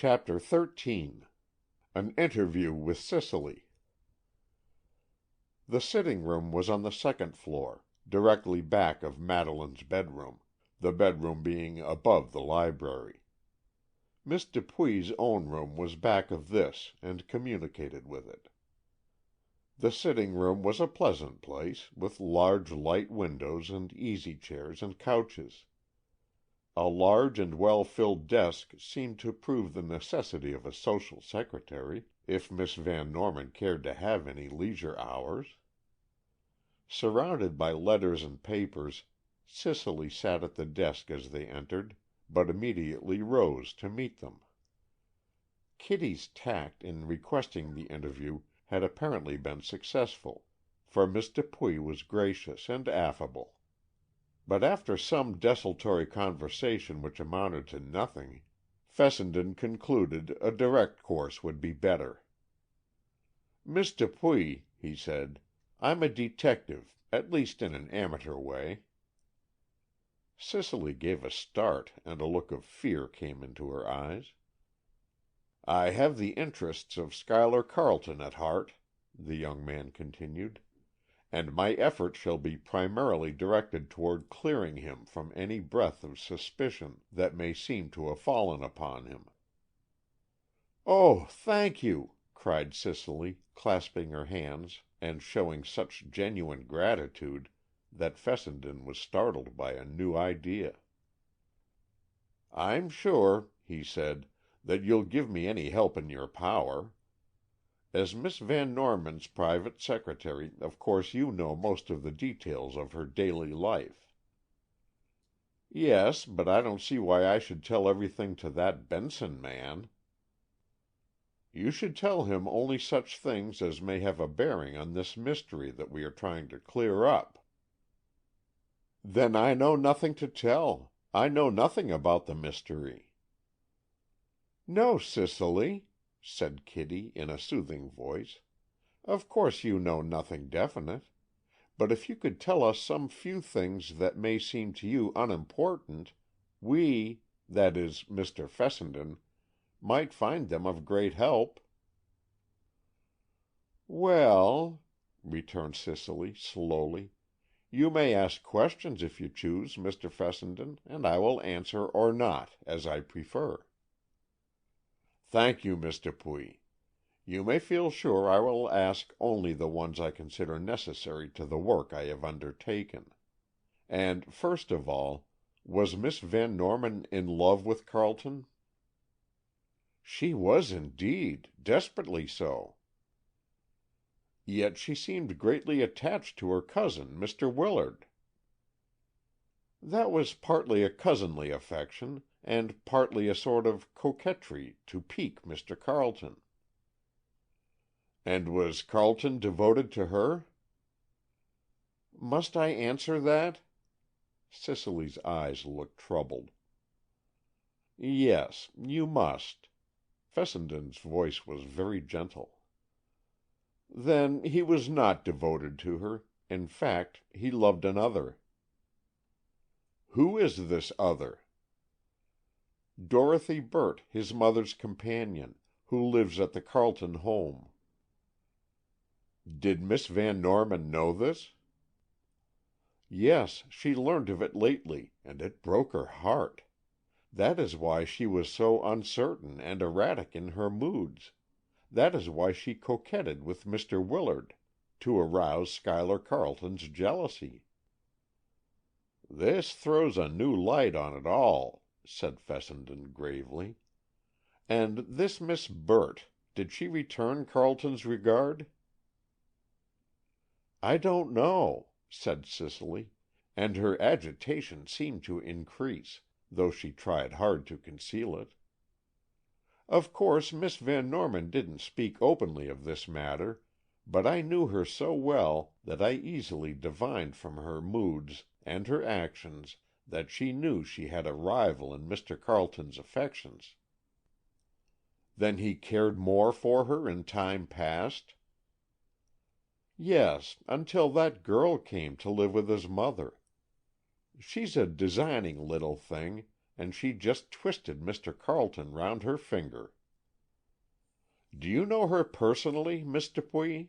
CHAPTER XIII. An Interview with Cicely. The sitting room was on the second floor, directly back of Madeleine's bedroom, the bedroom being above the library. Miss Dupuy's own room was back of this and communicated with it. The sitting room was a pleasant place, with large light windows and easy chairs and couches. A large and well-filled desk seemed to prove the necessity of a social secretary, if Miss Van Norman cared to have any leisure hours. Surrounded by letters and papers, Cicely sat at the desk as they entered, but immediately rose to meet them. Kitty's tact in requesting the interview had apparently been successful, for Miss Dupuy was gracious and affable. But after some desultory conversation which amounted to nothing, Fessenden concluded a direct course would be better. "Miss Dupuy," he said, "I'm a detective, at least in an amateur way." Cicely gave a start, and a look of fear came into her eyes. "I have the interests of Schuyler Carleton at heart," the young man continued, "and my efforts shall be primarily directed toward clearing him from any breath of suspicion that may seem to have fallen upon him." "Oh, thank you!" cried Cicely, clasping her hands and showing such genuine gratitude that Fessenden was startled by a new idea. "I'm sure," he said, "that you'll give me any help in your power. As Miss Van Norman's private secretary, of course you know most of the details of her daily life." "Yes, but I don't see why I should tell everything to that Benson man." "You should tell him only such things as may have a bearing on this mystery that we are trying to clear up." "Then I know nothing to tell. I know nothing about the mystery." "No, Cicely," said Kitty in a soothing voice. "Of course you know nothing definite. But if you could tell us some few things that may seem to you unimportant, that is, Mr. Fessenden, might find them of great help." "Well," returned Cicely slowly, "you may ask questions if you choose, Mr. Fessenden, and I will answer or not, as I prefer." "Thank you, Miss Dupuy. You may feel sure I will ask only the ones I consider necessary to the work I have undertaken. And, first of all, was Miss Van Norman in love with Carleton?" "She was indeed, desperately so." "Yet she seemed greatly attached to her cousin, Mr. Willard." "That was partly a cousinly affection, and partly a sort of coquetry to pique Mr. Carleton." "And was Carleton devoted to her?" "Must I answer that?" Cicely's eyes looked troubled. "Yes, you must." Fessenden's voice was very gentle. "Then he was not devoted to her. In fact, he loved another." "Who is this other?" "Dorothy Burt, his mother's companion, who lives at the Carleton home." "Did Miss Van Norman know this?" "Yes, she learned of it lately, and it broke her heart. That is why she was so uncertain and erratic in her moods. That is why she coquetted with Mr. Willard, to arouse Schuyler Carleton's jealousy." "This throws a new light on it all," said Fessenden gravely. "And this Miss Burt, did she return Carleton's regard?" "I don't know," said Cicely, and her agitation seemed to increase, though she tried hard to conceal it. "Of course Miss Van Norman didn't speak openly of this matter, but I knew her so well that I easily divined from her moods and her actions that she knew she had a rival in Mr. Carleton's affections." "Then he cared more for her in time past?" "Yes, until that girl came to live with his mother. She's a designing little thing, and she just twisted Mr. Carleton round her finger. Do you know her personally, Miss Dupuy?"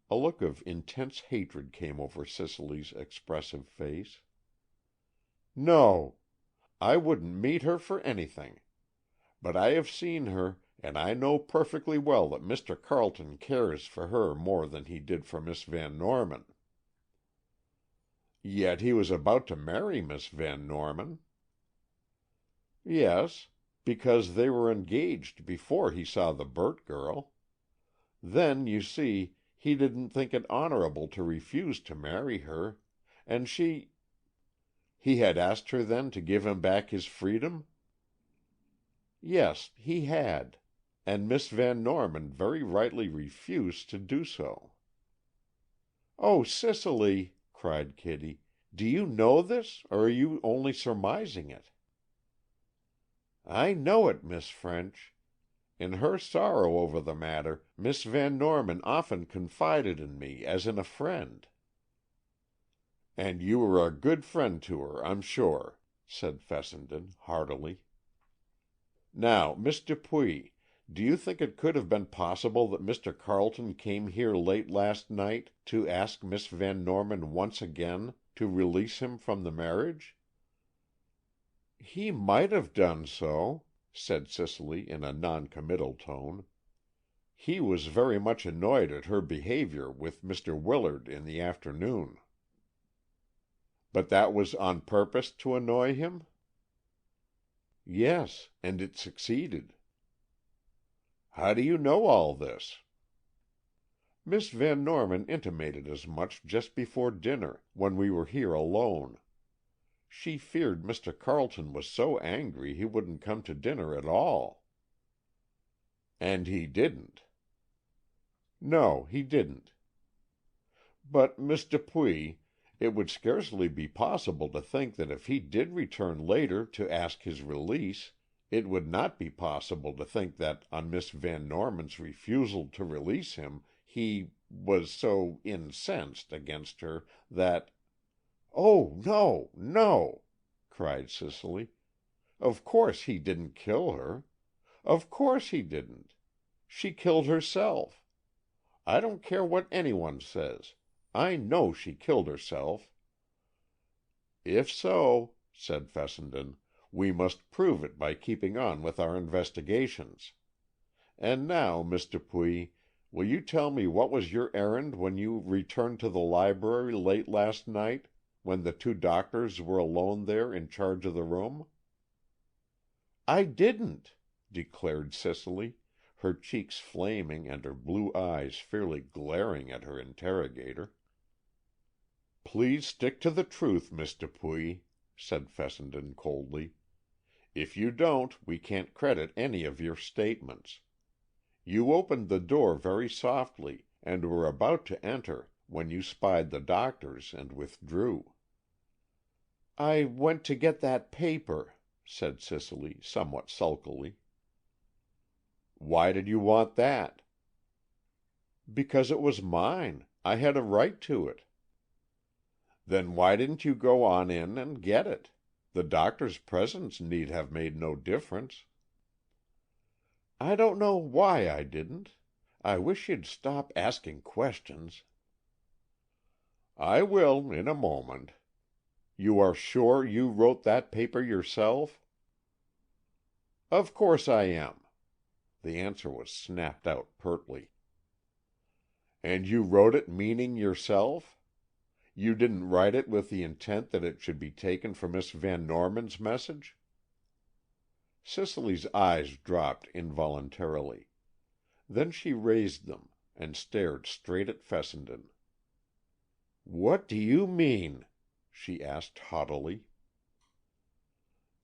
A look of intense hatred came over Cicely's expressive face. "No. I wouldn't meet her for anything. But I have seen her, and I know perfectly well that Mr. Carleton cares for her more than he did for Miss Van Norman." "Yet he was about to marry Miss Van Norman." "Yes, because they were engaged before he saw the Burt girl. Then, you see, he didn't think it honorable to refuse to marry her, and she—" "He had asked her then to give him back his freedom?" "Yes, he had, and Miss Van Norman very rightly refused to do so." "Oh, Cicely," cried Kitty, "do you know this, or are you only surmising it?" "I know it, Miss French. In her sorrow over the matter, Miss Van Norman often confided in me as in a friend." "And you were a good friend to her, I'm sure," said Fessenden heartily. "Now, Miss Dupuy, do you think it could have been possible that Mr. Carleton came here late last night to ask Miss Van Norman once again to release him from the marriage?" "He might have done so," said Cicely in a non-committal tone. "He was very much annoyed at her behavior with Mr. Willard in the afternoon." "But that was on purpose to annoy him?" "Yes, and it succeeded." "How do you know all this?" "Miss Van Norman intimated as much just before dinner, when we were here alone. She feared Mr. Carleton was so angry he wouldn't come to dinner at all." "And he didn't." "No, he didn't. But, Miss Dupuy, it would scarcely be possible to think that if he did return later to ask his release, it would not be possible to think that on Miss Van Norman's refusal to release him, he was so incensed against her that—" "Oh, no, no!" cried Cicely. "Of course he didn't kill her. Of course he didn't. She killed herself. I don't care what anyone says. I know she killed herself." "If so," said Fessenden, "we must prove it by keeping on with our investigations. And now, Miss Dupuy, will you tell me what was your errand when you returned to the library late last night, when the two doctors were alone there in charge of the room?" "I didn't," declared Cicely, her cheeks flaming and her blue eyes fairly glaring at her interrogator. "Please stick to the truth, Miss Dupuy," said Fessenden coldly. "If you don't, we can't credit any of your statements. You opened the door very softly, and were about to enter, when you spied the doctors and withdrew." "I went to get that paper," said Cicely, somewhat sulkily. "Why did you want that?" "Because it was mine. I had a right to it." "Then why didn't you go on in and get it? The doctor's presence need have made no difference." "I don't know why I didn't. I wish you'd stop asking questions." "I will in a moment. You are sure you wrote that paper yourself?" "Of course I am." The answer was snapped out pertly. "And you wrote it meaning yourself? You didn't write it with the intent that it should be taken for Miss Van Norman's message?" Cicely's eyes dropped involuntarily. Then she raised them, and stared straight at Fessenden. "What do you mean?" she asked haughtily.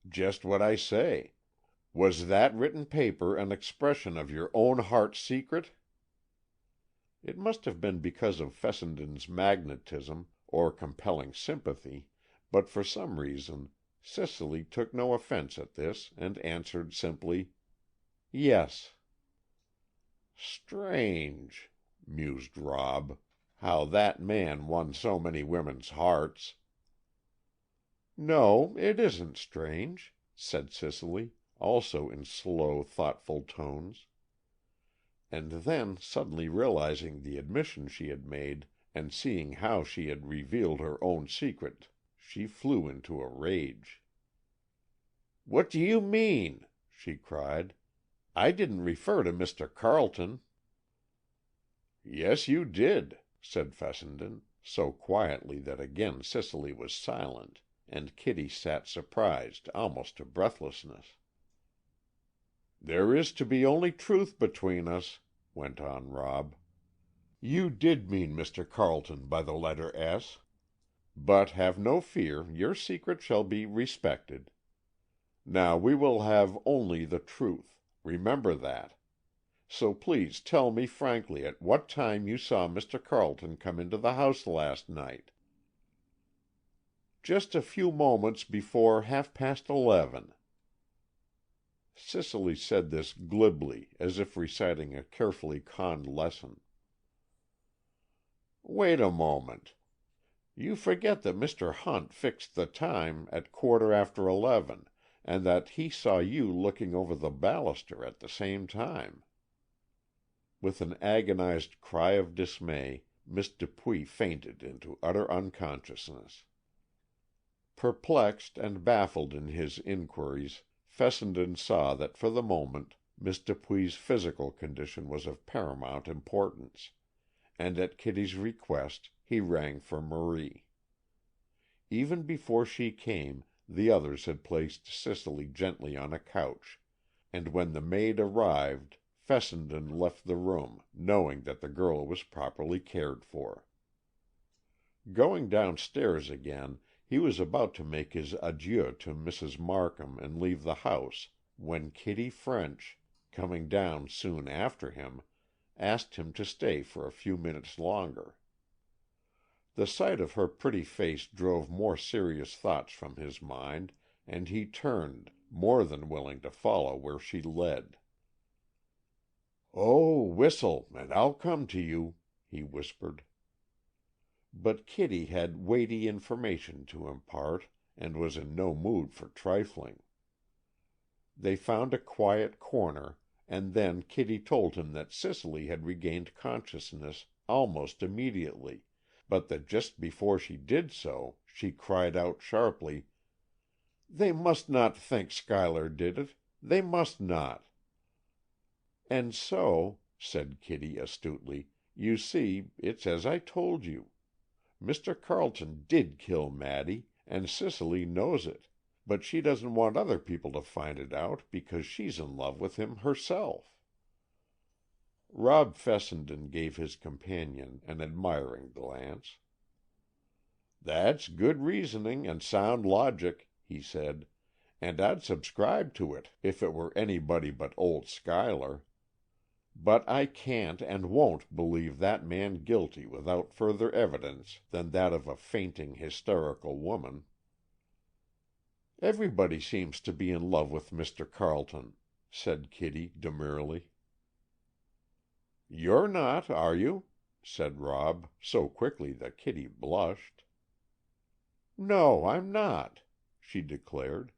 "Just what I say. Was that written paper an expression of your own heart's secret?" It must have been because of Fessenden's magnetism or compelling sympathy, but for some reason Cicely took no offense at this, and answered simply, "Yes." "Strange," mused Rob, "how that man won so many women's hearts." "No, it isn't strange," said Cicely, also in slow, thoughtful tones. And then, suddenly realizing the admission she had made, and seeing how she had revealed her own secret, she flew into a rage. "What do you mean?" she cried. "I didn't refer to Mr. Carleton." "Yes, you did," said Fessenden, so quietly that again Cicely was silent, and Kitty sat surprised almost to breathlessness. "There is to be only truth between us," went on Rob. "You did mean Mr. Carleton by the letter S. But have no fear, your secret shall be respected. Now we will have only the truth. Remember that. So please tell me frankly at what time you saw Mr. Carleton come into the house last night." "Just a few moments before 11:30. Cicely said this glibly, as if reciting a carefully conned lesson. "Wait a moment. You forget that Mr. Hunt fixed the time at 11:15, and that he saw you looking over the baluster at the same time." With an agonized cry of dismay, Miss Dupuy fainted into utter unconsciousness. Perplexed and baffled in his inquiries, Fessenden saw that for the moment Miss Dupuy's physical condition was of paramount importance, and at Kitty's request he rang for Marie. Even before she came, the others had placed Cicely gently on a couch, and when the maid arrived, Fessenden left the room, knowing that the girl was properly cared for. Going downstairs again, he was about to make his adieu to Mrs. Markham and leave the house, when Kitty French, coming down soon after him, asked him to stay for a few minutes longer. The sight of her pretty face drove more serious thoughts from his mind, and he turned, more than willing to follow where she led. "Oh, whistle, and I'll come to you," he whispered. But Kitty had weighty information to impart, and was in no mood for trifling. They found a quiet corner, and then Kitty told him that Cicely had regained consciousness almost immediately, but that just before she did so, she cried out sharply, "They must not think Schuyler did it! They must not!" "And so," said Kitty astutely, "you see, it's as I told you. Mr. Carleton did kill Maddy, and Cicely knows it, but she doesn't want other people to find it out because she's in love with him herself." Rob Fessenden gave his companion an admiring glance. "That's good reasoning and sound logic," he said, "and I'd subscribe to it if it were anybody but old Schuyler. But I can't and won't believe that man guilty without further evidence than that of a fainting, hysterical woman." "Everybody seems to be in love with Mr. Carleton," said Kitty demurely. "You're not, are you?" said Rob, so quickly that Kitty blushed. "No, I'm not," she declared.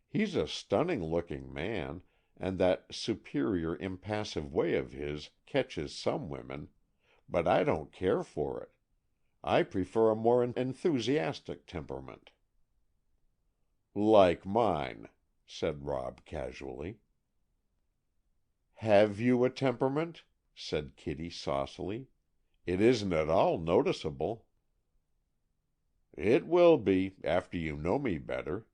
"He's a stunning-looking man, and that superior, impassive way of his catches some women, but I don't care for it. I prefer a more enthusiastic temperament." "Like mine," said Rob casually. "Have you a temperament?" said Kitty saucily. "It isn't at all noticeable." "It will be, after you know me better.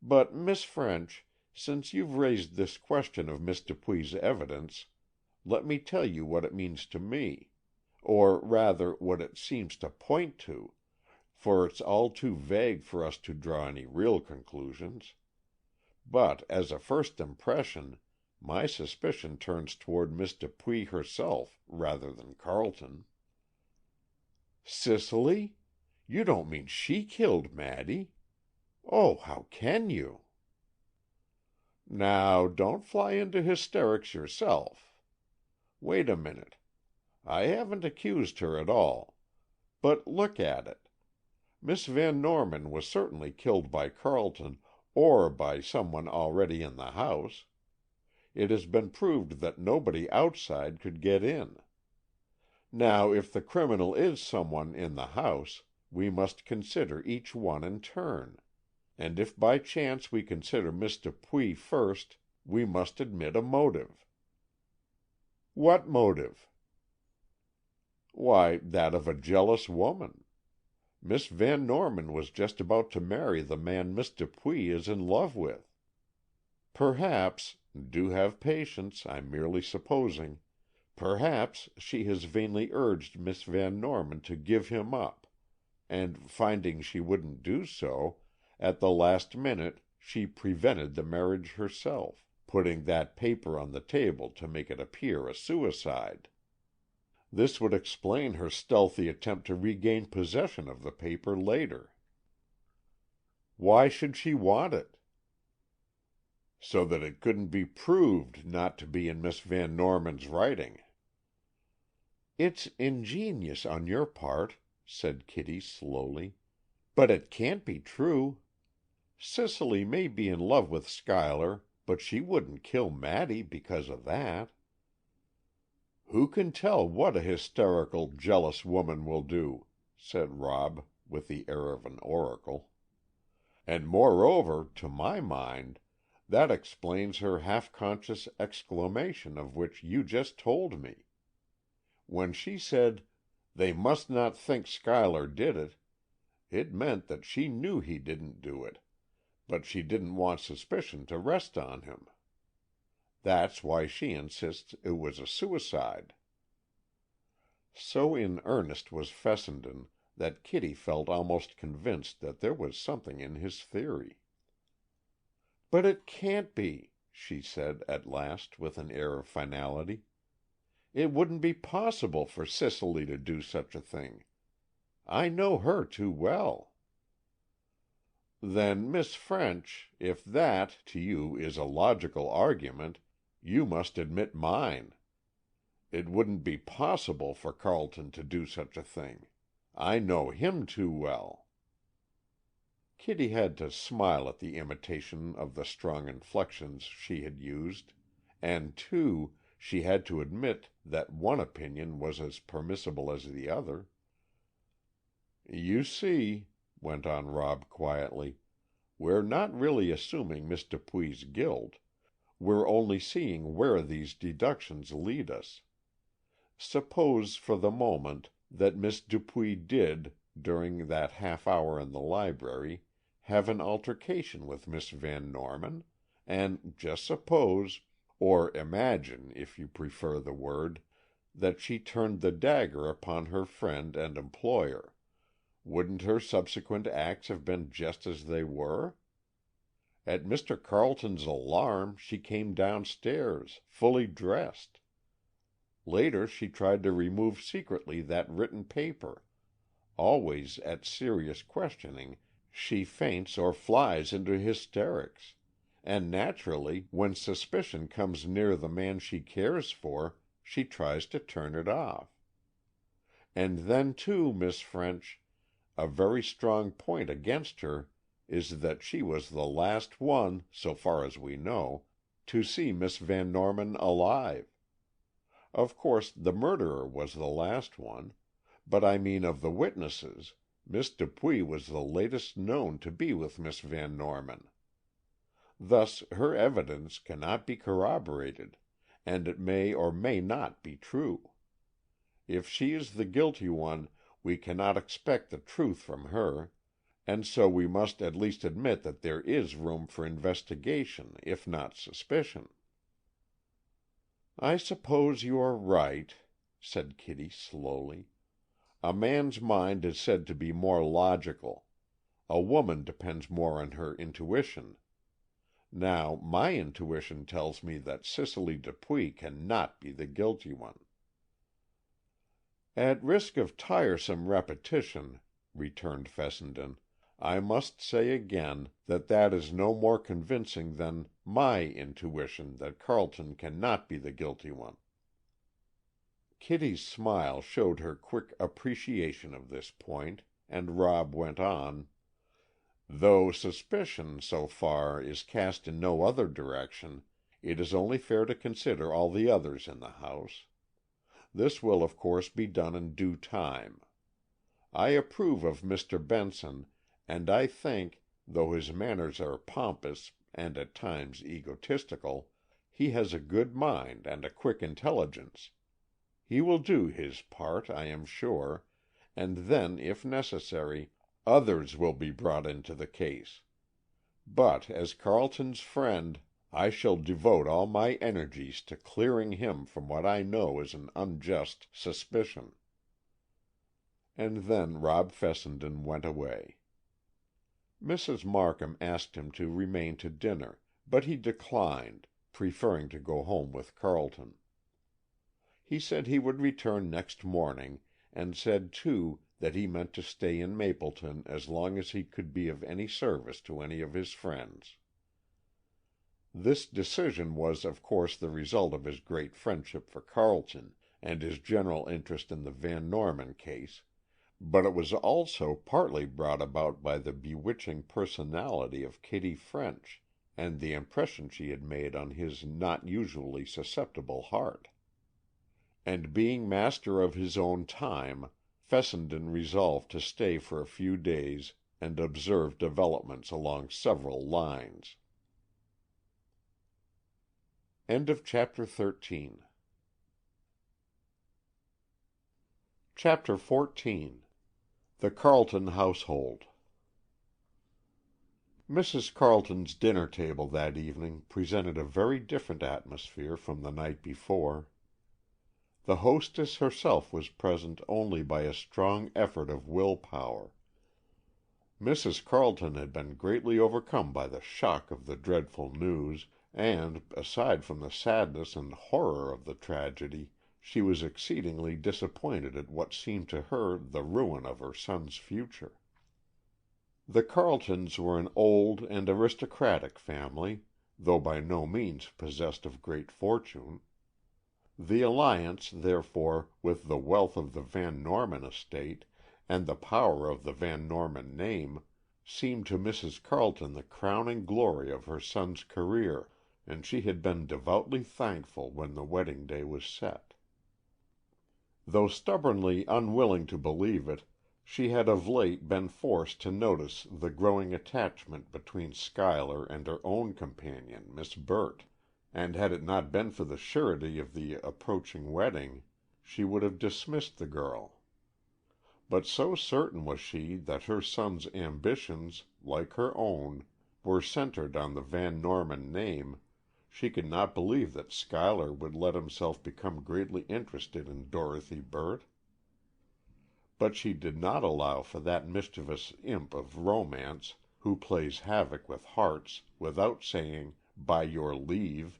But, Miss French, since you've raised this question of Miss Dupuy's evidence, let me tell you what it means to me, or rather what it seems to point to, for it's all too vague for us to draw any real conclusions. But as a first impression, my suspicion turns toward Miss Dupuy herself rather than Carleton." "Cicely? You don't mean she killed Maddy? Oh, how can you?" "Now, don't fly into hysterics yourself. Wait a minute. I haven't accused her at all. But look at it. Miss Van Norman was certainly killed by Carleton or by someone already in the house. It has been proved that nobody outside could get in. Now, if the criminal is someone in the house, we must consider each one in turn. And if by chance we consider Miss Dupuy first, we must admit a motive." "What motive?" "Why, that of a jealous woman. Miss Van Norman was just about to marry the man Miss Dupuy is in love with. Perhaps—do have patience, I'm merely supposing—perhaps she has vainly urged Miss Van Norman to give him up, and finding she wouldn't do so, at the last minute she prevented the marriage herself, putting that paper on the table to make it appear a suicide. This would explain her stealthy attempt to regain possession of the paper later." "Why should she want it?" "So that it couldn't be proved not to be in Miss Van Norman's writing." "It's ingenious on your part," said Kitty slowly, "but it can't be true. Cicely may be in love with Schuyler, but she wouldn't kill Maddy because of that." "Who can tell what a hysterical, jealous woman will do?" said Rob, with the air of an oracle. "And moreover, to my mind, that explains her half-conscious exclamation of which you just told me. When she said, 'They must not think Schuyler did it,' it meant that she knew he didn't do it, but she didn't want suspicion to rest on him. That's why she insists it was a suicide." So in earnest was Fessenden that Kitty felt almost convinced that there was something in his theory. "But it can't be," she said at last, with an air of finality. "It wouldn't be possible for Cicely to do such a thing. I know her too well." "Then, Miss French, if that, to you, is a logical argument, you must admit mine. It wouldn't be possible for Carleton to do such a thing. I know him too well." Kitty had to smile at the imitation of the strong inflections she had used, and, too, she had to admit that one opinion was as permissible as the other. "You see," went on Rob quietly, "we're not really assuming Miss Dupuy's guilt. We're only seeing where these deductions lead us. Suppose, for the moment, that Miss Dupuy did, during that half hour in the library, have an altercation with Miss Van Norman, and just suppose, or imagine, if you prefer the word, that she turned the dagger upon her friend and employer. Wouldn't her subsequent acts have been just as they were? At Mr. Carleton's alarm she came downstairs, fully dressed. Later she tried to remove secretly that written paper. Always at serious questioning she faints or flies into hysterics, and naturally, when suspicion comes near the man she cares for, she tries to turn it off. And then, too, Miss French, a very strong point against her is that she was the last one, so far as we know, to see Miss Van Norman alive. Of course, the murderer was the last one, but I mean of the witnesses, Miss Dupuy was the latest known to be with Miss Van Norman. Thus her evidence cannot be corroborated, and it may or may not be true. If she is the guilty one, we cannot expect the truth from her, and so we must at least admit that there is room for investigation, if not suspicion." "I suppose you are right," said Kitty slowly. "A man's mind is said to be more logical. A woman depends more on her intuition. Now, my intuition tells me that Cicely Dupuy cannot be the guilty one." "At risk of tiresome repetition," returned Fessenden, "I must say again that that is no more convincing than my intuition that Carleton cannot be the guilty one." Kitty's smile showed her quick appreciation of this point. and Rob went on, "Though suspicion, so far, is cast in no other direction, it is only fair to consider all the others in the house. This will, of course, be done in due time. I approve of Mr. Benson, and I think, though his manners are pompous and at times egotistical, he has a good mind and a quick intelligence. He will do his part, I am sure, and then, if necessary, others will be brought into the case. But as Carleton's friend, I shall devote all my energies to clearing him from what I know is an unjust suspicion." And then Rob Fessenden went away. Mrs. Markham asked him to remain to dinner, but he declined, preferring to go home with Carleton. He said he would return next morning, and said, too, that he meant to stay in Mapleton as long as he could be of any service to any of his friends. This decision was, of course, the result of his great friendship for Carleton, and his general interest in the Van Norman case, but it was also partly brought about by the bewitching personality of Kitty French, and the impression she had made on his not usually susceptible heart. And being master of his own time, Fessenden resolved to stay for a few days and observe developments along several lines. End of Chapter 13. Chapter 14. The Carleton Household. Mrs. Carleton's dinner table that evening presented a very different atmosphere from the night before. The hostess herself was present only by a strong effort of will power. Mrs. Carleton had been greatly overcome by the shock of the dreadful news, and, aside from the sadness and horror of the tragedy, she was exceedingly disappointed at what seemed to her the ruin of her son's future. The Carletons were an old and aristocratic family, though by no means possessed of great fortune. The alliance, therefore, with the wealth of the Van Norman estate, and the power of the Van Norman name, seemed to Mrs. Carleton the crowning glory of her son's career, and she had been devoutly thankful when the wedding day was set. Though stubbornly unwilling to believe it, she had of late been forced to notice the growing attachment between Schuyler and her own companion, Miss Burt, and had it not been for the surety of the approaching wedding, she would have dismissed the girl. But so certain was she that her son's ambitions, like her own, were centered on the Van Norman name, she could not believe that Schuyler would let himself become greatly interested in Dorothy Burt. But she did not allow for that mischievous imp of romance who plays havoc with hearts without saying, "By your leave,"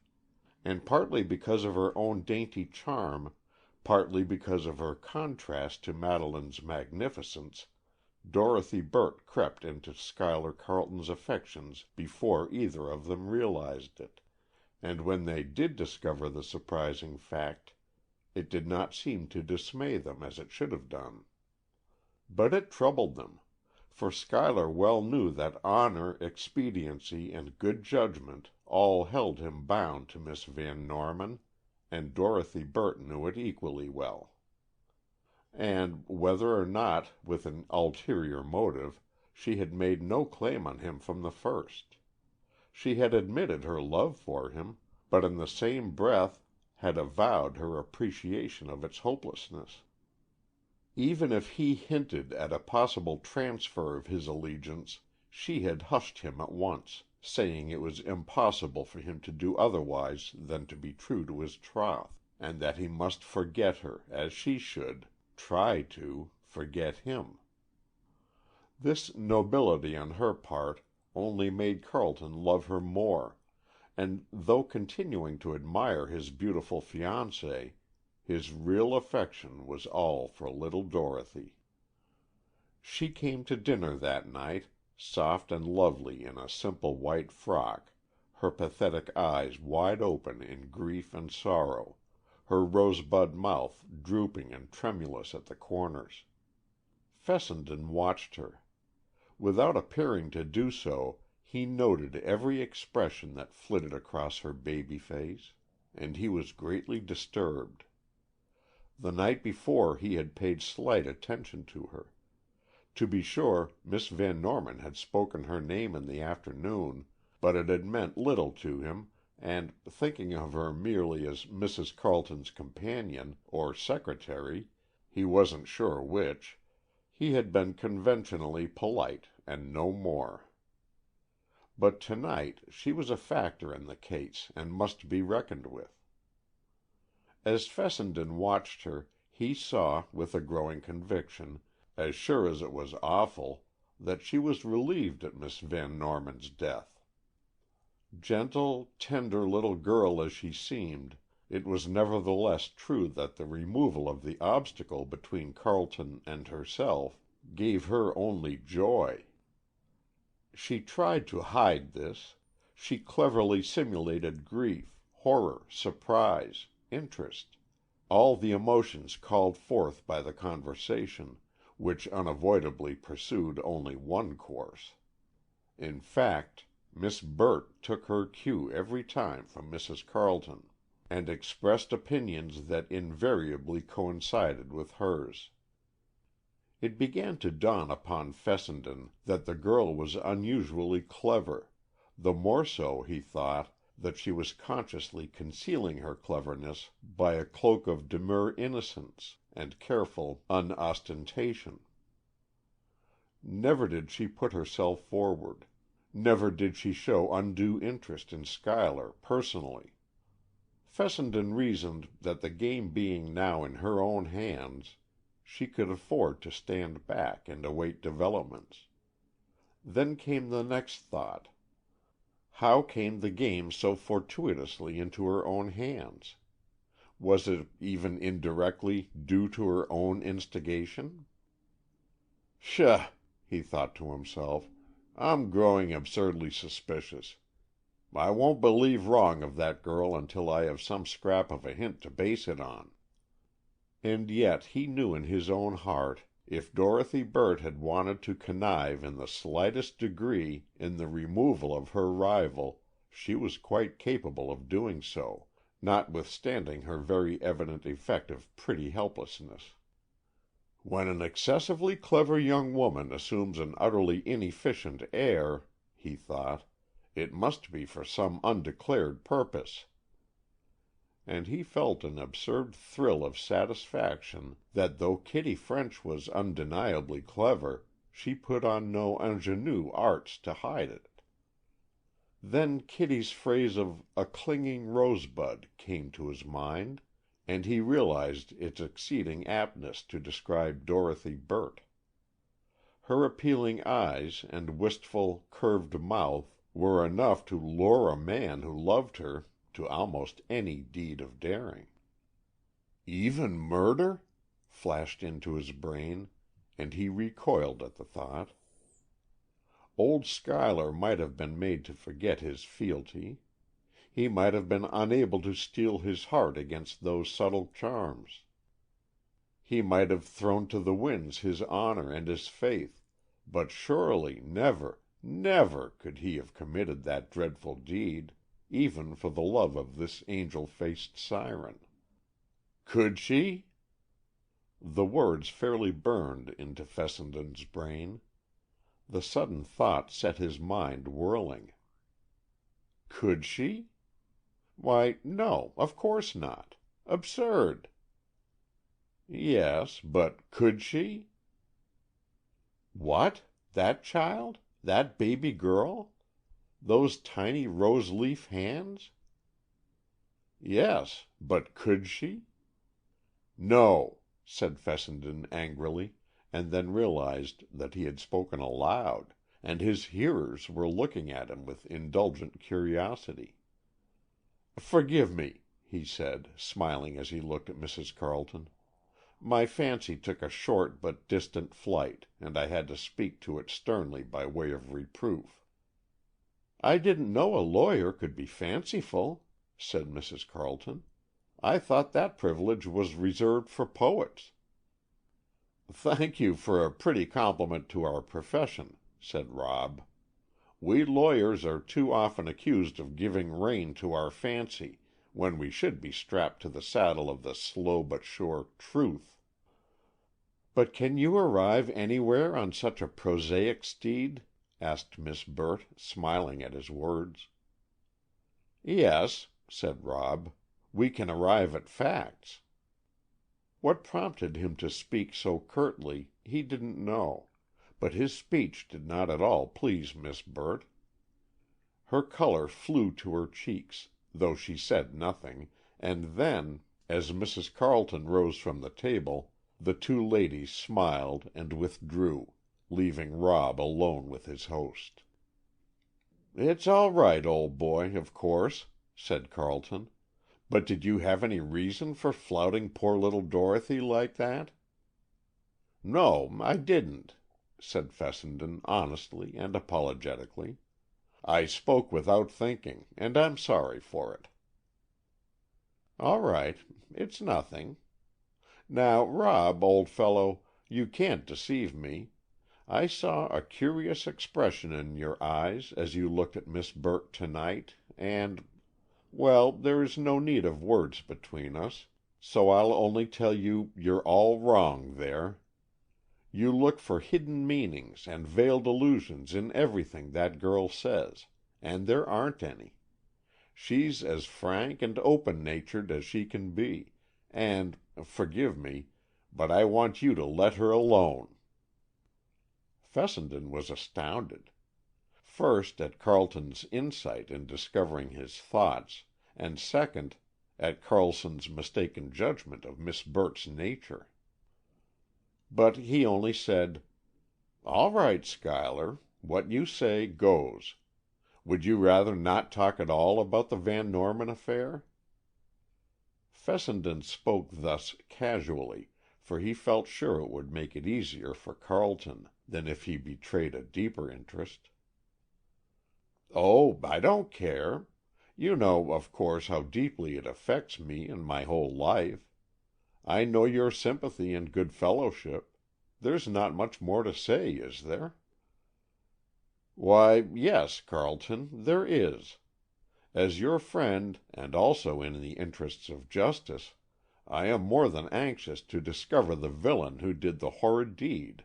and partly because of her own dainty charm, partly because of her contrast to Madeleine's magnificence, Dorothy Burt crept into Schuyler Carleton's affections before either of them realized it, and when they did discover the surprising fact, it did not seem to dismay them as it should have done. But it troubled them, for Schuyler well knew that honor, expediency, and good judgment all held him bound to Miss Van Norman, and Dorothy Burt knew it equally well. And, whether or not with an ulterior motive, she had made no claim on him from the first. She had admitted her love for him, but in the same breath had avowed her appreciation of its hopelessness. Even if he hinted at a possible transfer of his allegiance, she had hushed him at once, saying it was impossible for him to do otherwise than to be true to his troth, and that he must forget her, as she should try to forget him. This nobility on her part only made Carleton love her more, and though continuing to admire his beautiful fiancée, his real affection was all for little Dorothy. She came to dinner that night, soft and lovely in a simple white frock, her pathetic eyes wide open in grief and sorrow, her rosebud mouth drooping and tremulous at the corners. Fessenden watched her. Without appearing to do so, he noted every expression that flitted across her baby face, and he was greatly disturbed. The night before he had paid slight attention to her. To be sure, Miss Van Norman had spoken her name in the afternoon, but it had meant little to him, and, thinking of her merely as Mrs. Carleton's companion, or secretary, he wasn't sure which, he had been conventionally polite, and no more. But tonight she was a factor in the case, and must be reckoned with. As Fessenden watched her, he saw, with a growing conviction, as sure as it was awful, that she was relieved at Miss Van Norman's death. Gentle, tender little girl as she seemed, it was nevertheless true that the removal of the obstacle between Carleton and herself gave her only joy. She tried to hide this. She cleverly simulated grief, horror, surprise, interest, all the emotions called forth by the conversation, which unavoidably pursued only one course. In fact, Miss Burt took her cue every time from Mrs. Carleton, and expressed opinions that invariably coincided with hers. It began to dawn upon Fessenden that the girl was unusually clever, the more so, he thought, that she was consciously concealing her cleverness by a cloak of demure innocence and careful unostentation. Never did she put herself forward. Never did she show undue interest in Schuyler personally. Fessenden reasoned that the game being now in her own hands, she could afford to stand back and await developments. Then came the next thought. How came the game so fortuitously into her own hands? Was it, even indirectly, due to her own instigation? "Pshaw!" he thought to himself. "I'm growing absurdly suspicious. I won't believe wrong of that girl until I have some scrap of a hint to base it on." And yet he knew in his own heart, if Dorothy Burt had wanted to connive in the slightest degree in the removal of her rival, she was quite capable of doing so, notwithstanding her very evident effect of pretty helplessness. "When an excessively clever young woman assumes an utterly inefficient air," he thought, "it must be for some undeclared purpose." And he felt an absurd thrill of satisfaction that though Kitty French was undeniably clever, she put on no ingénue arts to hide it. Then Kitty's phrase of "a clinging rosebud" came to his mind, and he realized its exceeding aptness to describe Dorothy Burt. Her appealing eyes and wistful, curved mouth were enough to lure a man who loved her to almost any deed of daring. "Even murder?" flashed into his brain, and he recoiled at the thought. Old Schuyler might have been made to forget his fealty. He might have been unable to steel his heart against those subtle charms. He might have thrown to the winds his honor and his faith, but surely never, never could he have committed that dreadful deed, even for the love of this angel-faced siren. Could she? The words fairly burned into Fessenden's brain. The sudden thought set his mind whirling. Could she? Why, no, of course not. Absurd. Yes, but could she? What? That child? That baby girl? Those tiny rose-leaf hands? Yes, but could she? No, said Fessenden angrily, and then realized that he had spoken aloud, and his hearers were looking at him with indulgent curiosity. "Forgive me," he said, smiling as he looked at Mrs. Carleton. "My fancy took a short but distant flight, and I had to speak to it sternly by way of reproof." "I didn't know a lawyer could be fanciful," said Mrs. Carleton. "I thought that privilege was reserved for poets." "Thank you for a pretty compliment to our profession," said Rob. "We lawyers are too often accused of giving rein to our fancy, when we should be strapped to the saddle of the slow but sure truth." "But can you arrive anywhere on such a prosaic steed?" asked Miss Burt, smiling at his words. "Yes," said Rob, "we can arrive at facts." What prompted him to speak so curtly, he didn't know, but his speech did not at all please Miss Burt. Her color flew to her cheeks, though she said nothing, and then, as Mrs. Carleton rose from the table, the two ladies smiled and withdrew, leaving Rob alone with his host. "It's all right, old boy, of course," said Carleton. "But did you have any reason for flouting poor little Dorothy like that?" "No, I didn't," said Fessenden honestly and apologetically. "I spoke without thinking, and I'm sorry for it." "All right. It's nothing. Now, Rob, old fellow, you can't deceive me. I saw a curious expression in your eyes as you looked at Miss Burt to-night, and—well, there is no need of words between us, so I'll only tell you you're all wrong there. You look for hidden meanings and veiled allusions in everything that girl says, and there aren't any. She's as frank and open-natured as she can be, and, forgive me, but I want you to let her alone." Fessenden was astounded. First, at Carleton's insight in discovering his thoughts, and second, at Carleton's mistaken judgment of Miss Burt's nature. But he only said, "All right, Schuyler. What you say goes. Would you rather not talk at all about the Van Norman affair?" Fessenden spoke thus casually, for he felt sure it would make it easier for Carleton than if he betrayed a deeper interest. "Oh, I don't care. You know, of course, how deeply it affects me and my whole life. I know your sympathy and good fellowship. There's not much more to say, is there?" "Why, yes, Carleton, there is. As your friend, and also in the interests of justice, I am more than anxious to discover the villain who did the horrid deed,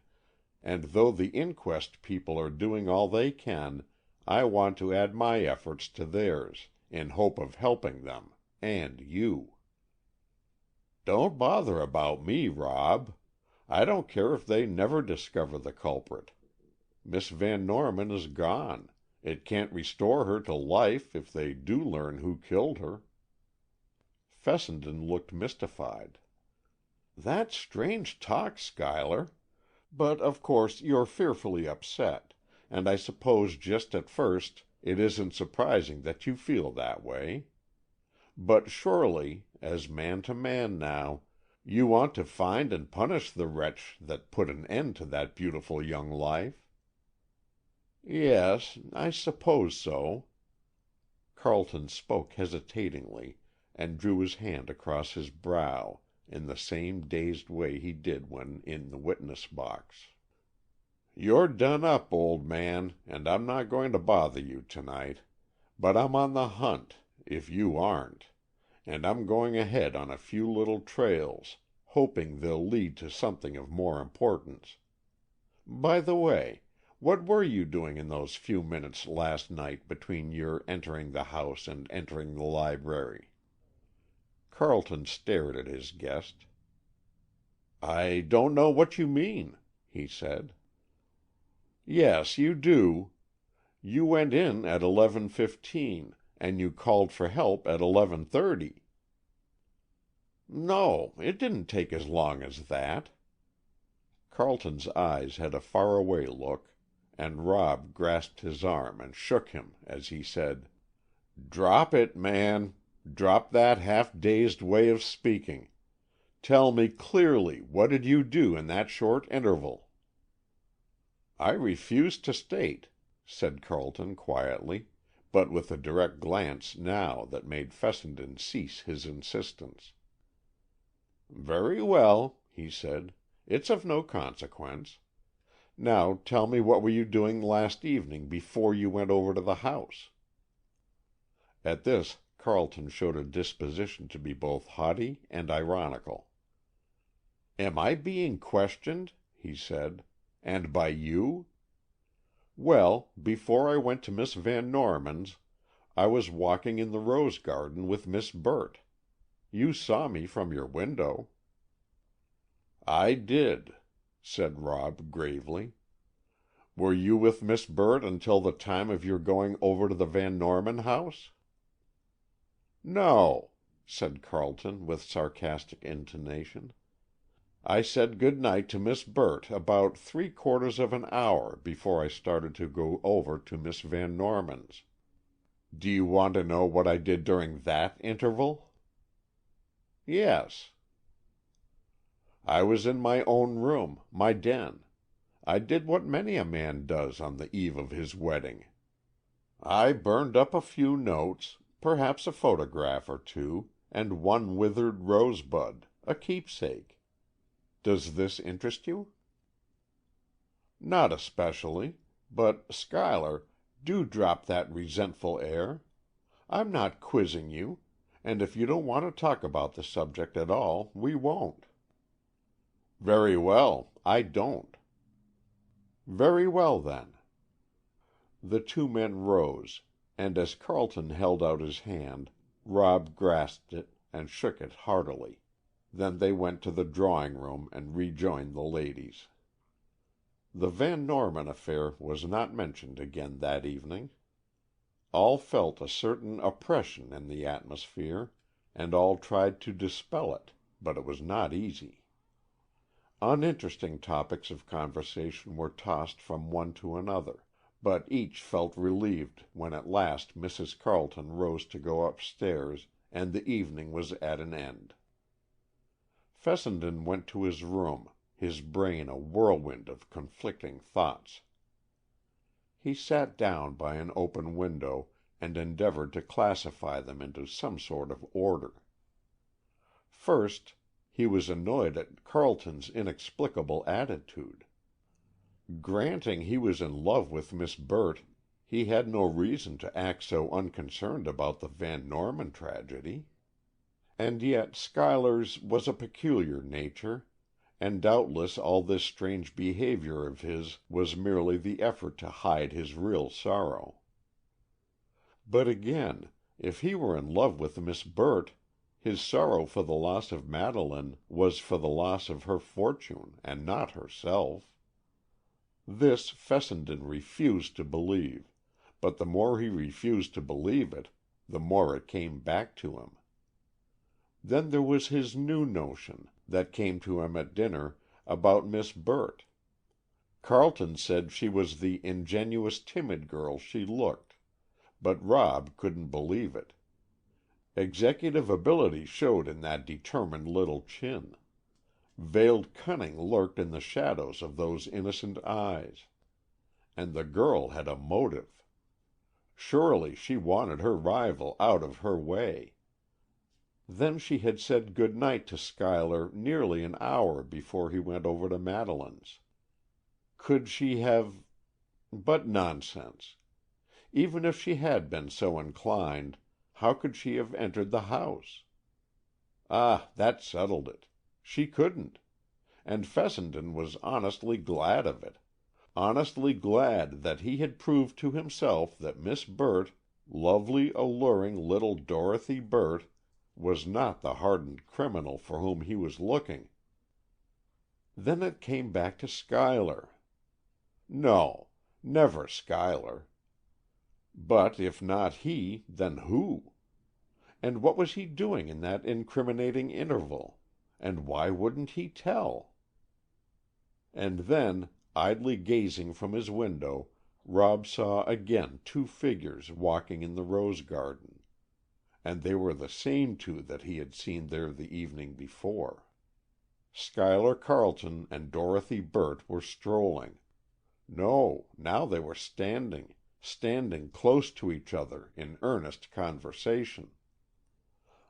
and though the inquest people are doing all they can, I want to add my efforts to theirs, in hope of helping them, and you." "Don't bother about me, Rob. I don't care if they never discover the culprit. Miss Van Norman is gone. It can't restore her to life if they do learn who killed her." Fessenden looked mystified. "That's strange talk, Schuyler. But of course you're fearfully upset, and I suppose just at first it isn't surprising that you feel that way. But surely, as man to man now, you want to find and punish the wretch that put an end to that beautiful young life." "Yes, I suppose so." Carleton spoke hesitatingly, and drew his hand across his brow in the same dazed way he did when in the witness box. "You're done up, old man, and I'm not going to bother you to-night. But I'm on the hunt, if you aren't, and I'm going ahead on a few little trails, hoping they'll lead to something of more importance. By the way, what were you doing in those few minutes last night between your entering the house and entering the library?" Carleton stared at his guest. "I don't know what you mean," he said. "Yes, you do. You went in at 11:15, and you called for help at 11:30. "No, it didn't take as long as that." Carleton's eyes had a far-away look, and Rob grasped his arm and shook him as he said, "Drop it, man. Drop that half-dazed way of speaking. Tell me clearly, what did you do in that short interval?" "I refuse to state," said Carleton quietly, but with a direct glance now that made Fessenden cease his insistence. "Very well," he said. It's of no consequence. Now tell me, what were you doing last evening before you went over to the house?" At this Carleton showed a disposition to be both haughty and ironical. "Am I being questioned?" he said. "And by you? Well, before I went to Miss Van Norman's, I was walking in the rose garden with Miss Burt. You saw me from your window." "I did," said Rob gravely. "Were you with Miss Burt until the time of your going over to the Van Norman house?" "No," said Carleton with sarcastic intonation. "I said good night to Miss Burt about 3/4 of an hour before I started to go over to Miss Van Norman's. Do you want to know what I did during that interval?" "Yes." "I was in my own room, my den. I did what many a man does on the eve of his wedding. I burned up a few notes, perhaps a photograph or two, and one withered rosebud, a keepsake. Does this interest you?" "Not especially. But, Schuyler, do drop that resentful air. I'm not quizzing you, and if you don't want to talk about the subject at all, we won't." "Very well, I don't." "Very well, then." The two men rose, and as Carleton held out his hand, Rob grasped it and shook it heartily. Then they went to the drawing room and rejoined the ladies. The Van Norman affair was not mentioned again that evening. All felt a certain oppression in the atmosphere, and all tried to dispel it, but it was not easy. Uninteresting topics of conversation were tossed from one to another, but each felt relieved when at last Mrs. Carleton rose to go upstairs, and the evening was at an end. Fessenden went to his room, his brain a whirlwind of conflicting thoughts. He sat down by an open window and endeavored to classify them into some sort of order. First, he was annoyed at Carleton's inexplicable attitude. Granting he was in love with Miss Burt, he had no reason to act so unconcerned about the Van Norman tragedy. And yet Schuyler's was a peculiar nature, and doubtless all this strange behavior of his was merely the effort to hide his real sorrow. But again, if he were in love with Miss Burt, his sorrow for the loss of Madeleine was for the loss of her fortune, and not herself. This Fessenden refused to believe, but the more he refused to believe it, the more it came back to him. Then there was his new notion, that came to him at dinner, about Miss Burt. Carleton said she was the ingenuous, timid girl she looked, but Rob couldn't believe it. Executive ability showed in that determined little chin. Veiled cunning lurked in the shadows of those innocent eyes. And the girl had a motive. Surely she wanted her rival out of her way. Then she had said good night to Schuyler nearly an hour before he went over to Madeleine's. Could she have— But nonsense. Even if she had been so inclined, how could she have entered the house? Ah, that settled it. She couldn't. And Fessenden was honestly glad of it. Honestly glad that he had proved to himself that Miss Burt, lovely, alluring little Dorothy Burt, was not the hardened criminal for whom he was looking. Then it came back to Schuyler. No, never Schuyler. But if not he, then who? And what was he doing in that incriminating interval? And why wouldn't he tell? And then, idly gazing from his window, Rob saw again two figures walking in the rose garden. And they were the same two that he had seen there the evening before. Schuyler Carleton and Dorothy Burt were strolling. No, now they were standing close to each other in earnest conversation.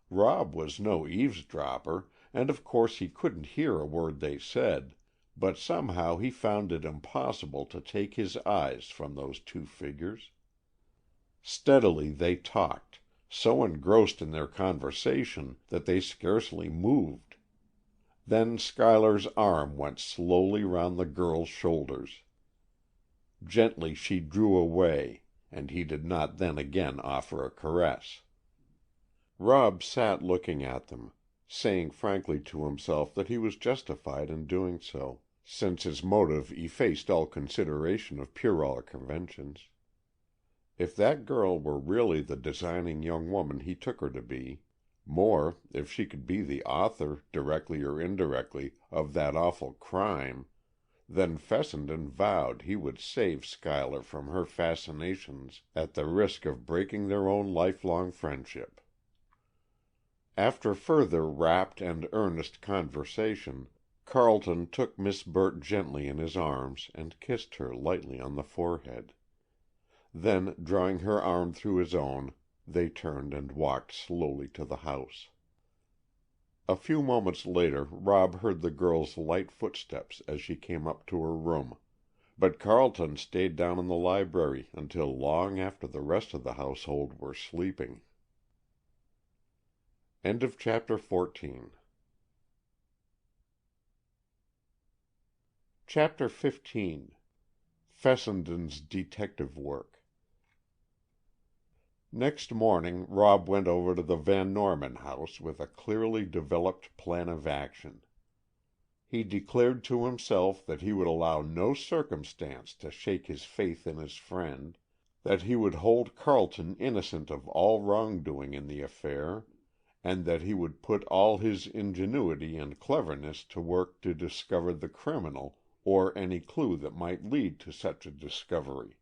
Rob was no eavesdropper, and of course he couldn't hear a word they said, but somehow he found it impossible to take his eyes from those two figures. Steadily they talked, so engrossed in their conversation that they scarcely moved. Then Schuyler's arm went slowly round the girl's shoulders. Gently she drew away, and he did not then again offer a caress. Rob sat looking at them, saying frankly to himself that he was justified in doing so, since his motive effaced all consideration of puerile conventions. If that girl were really the designing young woman he took her to be, more, if she could be the author, directly or indirectly, of that awful crime, then Fessenden vowed he would save Schuyler from her fascinations at the risk of breaking their own lifelong friendship. After further rapt and earnest conversation, Carleton took Miss Burt gently in his arms and kissed her lightly on the forehead. Then, drawing her arm through his own, they turned and walked slowly to the house. A few moments later Rob heard the girl's light footsteps as she came up to her room, but Carleton stayed down in the library until long after the rest of the household were sleeping. End of chapter 14. Chapter 15. Fessenden's Detective Work. Next morning Rob went over to the Van Norman house with a clearly developed plan of action. He declared to himself that he would allow no circumstance to shake his faith in his friend, that he would hold Carleton innocent of all wrongdoing in the affair, and that he would put all his ingenuity and cleverness to work to discover the criminal, or any clue that might lead to such a discovery.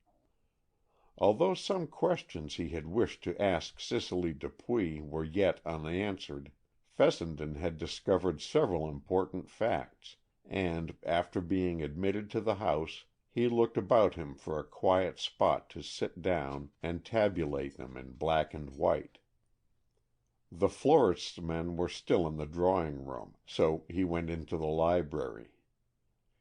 Although some questions he had wished to ask Cicely Dupuy were yet unanswered, Fessenden had discovered several important facts, and, after being admitted to the house, he looked about him for a quiet spot to sit down and tabulate them in black and white. The florist's men were still in the drawing-room, so he went into the library.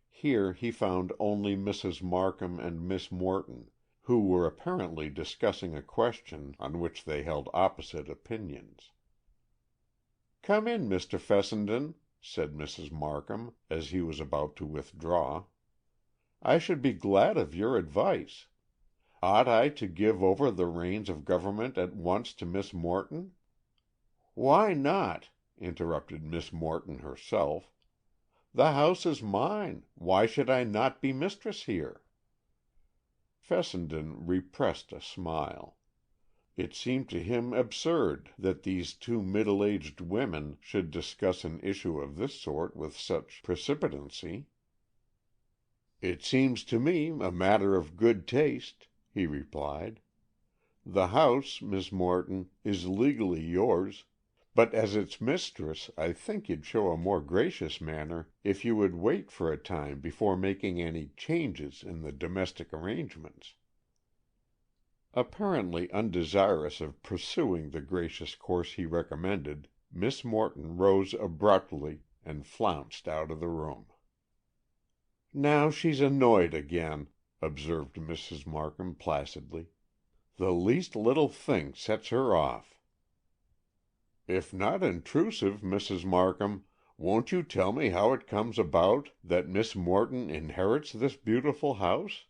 Here he found only Mrs. Markham and Miss Morton, who were apparently discussing a question on which they held opposite opinions. "Come in, Mr. Fessenden," said Mrs. Markham, as he was about to withdraw. "I should be glad of your advice. Ought I to give over the reins of government at once to Miss Morton?" "Why not?" interrupted Miss Morton herself. "The house is mine. Why should I not be mistress here?" Fessenden repressed a smile. It seemed to him absurd that these two middle-aged women should discuss an issue of this sort with such precipitancy. "It seems to me a matter of good taste," he replied. "The house, Miss Morton, is legally yours, but as its mistress I think you'd show a more gracious manner if you would wait for a time before making any changes in the domestic arrangements." Apparently undesirous of pursuing the gracious course he recommended, Miss Morton rose abruptly and flounced out of the room. "Now she's annoyed again," observed Mrs. Markham placidly. "The least little thing sets her off." "If not intrusive, Mrs. Markham, won't you tell me how it comes about that Miss Morton inherits this beautiful house?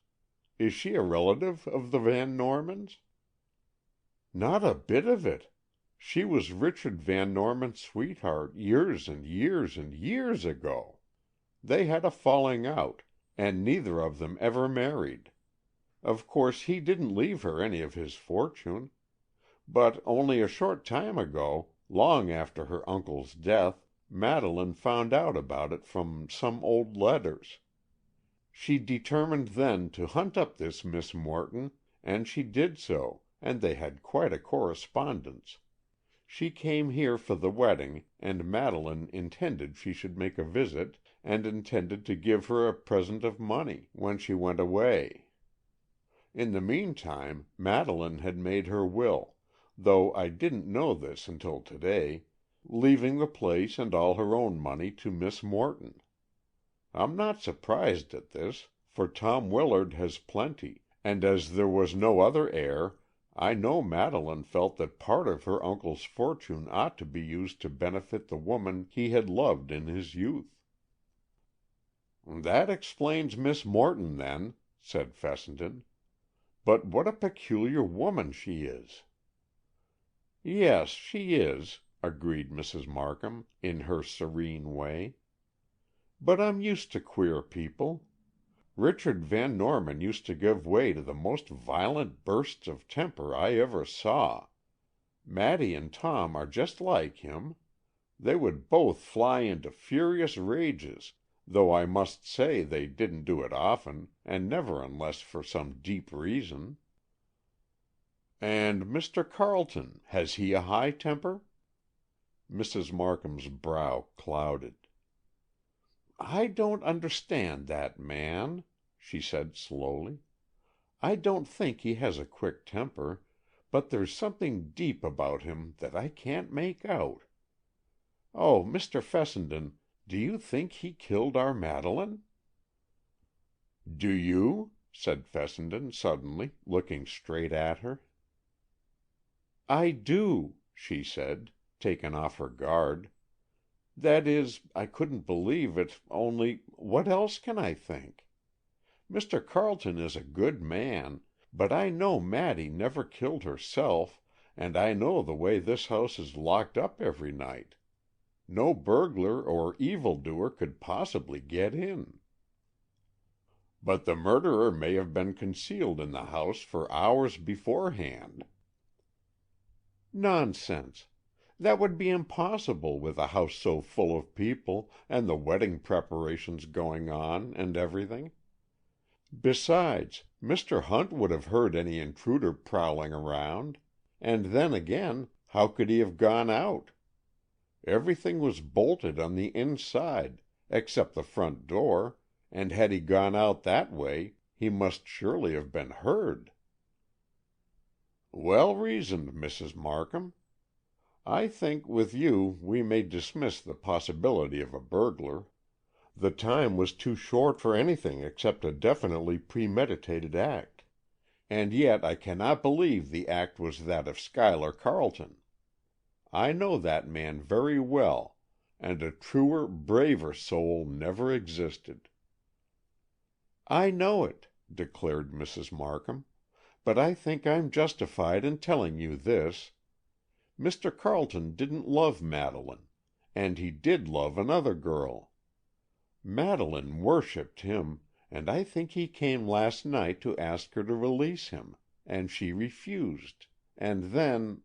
Is she a relative of the Van Normans?" "Not a bit of it. She was Richard Van Norman's sweetheart years and years and years ago. They had a falling out, and neither of them ever married. Of course he didn't leave her any of his fortune. But only a short time ago, long after her uncle's death, Madeleine found out about it from some old letters. She determined then to hunt up this Miss Morton, and she did so, and they had quite a correspondence. She came here for the wedding, and Madeleine intended she should make a visit, and intended to give her a present of money when she went away. In the meantime, Madeleine had made her will, though I didn't know this until to-day, leaving the place and all her own money to Miss Morton. I'm not surprised at this, for Tom Willard has plenty, and as there was no other heir, I know Madeleine felt that part of her uncle's fortune ought to be used to benefit the woman he had loved in his youth." "That explains Miss Morton, then," said Fessenden. "But what a peculiar woman she is." "Yes, she is," agreed Mrs. Markham, in her serene way. "But I'm used to queer people. Richard Van Norman used to give way to the most violent bursts of temper I ever saw. Maddy and Tom are just like him. They would both fly into furious rages, though I must say they didn't do it often, and never unless for some deep reason." "And Mr. Carleton, has he a high temper?" Mrs. Markham's brow clouded. "I don't understand that man," she said slowly. "I don't think he has a quick temper, but there's something deep about him that I can't make out. Oh, Mr. Fessenden, do you think he killed our Madeleine?" "Do you?" said Fessenden suddenly, looking straight at her. "I do," she said, taken off her guard. "That is, I couldn't believe it, only what else can I think? Mr. Carleton is a good man, but I know Maddy never killed herself, and I know the way this house is locked up every night. No burglar or evildoer could possibly get in." "But the murderer may have been concealed in the house for hours beforehand." "Nonsense! That would be impossible with a house so full of people, and the wedding preparations going on, and everything. Besides, Mr. Hunt would have heard any intruder prowling around, and then again, how could he have gone out? Everything was bolted on the inside, except the front door, and had he gone out that way, he must surely have been heard." "Well reasoned, Mrs. Markham. I think, with you, we may dismiss the possibility of a burglar. The time was too short for anything except a definitely premeditated act. And yet I cannot believe the act was that of Schuyler Carleton. I know that man very well, and a truer, braver soul never existed." "I know it," declared Mrs. Markham, "but I think I'm justified in telling you this. Mr. Carleton didn't love Madeleine, and he did love another girl. Madeleine worshipped him, and I think he came last night to ask her to release him, and she refused, and then—"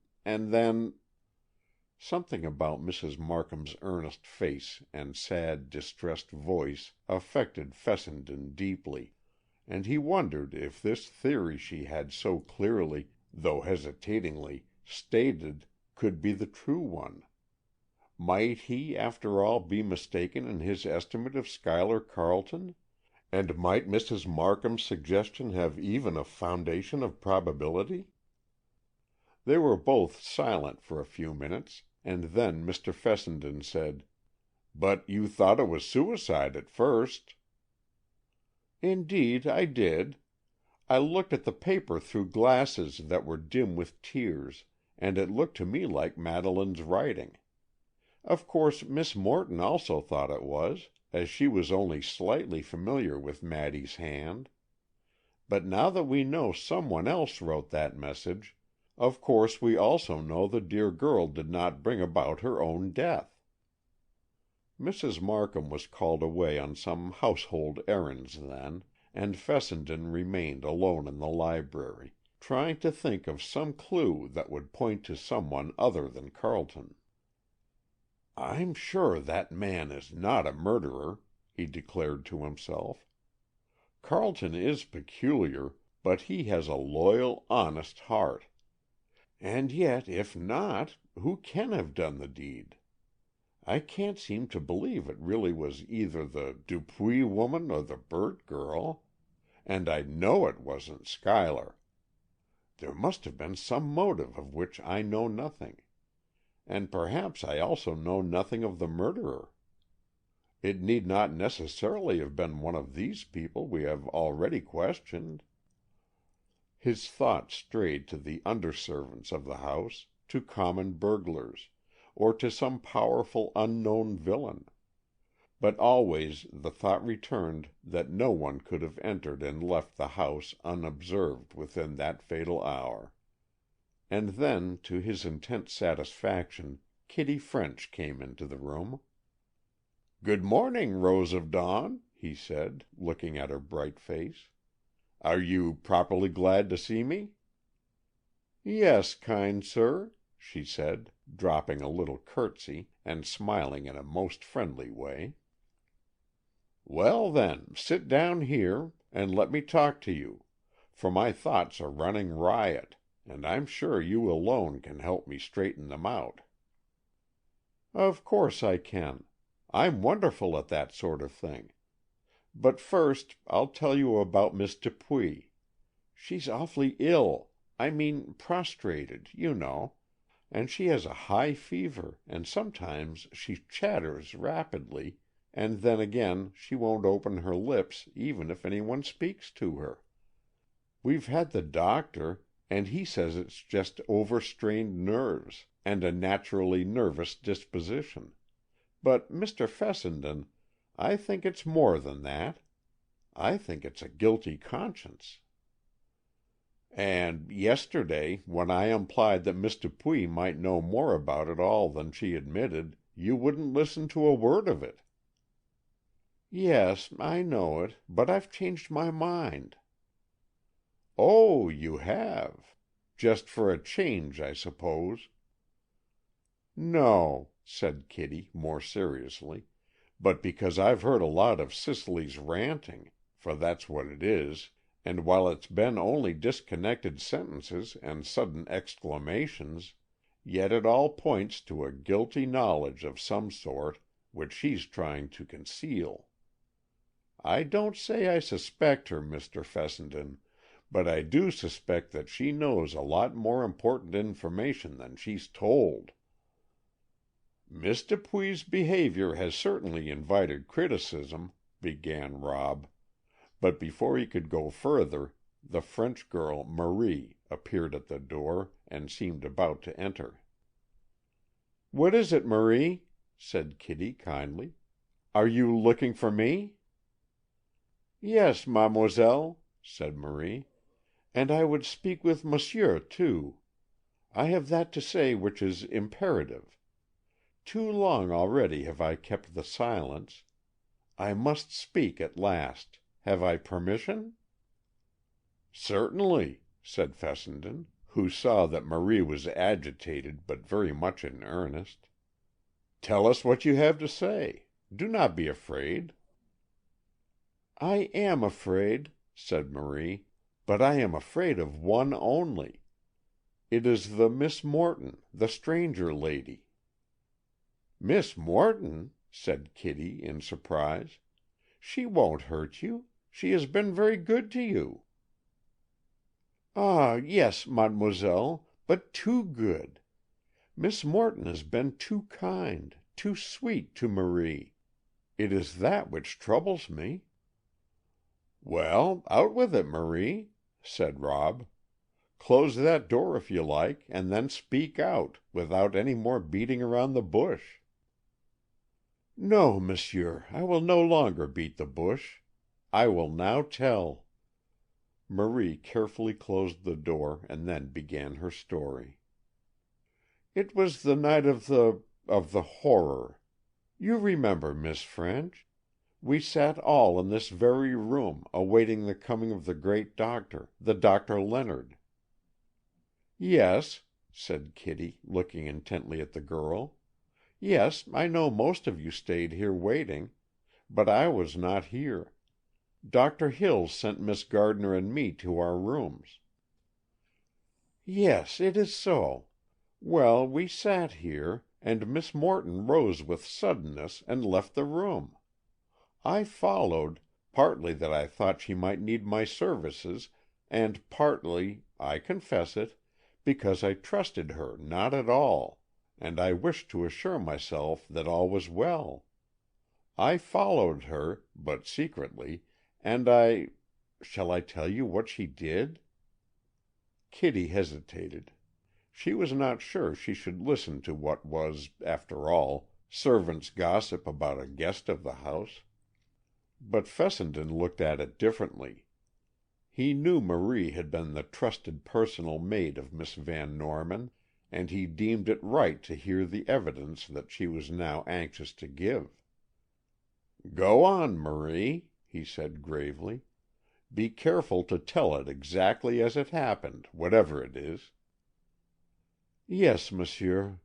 Something about Mrs. Markham's earnest face and sad, distressed voice affected Fessenden deeply, and he wondered if this theory she had so clearly, though hesitatingly, stated could be the true one. Might he, after all, be mistaken in his estimate of Schuyler Carleton, and might Mrs. Markham's suggestion have even a foundation of probability? They were both silent for a few minutes, and then Mr. Fessenden said, "But you thought it was suicide at first." "Indeed, I did. I looked at the paper through glasses that were dim with tears, and it looked to me like Madeleine's writing. Of course, Miss Morton also thought it was, as she was only slightly familiar with Maddy's hand. But now that we know someone else wrote that message, of course we also know the dear girl did not bring about her own death." Mrs. Markham was called away on some household errands then, and Fessenden remained alone in the library, trying to think of some clue that would point to someone other than Carleton. "I'm sure that man is not a murderer," he declared to himself. "Carleton is peculiar, but he has a loyal, honest heart. And yet, if not, who can have done the deed? I can't seem to believe it really was either the Dupuy woman or the Burt girl, and I know it wasn't Schuyler. There must have been some motive of which I know nothing. And perhaps I also know nothing of the murderer. It need not necessarily have been one of these people we have already questioned." His thoughts strayed to the under-servants of the house, to common burglars, or to some powerful unknown villain. But always the thought returned that no one could have entered and left the house unobserved within that fatal hour. And then, to his intense satisfaction, Kitty French came into the room. "Good morning, Rose of Dawn," he said, looking at her bright face. "Are you properly glad to see me?" "Yes, kind sir," she said, dropping a little curtsy and smiling in a most friendly way. "Well, then, sit down here, and let me talk to you, for my thoughts are running riot, and I'm sure you alone can help me straighten them out." "Of course I can. I'm wonderful at that sort of thing. But first I'll tell you about Miss Dupuy. She's awfully ill, I mean prostrated, you know, and she has a high fever, and sometimes she chatters rapidly, and then again she won't open her lips even if anyone speaks to her. We've had the doctor, and he says it's just overstrained nerves, and a naturally nervous disposition. But, Mr. Fessenden, I think it's more than that. I think it's a guilty conscience." "And yesterday, when I implied that Miss Dupuy might know more about it all than she admitted, you wouldn't listen to a word of it." "Yes, I know it, but I've changed my mind." "Oh, you have. Just for a change, I suppose." "No," said Kitty, more seriously, "but because I've heard a lot of Cicely's ranting, for that's what it is, and while it's been only disconnected sentences and sudden exclamations, yet it all points to a guilty knowledge of some sort which she's trying to conceal. I don't say I suspect her, Mr. Fessenden, but I do suspect that she knows a lot more important information than she's told." "Miss Dupuy's behavior has certainly invited criticism," began Rob, but before he could go further, the French girl, Marie, appeared at the door and seemed about to enter. "What is it, Marie?" said Kitty kindly. "Are you looking for me?" "Yes, mademoiselle," said Marie, "and I would speak with monsieur, too. I have that to say which is imperative. Too long already have I kept the silence. I must speak at last. Have I permission?" "Certainly," said Fessenden, who saw that Marie was agitated but very much in earnest. "Tell us what you have to say. Do not be afraid." "I am afraid," said Marie, "but I am afraid of one only. It is the Miss Morton, the stranger lady." "Miss Morton?" said Kitty in surprise. "She won't hurt you. She has been very good to you." "Ah, yes, mademoiselle, but too good. Miss Morton has been too kind, too sweet to Marie. It is that which troubles me." "Well, out with it, Marie," said Rob. "Close that door if you like, and then speak out, without any more beating around the bush." "No, monsieur, I will no longer beat the bush. I will now tell." Marie carefully closed the door and then began her story. "It was the night of the horror. You remember, Miss French. We sat all in this very room, awaiting the coming of the great doctor, the Dr. Leonard." "Yes," said Kitty, looking intently at the girl. "Yes, I know most of you stayed here waiting, but I was not here. Dr. Hills sent Miss Gardner and me to our rooms." "Yes, it is so. Well, we sat here, and Miss Morton rose with suddenness and left the room. I followed, partly that I thought she might need my services, and partly, I confess it, because I trusted her not at all, and I wished to assure myself that all was well. I followed her, but secretly, and shall I tell you what she did?" Kitty hesitated. She was not sure she should listen to what was, after all, servants' gossip about a guest of the house. But Fessenden looked at it differently. He knew Marie had been the trusted personal maid of Miss Van Norman, and he deemed it right to hear the evidence that she was now anxious to give. "Go on, Marie," he said gravely. "Be careful to tell it exactly as it happened, whatever it is." "Yes, monsieur.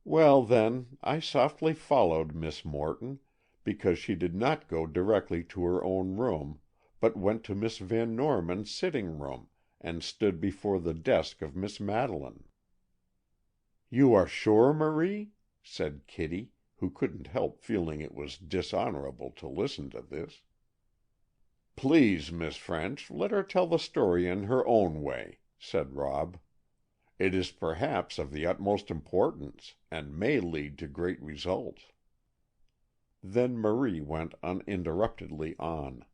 Well, then, I softly followed Miss Morton, because she did not go directly to her own room, but went to Miss Van Norman's sitting room, and stood before the desk of Miss Madeleine." "You are sure, Marie?" said Kitty, who couldn't help feeling it was dishonorable to listen to this. "Please, Miss French, let her tell the story in her own way," said Rob. "It is perhaps of the utmost importance, and may lead to great results." Then Marie went uninterruptedly on.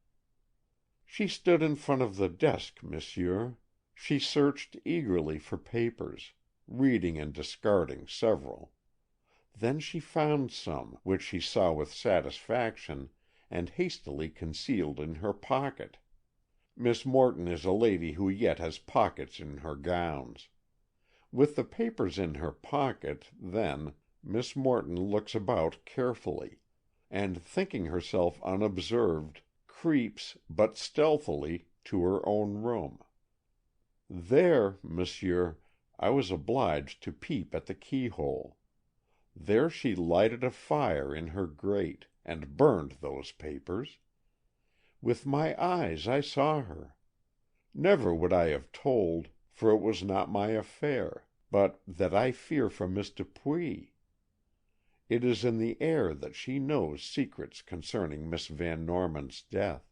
"She stood in front of the desk, monsieur. She searched eagerly for papers, reading and discarding several. Then she found some, which she saw with satisfaction, and hastily concealed in her pocket. Miss Morton is a lady who yet has pockets in her gowns. With the papers in her pocket, then, Miss Morton looks about carefully, and thinking herself unobserved, creeps, but stealthily, to her own room. There, monsieur, I was obliged to peep at the keyhole. There she lighted a fire in her grate, and burned those papers. With my eyes I saw her. Never would I have told, for it was not my affair, but that I fear for Miss Dupuy. It is in the air that she knows secrets concerning Miss Van Norman's death.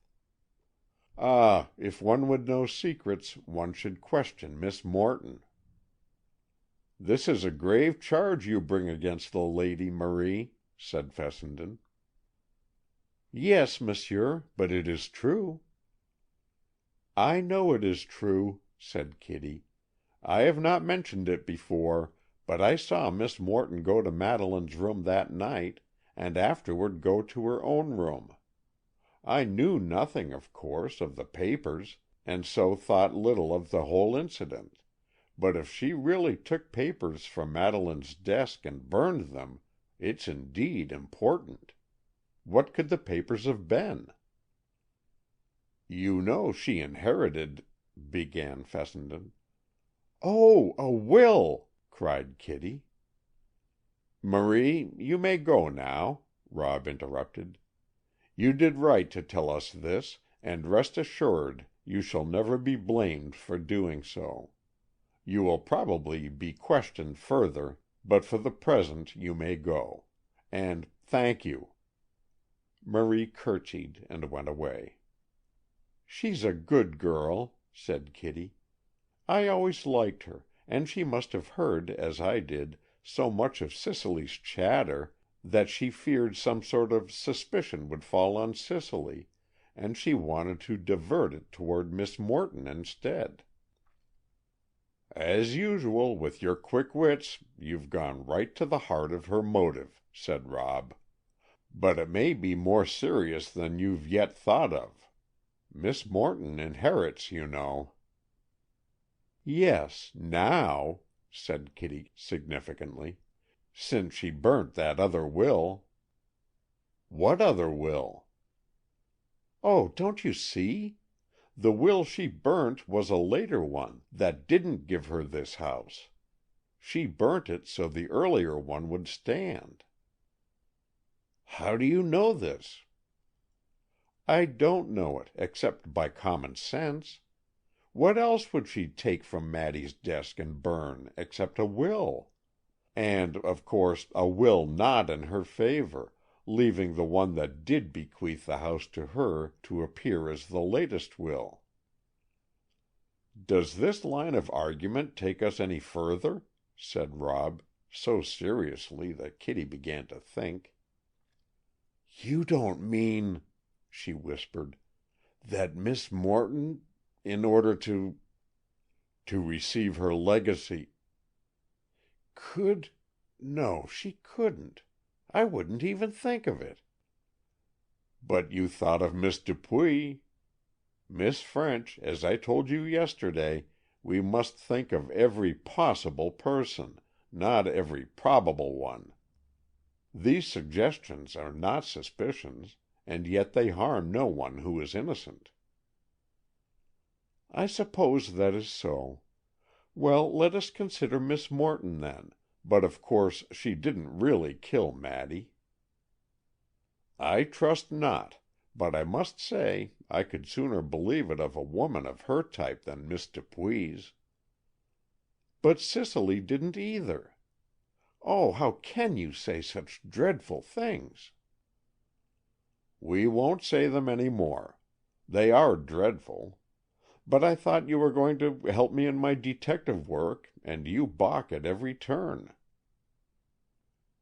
Ah, if one would know secrets, one should question Miss Morton." "This is a grave charge you bring against the lady, Marie," said Fessenden. "Yes, monsieur, but it is true." "I know it is true," said Kitty. "I have not mentioned it before, but I saw Miss Morton go to Madeleine's room that night, and afterward go to her own room. I knew nothing, of course, of the papers, and so thought little of the whole incident. But if she really took papers from Madeleine's desk and burned them, it's indeed important. What could the papers have been?" "You know she inherited—" began Fessenden. "Oh, a will!" cried Kitty. "Marie, you may go now," Rob interrupted. "You did right to tell us this, and rest assured you shall never be blamed for doing so. You will probably be questioned further, but for the present you may go. And thank you." Marie curtsied and went away. "She's a good girl," said Kitty. "I always liked her, and she must have heard, as I did, so much of Cicely's chatter, that she feared some sort of suspicion would fall on Cicely, and she wanted to divert it toward Miss Morton instead." "As usual, with your quick wits, you've gone right to the heart of her motive," said Rob. "But it may be more serious than you've yet thought of. Miss Morton inherits, you know." "Yes, now," said Kitty significantly, "since she burnt that other will." "What other will?" "Oh, don't you see? The will she burnt was a later one, that didn't give her this house. She burnt it so the earlier one would stand." "How do you know this?" "I don't know it, except by common sense. What else would she take from Maddy's desk and burn, except a will? And, of course, a will not in her favor, leaving the one that did bequeath the house to her to appear as the latest will." "Does this line of argument take us any further?" said Rob, so seriously that Kitty began to think. "You don't mean," she whispered, "that Miss Morton, in order to receive her legacy, could no, she couldn't. I wouldn't even think of it." "But you thought of Miss Dupuy. Miss French, as I told you yesterday, we must think of every possible person, not every probable one. These suggestions are not suspicions, and yet they harm no one who is innocent." "I suppose that is so. Well, let us consider Miss Morton, then, but of course she didn't really kill Maddy." "I trust not, but I must say I could sooner believe it of a woman of her type than Miss Dupuy's." "But Cicely didn't either. Oh, how can you say such dreadful things?" "We won't say them any more. They are dreadful. But I thought you were going to help me in my detective work, and you balk at every turn."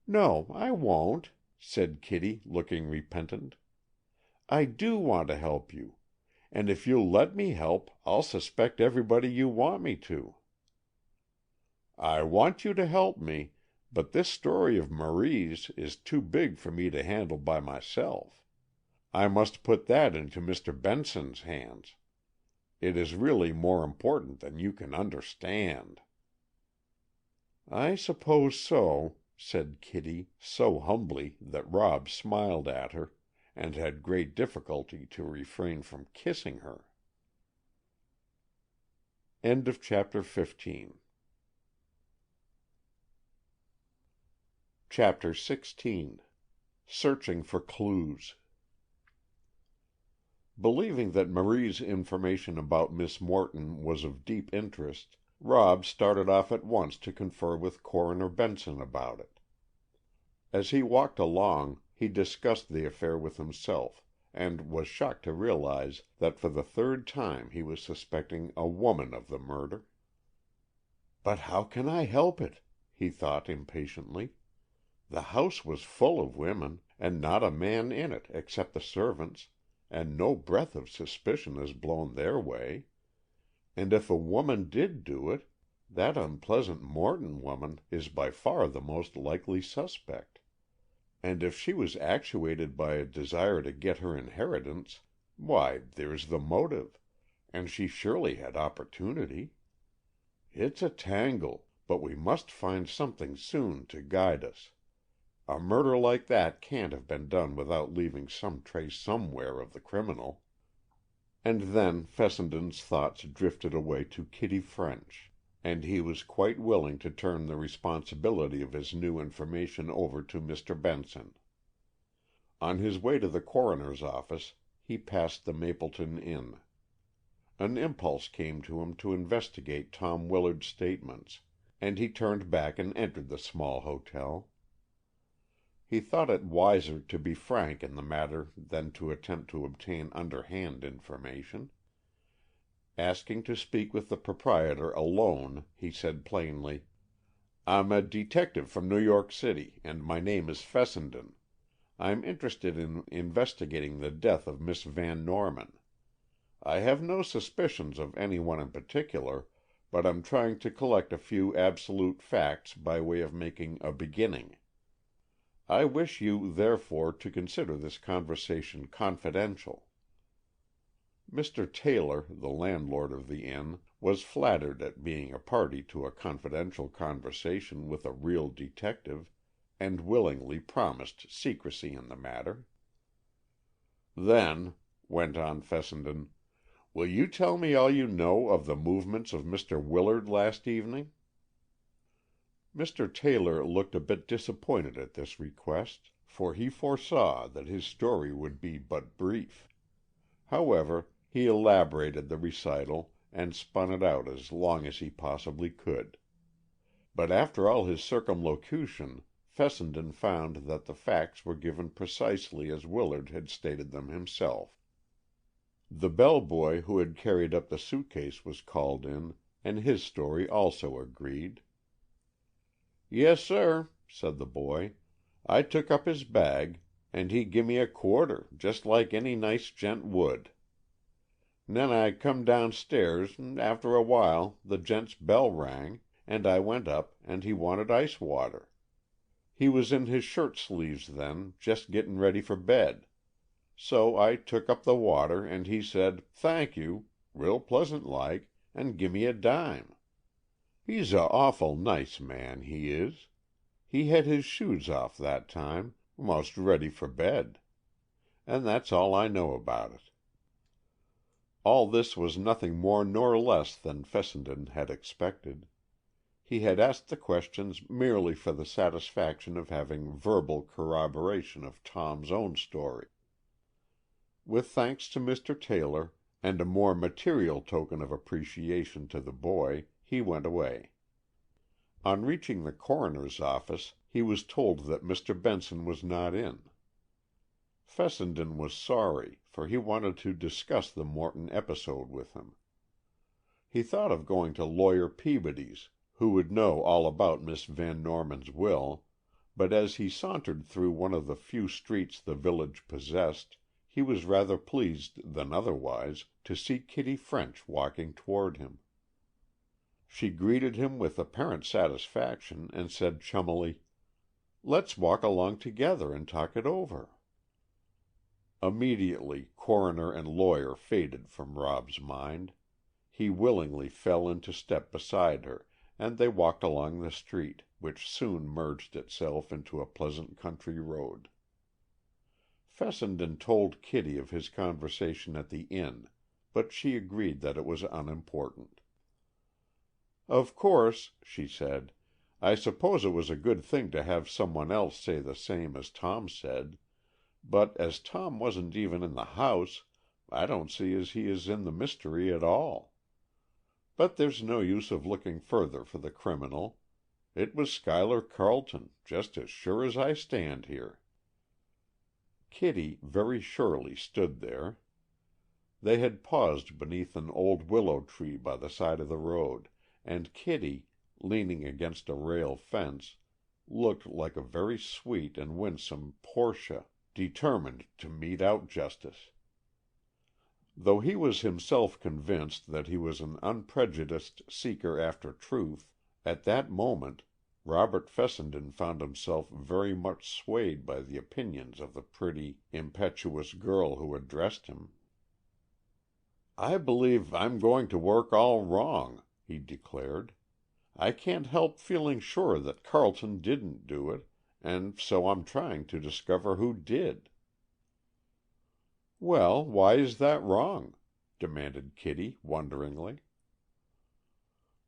"No, I won't," said Kitty, looking repentant. "I do want to help you, and if you'll let me help, I'll suspect everybody you want me to." "I want you to help me, but this story of Marie's is too big for me to handle by myself. I must put that into Mr. Benson's hands. It is really more important than you can understand." "I suppose so," said Kitty, so humbly that Rob smiled at her, and had great difficulty to refrain from kissing her. Chapter 16. Searching for Clues. Believing that Marie's information about Miss Morton was of deep interest, Rob started off at once to confer with Coroner Benson about it. As he walked along, he discussed the affair with himself, and was shocked to realize that for the third time he was suspecting a woman of the murder. "But how can I help it?" he thought impatiently. "The house was full of women, and not a man in it except the servants, and no breath of suspicion has blown their way. And if a woman did do it, that unpleasant Morton woman is by far the most likely suspect. And if she was actuated by a desire to get her inheritance, why, there's the motive, and she surely had opportunity. It's a tangle, but we must find something soon to guide us. A murder like that can't have been done without leaving some trace somewhere of the criminal." And then Fessenden's thoughts drifted away to Kitty French, and he was quite willing to turn the responsibility of his new information over to Mr. Benson. On his way to the coroner's office, he passed the Mapleton Inn. An impulse came to him to investigate Tom Willard's statements, and he turned back and entered the small hotel. He thought it wiser to be frank in the matter than to attempt to obtain underhand information. Asking to speak with the proprietor alone, he said plainly, "I'm a detective from New York City, and my name is Fessenden. I'm interested in investigating the death of Miss Van Norman. I have no suspicions of any one in particular, but I'm trying to collect a few absolute facts by way of making a beginning. I wish you, therefore, to consider this conversation confidential." Mr. Taylor, the landlord of the inn, was flattered at being a party to a confidential conversation with a real detective, and willingly promised secrecy in the matter. "Then," went on Fessenden, "will you tell me all you know of the movements of Mr. Willard last evening?" Mr. Taylor looked a bit disappointed at this request, for he foresaw that his story would be but brief. However, he elaborated the recital and spun it out as long as he possibly could. But after all his circumlocution, Fessenden found that the facts were given precisely as Willard had stated them himself. The bellboy who had carried up the suitcase was called in, and his story also agreed. "Yes, sir," said the boy. "I took up his bag. and he gimme a quarter, just like any nice gent would. 'N'en I come downstairs, and after a while the gent's bell rang, and I went up, and he wanted ice water. He was in his shirt sleeves then, just getting ready for bed. So I took up the water, and he said, 'Thank you,' real pleasant like, and gimme a dime. He's a awful nice man, he is. He had his shoes off that time, 'most ready for bed. And that's all I know about it." All this was nothing more nor less than Fessenden had expected. He had asked the questions merely for the satisfaction of having verbal corroboration of Tom's own story. With thanks to Mr. Taylor, and a more material token of appreciation to the boy, he went away. On reaching the coroner's office, he was told that Mr. Benson was not in. Fessenden was sorry, for he wanted to discuss the Morton episode with him. He thought of going to Lawyer Peabody's, who would know all about Miss Van Norman's will, but as he sauntered through one of the few streets the village possessed, he was rather pleased than otherwise to see Kitty French walking toward him. She greeted him with apparent satisfaction and said chummily, "Let's walk along together and talk it over." Immediately coroner and lawyer faded from Rob's mind. He willingly fell into step beside her, and they walked along the street, which soon merged itself into a pleasant country road. Fessenden told Kitty of his conversation at the inn, but she agreed that it was unimportant. "Of course," she said, "I suppose it was a good thing to have someone else say the same as Tom said, but as Tom wasn't even in the house, I don't see as he is in the mystery at all. But there's no use of looking further for the criminal. It was Schuyler Carleton, just as sure as I stand here." Kitty very surely stood there. They had paused beneath an old willow tree by the side of the road, and Kitty, leaning against a rail fence, looked like a very sweet and winsome Portia, determined to mete out justice. Though he was himself convinced that he was an unprejudiced seeker after truth, at that moment Robert Fessenden found himself very much swayed by the opinions of the pretty, impetuous girl who addressed him. "I believe I'm going to work all wrong," he declared. "I can't help feeling sure that Carleton didn't do it, and so I'm trying to discover who did." "Well, why is that wrong?" demanded Kitty wonderingly.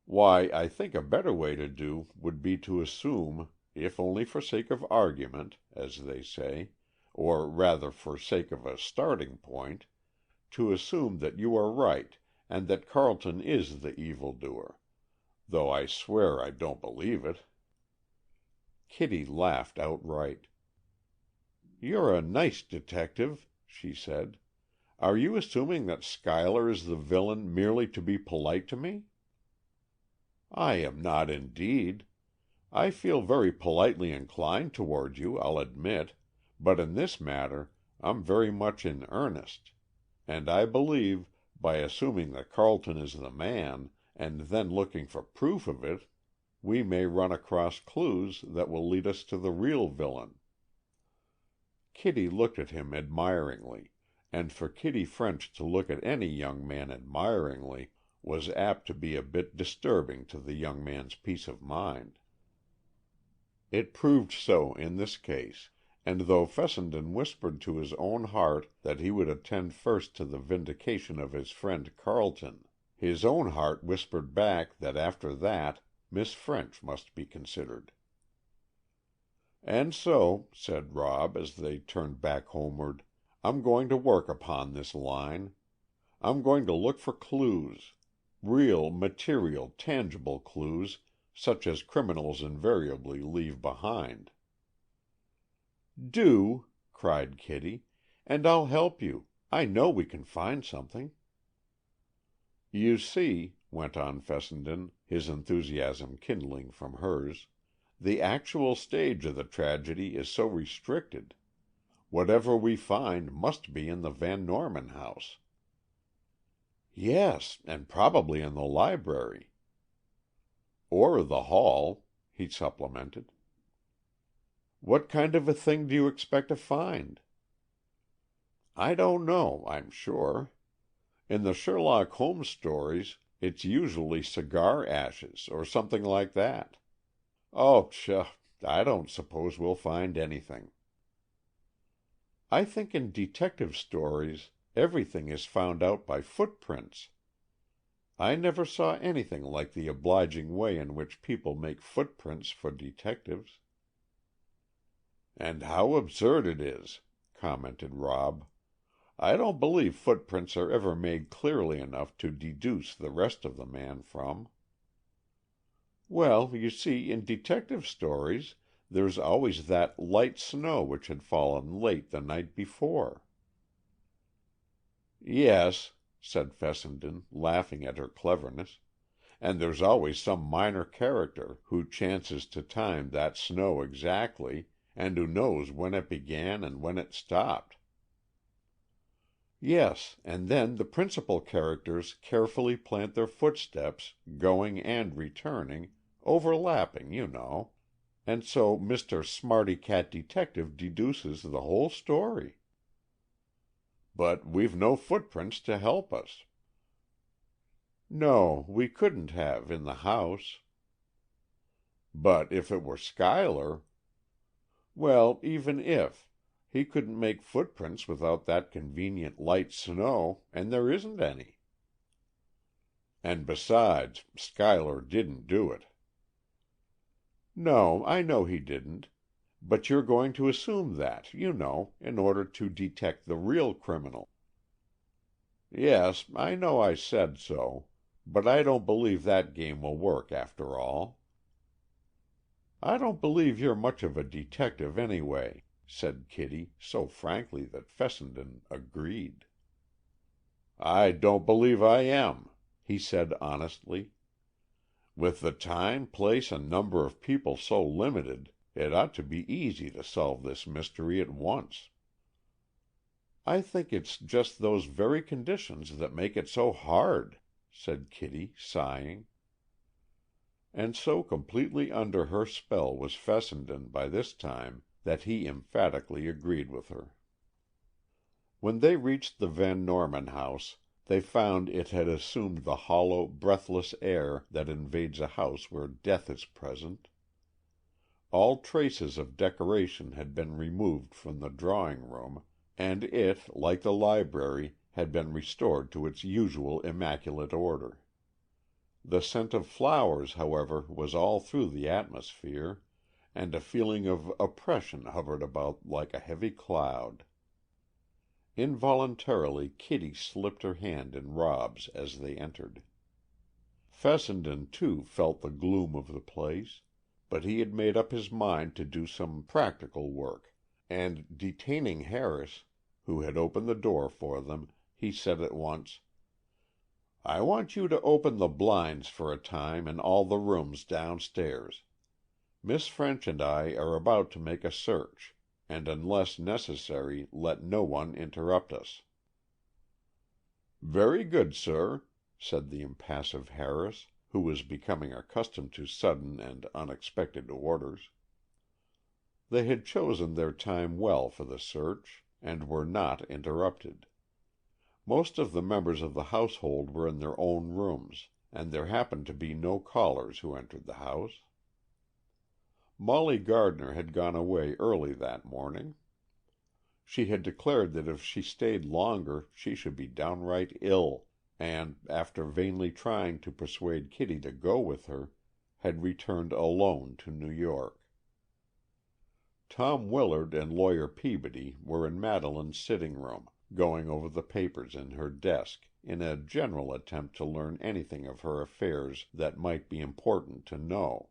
"Why, I think a better way to do would be to assume, if only for sake of argument, as they say, or rather for sake of a starting point, to assume that you are right and that Carleton is the evildoer, though I swear I don't believe it." Kitty laughed outright. "You're a nice detective," she said. "Are you assuming that Schuyler is the villain merely to be polite to me?" "I am not, indeed. I feel very politely inclined toward you, I'll admit, but in this matter I'm very much in earnest, and I believe, by assuming that Carleton is the man, and then looking for proof of it, we may run across clues that will lead us to the real villain." Kitty looked at him admiringly, and for Kitty French to look at any young man admiringly was apt to be a bit disturbing to the young man's peace of mind. It proved so in this case, and though Fessenden whispered to his own heart that he would attend first to the vindication of his friend Carleton, his own heart whispered back that after that Miss French must be considered. "And so," said Rob, as they turned back homeward, "I'm going to work upon this line. I'm going to look for clues, real, material, tangible clues, such as criminals invariably leave behind." "Do!" cried Kitty, "and I'll help you. I know we can find something." "You see," went on Fessenden, his enthusiasm kindling from hers, "the actual stage of the tragedy is so restricted. Whatever we find must be in the Van Norman house." "Yes, and probably in the library." "Or the hall," he supplemented. "What kind of a thing do you expect to find?" "I don't know, I'm sure. In the Sherlock Holmes stories it's usually cigar ashes or something like that. Oh, pshaw! I don't suppose we'll find anything." "I think in detective stories everything is found out by footprints. I never saw anything like the obliging way in which people make footprints for detectives." "And how absurd it is," commented Rob. "I don't believe footprints are ever made clearly enough to deduce the rest of the man from." "Well, you see, in detective stories there's always that light snow which had fallen late the night before." "Yes," said Fessenden, laughing at her cleverness, "and there's always some minor character who chances to time that snow exactly, and who knows when it began and when it stopped." "Yes, and then the principal characters carefully plant their footsteps, going and returning, overlapping, you know, and so Mr. Smarty Cat Detective deduces the whole story." "But we've no footprints to help us." "No, we couldn't have in the house." "But if it were Schuyler—" "Well, even if, he couldn't make footprints without that convenient light snow, and there isn't any." "And besides, Schuyler didn't do it." "No, I know he didn't, but you're going to assume that, you know, in order to detect the real criminal." "Yes, I know I said so, but I don't believe that game will work after all." "I don't believe you're much of a detective anyway," said Kitty, so frankly that Fessenden agreed. "I don't believe I am," he said honestly. "With the time, place, and number of people so limited, it ought to be easy to solve this mystery at once." "I think it's just those very conditions that make it so hard," said Kitty, sighing. And so completely under her spell was Fessenden by this time that he emphatically agreed with her. When they reached the Van Norman house, they found it had assumed the hollow, breathless air that invades a house where death is present. All traces of decoration had been removed from the drawing room, and it, like the library, had been restored to its usual immaculate order. The scent of flowers, however, was all through the atmosphere, and a feeling of oppression hovered about like a heavy cloud. Involuntarily Kitty slipped her hand in Rob's as they entered. Fessenden, too, felt the gloom of the place, but he had made up his mind to do some practical work, and detaining Harris, who had opened the door for them, he said at once, "I want you to open the blinds for a time in all the rooms downstairs. Miss French and I are about to make a search, and unless necessary, let no one interrupt us." "Very good, sir," said the impassive Harris, who was becoming accustomed to sudden and unexpected orders. They had chosen their time well for the search, and were not interrupted. Most of the members of the household were in their own rooms, and there happened to be no callers who entered the house. Molly Gardner had gone away early that morning. She had declared that if she stayed longer she should be downright ill, and, after vainly trying to persuade Kitty to go with her, had returned alone to New York. Tom Willard and Lawyer Peabody were in Madeleine's sitting room, going over the papers in her desk, in a general attempt to learn anything of her affairs that might be important to know.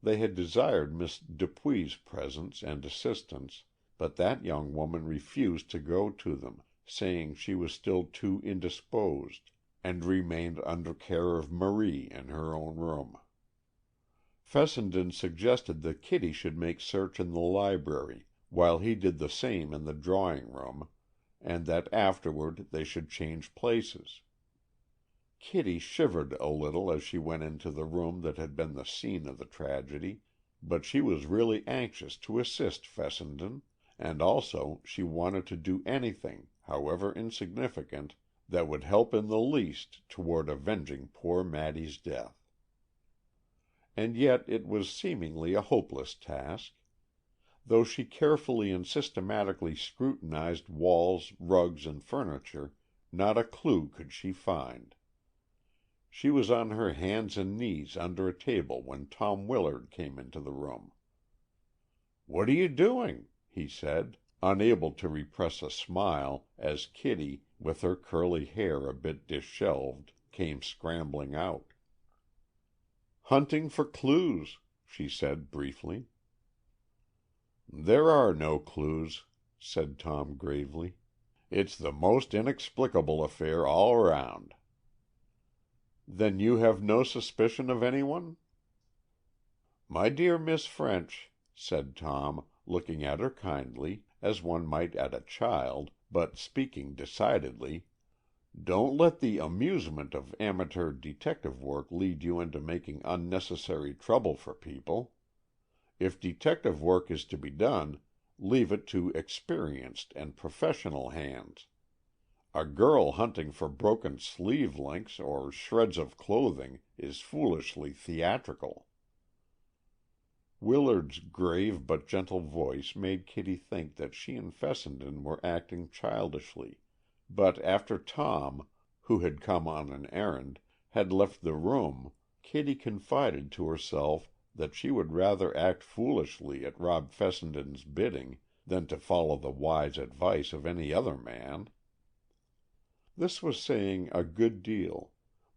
They had desired Miss Dupuy's presence and assistance, but that young woman refused to go to them, saying she was still too indisposed, and remained under care of Marie in her own room. Fessenden suggested that Kitty should make search in the library, while he did the same in the drawing-room, and that afterward they should change places. Kitty shivered a little as she went into the room that had been the scene of the tragedy, but she was really anxious to assist Fessenden, and also she wanted to do anything, however insignificant, that would help in the least toward avenging poor Mattie's death. And yet it was seemingly a hopeless task. Though she carefully and systematically scrutinized walls, rugs, and furniture, not a clue could she find. She was on her hands and knees under a table when Tom Willard came into the room. "What are you doing?" he said, unable to repress a smile as Kitty, with her curly hair a bit disheveled, came scrambling out. "Hunting for clues," she said briefly. "There are no clues," said Tom gravely. "It's the most inexplicable affair all round." "Then you have no suspicion of anyone?" "My dear Miss French," said Tom, looking at her kindly, as one might at a child, but speaking decidedly, "don't let the amusement of amateur detective work lead you into making unnecessary trouble for people. If detective work is to be done, leave it to experienced and professional hands. A girl hunting for broken sleeve links or shreds of clothing is foolishly theatrical." Willard's grave but gentle voice made Kitty think that she and Fessenden were acting childishly, but after Tom, who had come on an errand, had left the room, Kitty confided to herself that she would rather act foolishly at Rob Fessenden's bidding than to follow the wise advice of any other man. This was saying a good deal,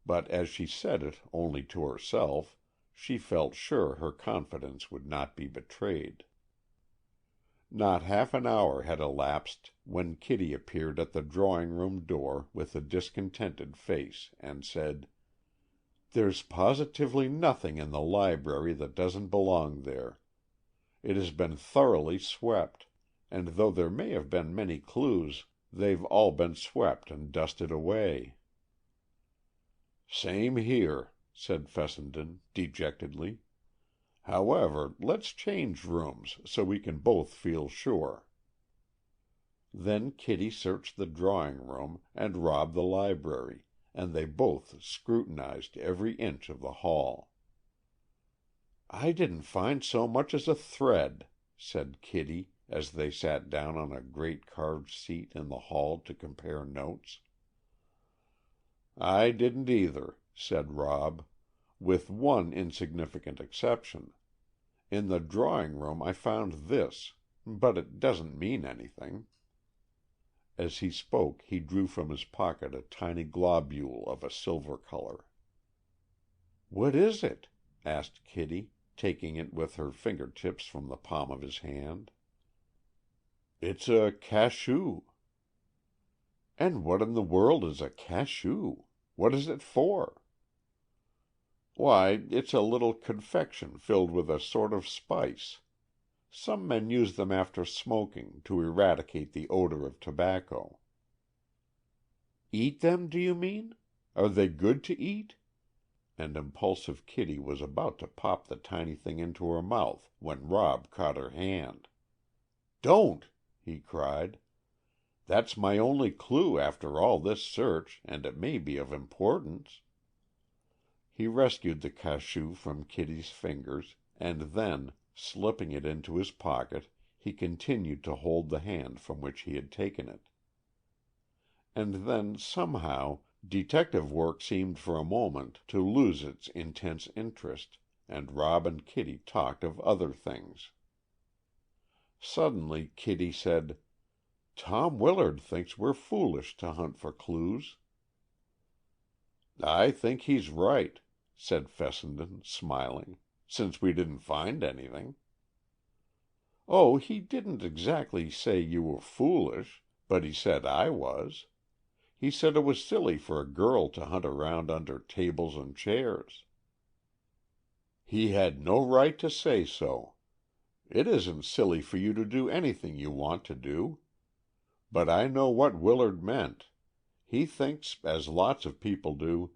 but as she said it only to herself, she felt sure her confidence would not be betrayed. Not half an hour had elapsed when Kitty appeared at the drawing-room door with a discontented face, and said, "There's positively nothing in the library that doesn't belong there. It has been thoroughly swept, and though there may have been many clues, they've all been swept and dusted away." "Same here," said Fessenden dejectedly. "However, let's change rooms so we can both feel sure." Then Kitty searched the drawing-room and Rob the library, and they both scrutinized every inch of the hall. "I didn't find so much as a thread," said Kitty, as they sat down on a great carved seat in the hall to compare notes. "I didn't either," said Rob, "with one insignificant exception. In the drawing-room I found this, but it doesn't mean anything." As he spoke he drew from his pocket a tiny globule of a silver color. "What is it?" asked Kitty, taking it with her fingertips from the palm of his hand. "It's a cachou." "And what in the world is a cachou? What is it for?" "Why, it's a little confection filled with a sort of spice. Some men use them after smoking, to eradicate the odor of tobacco." "Eat them, do you mean? Are they good to eat?" And impulsive Kitty was about to pop the tiny thing into her mouth when Rob caught her hand. "Don't!" he cried. "That's my only clue after all this search, and it may be of importance." He rescued the cachou from Kitty's fingers, and then, slipping it into his pocket, he continued to hold the hand from which he had taken it. And then, somehow, detective work seemed for a moment to lose its intense interest, and Rob and Kitty talked of other things. Suddenly Kitty said, "Tom Willard thinks we're foolish to hunt for clues." "I think he's right," said Fessenden, smiling, "since we didn't find anything." "Oh, he didn't exactly say you were foolish, but he said I was. He said it was silly for a girl to hunt around under tables and chairs." "He had no right to say so. It isn't silly for you to do anything you want to do. But I know what Willard meant. He thinks, as lots of people do,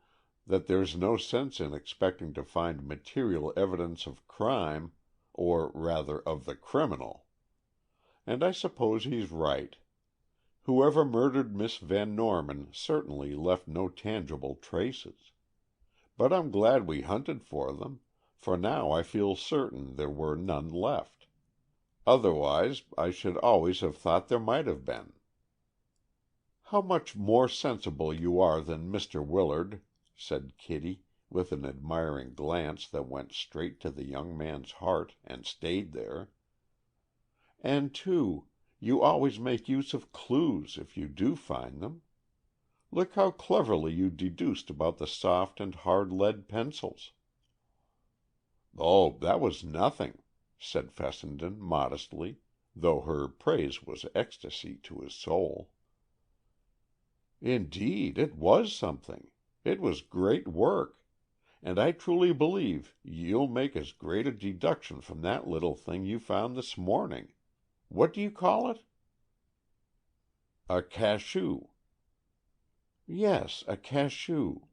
that there's no sense in expecting to find material evidence of crime, or rather of the criminal. And I suppose he's right. Whoever murdered Miss Van Norman certainly left no tangible traces. But I'm glad we hunted for them, for now I feel certain there were none left. Otherwise, I should always have thought there might have been. "How much more sensible you are than Mr. Willard," said Kitty, with an admiring glance that went straight to the young man's heart and stayed there. "And, too, you always make use of clues if you do find them. Look how cleverly you deduced about the soft and hard lead pencils." "Oh, that was nothing," said Fessenden modestly, though her praise was ecstasy to his soul. "Indeed, it was something. It was great work, and I truly believe you'll make as great a deduction from that little thing you found this morning. What do you call it?" "A cachou." "Yes, a cachou.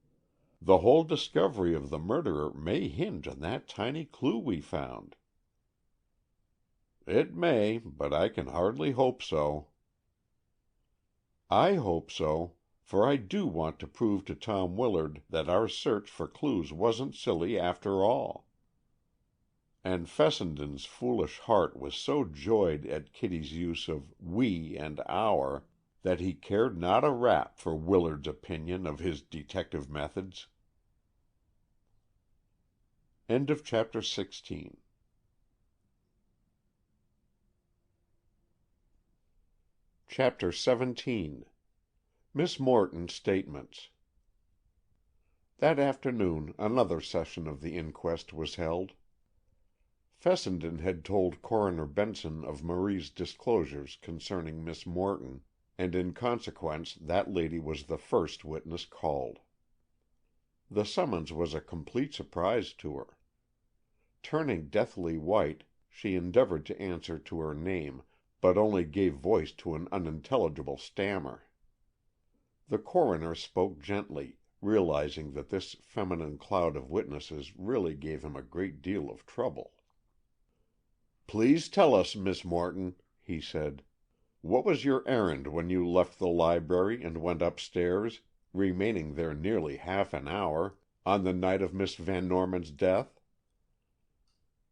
The whole discovery of the murderer may hinge on that tiny clue we found." "It may, but I can hardly hope so." "I hope so, for I do want to prove to Tom Willard that our search for clues wasn't silly after all." And Fessenden's foolish heart was so joyed at Kitty's use of "we" and "our" that he cared not a rap for Willard's opinion of his detective methods. Chapter 17. Miss Morton's Statements. That afternoon another session of the inquest was held. Fessenden had told Coroner Benson of Marie's disclosures concerning Miss Morton, and in consequence that lady was the first witness called. The summons was a complete surprise to her. Turning deathly white, she endeavored to answer to her name, but only gave voice to an unintelligible stammer. The coroner spoke gently, realizing that this feminine cloud of witnesses really gave him a great deal of trouble. "Please tell us, Miss Morton," he said, "what was your errand when you left the library and went upstairs, remaining there nearly half an hour, on the night of Miss Van Norman's death?"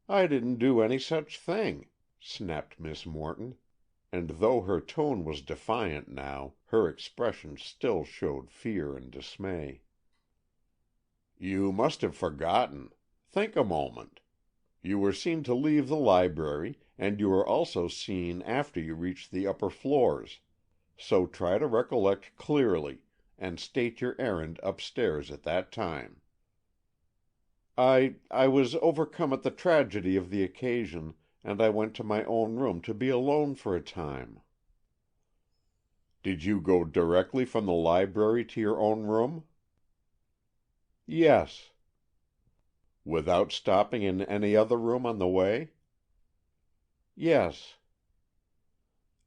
"I didn't do any such thing," snapped Miss Morton, and though her tone was defiant now, her expression still showed fear and dismay. "You must have forgotten. Think a moment. You were seen to leave the library, and you were also seen after you reached the upper floors, so try to recollect clearly, and state your errand upstairs at that time." I was overcome at the tragedy of the occasion, and I went to my own room to be alone for a time." "Did you go directly from the library to your own room?" "Yes." "Without stopping in any other room on the way?" "Yes."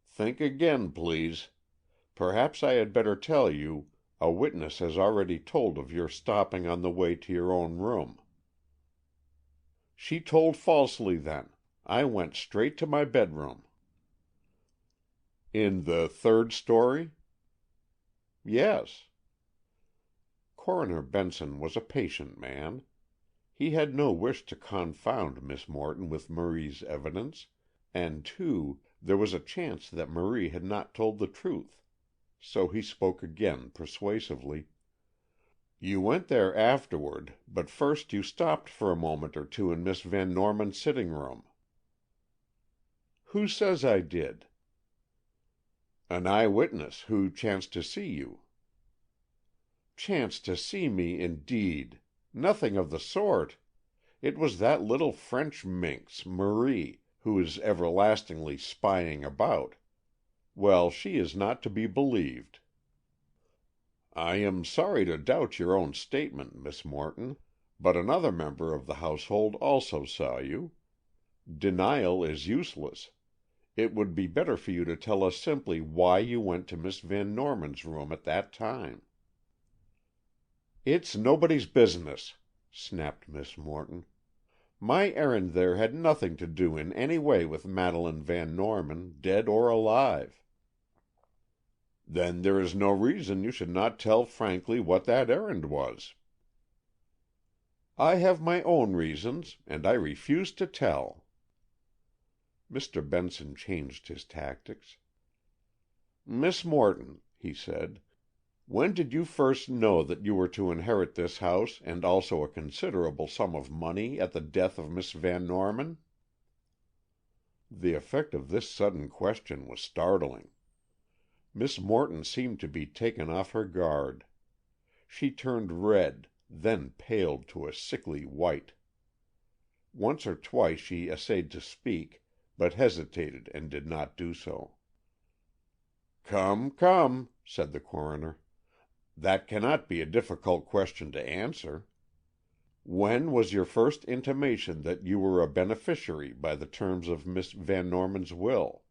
"Think again, please. Perhaps I had better tell you, a witness has already told of your stopping on the way to your own room." "She told falsely, then. I went straight to my bedroom." "In the third story?" "Yes." Coroner Benson was a patient man. He had no wish to confound Miss Morton with Marie's evidence, and, too, there was a chance that Marie had not told the truth. So he spoke again persuasively. "You went there afterward, but first you stopped for a moment or two in Miss Van Norman's sitting room." "Who says I did?" "An eyewitness who chanced to see you." "Chanced to see me, indeed! Nothing of the sort. It was that little French minx, Marie, who is everlastingly spying about. Well, she is not to be believed." "I am sorry to doubt your own statement, Miss Morton, but another member of the household also saw you. Denial is useless. It would be better for you to tell us simply why you went to Miss Van Norman's room at that time." "It's nobody's business," snapped Miss Morton. "My errand there had nothing to do in any way with Madeleine Van Norman, dead or alive." "Then there is no reason you should not tell frankly what that errand was." "I have my own reasons, and I refuse to tell." Mr. Benson changed his tactics. "Miss Morton," he said, "when did you first know that you were to inherit this house and also a considerable sum of money at the death of Miss Van Norman?" The effect of this sudden question was startling. Miss Morton seemed to be taken off her guard. She turned red, then paled to a sickly white. Once or twice she essayed to speak, but hesitated and did not do so. "Come, come," said the coroner. "That cannot be a difficult question to answer. When was your first intimation that you were a beneficiary by the terms of Miss Van Norman's will?"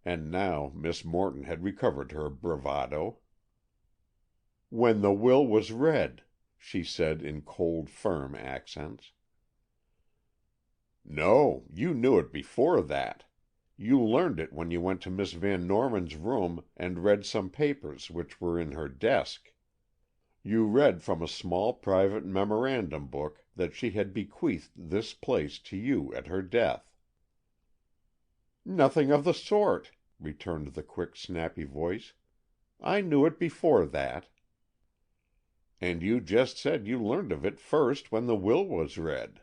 And now Miss Morton had recovered her bravado. "When the will was read," she said in cold, firm accents. "No, you knew it before that. You learned it when you went to Miss Van Norman's room and read some papers which were in her desk. You read from a small private memorandum book that she had bequeathed this place to you at her death." "Nothing of the sort," returned the quick, snappy voice. "I knew it before that." "And you just said you learned of it first when the will was read."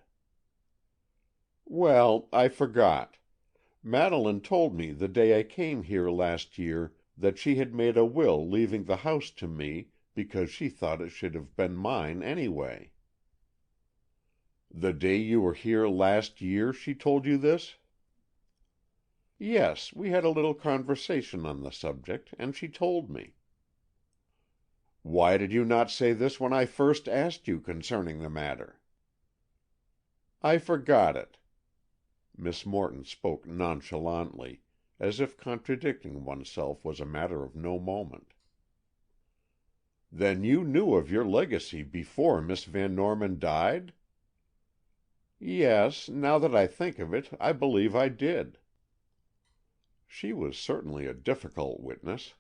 "Well, I forgot. Madeleine told me the day I came here last year that she had made a will leaving the house to me because she thought it should have been mine anyway." "The day you were here last year she told you this?" "Yes, we had a little conversation on the subject, and she told me." "Why did you not say this when I first asked you concerning the matter?" "I forgot it." Miss Morton spoke nonchalantly, as if contradicting oneself was a matter of no moment. "Then you knew of your legacy before Miss Van Norman died?" "Yes, now that I think of it, I believe I did." She was certainly a difficult witness.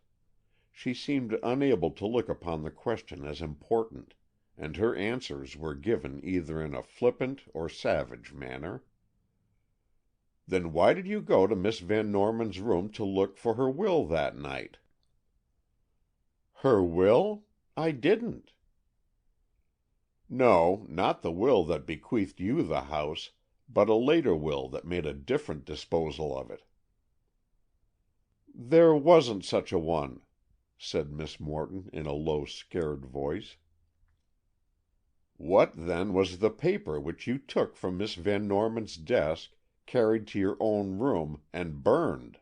She seemed unable to look upon the question as important, and her answers were given either in a flippant or savage manner. "Then why did you go to Miss Van Norman's room to look for her will that night?" "Her will? I didn't." "No, not the will that bequeathed you the house, but a later will that made a different disposal of it." "There wasn't such a one," said Miss Morton in a low, scared voice. "What, then, was the paper which you took from Miss Van Norman's desk, carried to your own room, and burned?"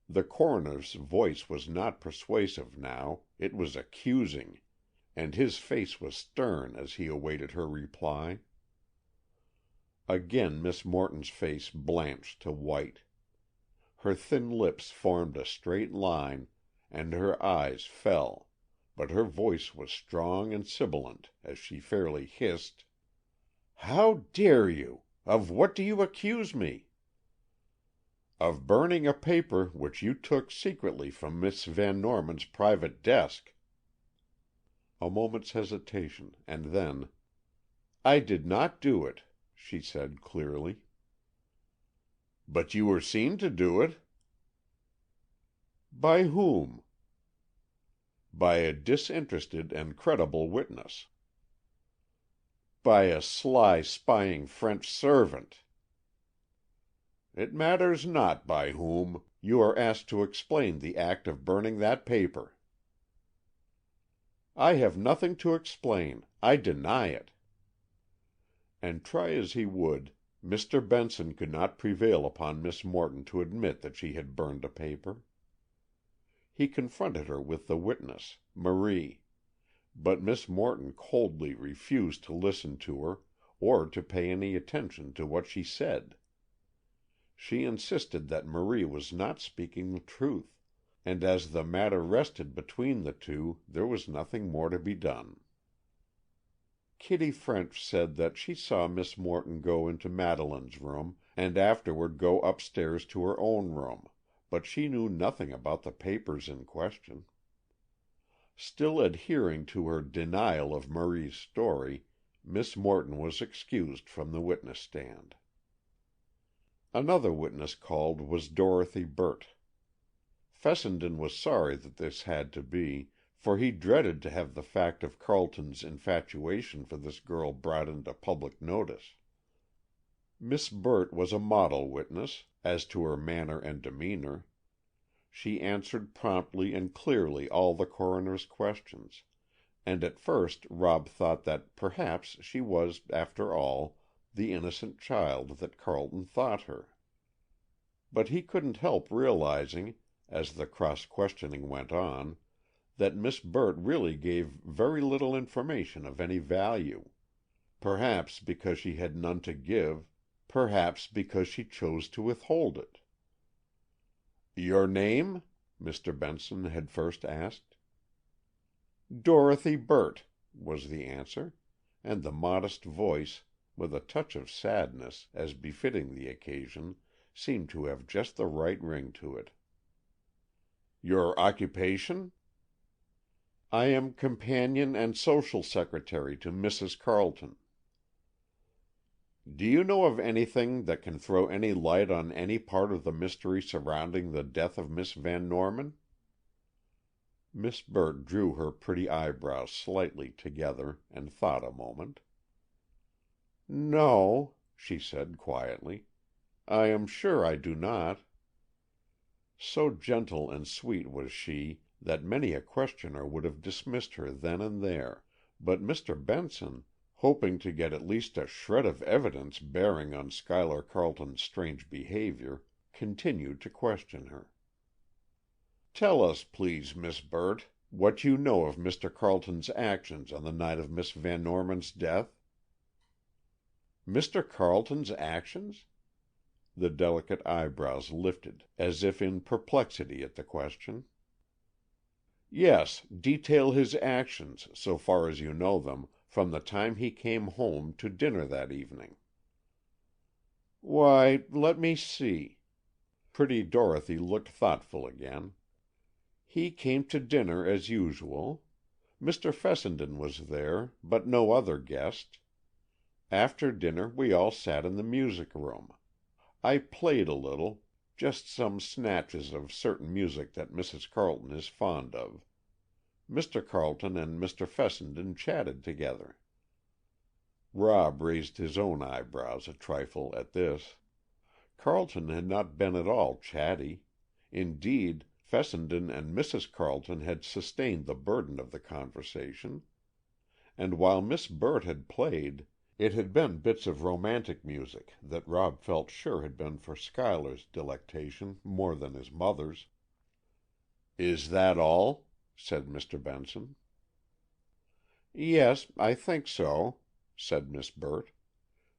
The coroner's voice was not persuasive now, it was accusing, and his face was stern as he awaited her reply. Again Miss Morton's face blanched to white. Her thin lips formed a straight line, and her eyes fell, but her voice was strong and sibilant as she fairly hissed, "How dare you? Of what do you accuse me?" "Of burning a paper which you took secretly from Miss Van Norman's private desk." A moment's hesitation, and then, "I did not do it," she said clearly. "But you were seen to do it." "By whom?" "By a disinterested and credible witness." "By a sly, spying French servant." "It matters not by whom. You are asked to explain the act of burning that paper." "I have nothing to explain. I deny it." And try as he would, Mr. Benson could not prevail upon Miss Morton to admit that she had burned a paper. He confronted her with the witness, Marie, but Miss Morton coldly refused to listen to her, or to pay any attention to what she said. She insisted that Marie was not speaking the truth, and as the matter rested between the two, there was nothing more to be done. Kitty French said that she saw Miss Morton go into Madeleine's room, and afterward go upstairs to her own room, but she knew nothing about the papers in question. Still adhering to her denial of Marie's story, Miss Morton was excused from the witness stand. Another witness called was Dorothy Burt. Fessenden was sorry that this had to be, for he dreaded to have the fact of Carleton's infatuation for this girl brought into public notice. Miss Burt was a model witness, as to her manner and demeanor. She answered promptly and clearly all the coroner's questions, and at first Rob thought that perhaps she was, after all, the innocent child that Carleton thought her. But he couldn't help realizing, as the cross-questioning went on, that Miss Burt really gave very little information of any value, perhaps because she had none to give, perhaps because she chose to withhold it. "Your name?" Mr. Benson had first asked. "Dorothy Burt," was the answer, and the modest voice, with a touch of sadness, as befitting the occasion, seemed to have just the right ring to it. "Your occupation?" "I am companion and social secretary to Mrs. Carleton." "Do you know of anything that can throw any light on any part of the mystery surrounding the death of Miss Van Norman?" Miss Burt drew her pretty eyebrows slightly together and thought a moment. "No," she said quietly. "I am sure I do not." So gentle and sweet was she that many a questioner would have dismissed her then and there, but Mr. Benson, hoping to get at least a shred of evidence bearing on Schuyler Carleton's strange behavior, continued to question her. "Tell us, please, Miss Burt, what you know of Mr. Carleton's actions on the night of Miss Van Norman's death." "Mr. Carleton's actions?" The delicate eyebrows lifted, as if in perplexity at the question. "Yes, detail his actions, so far as you know them, from the time he came home to dinner that evening." "Why, let me see." Pretty Dorothy looked thoughtful again. "He came to dinner as usual. Mr. Fessenden was there, but no other guest. After dinner we all sat in the music room. I played a little, just some snatches of certain music that Mrs. Carleton is fond of. Mr. Carleton and Mr. Fessenden chatted together." Rob raised his own eyebrows a trifle at this. Carleton had not been at all chatty. Indeed, Fessenden and Mrs. Carleton had sustained the burden of the conversation, and while Miss Burt had played, it had been bits of romantic music that Rob felt sure had been for Schuyler's delectation more than his mother's. "Is that all?" said Mr. Benson. "Yes, I think so," said Miss Burt.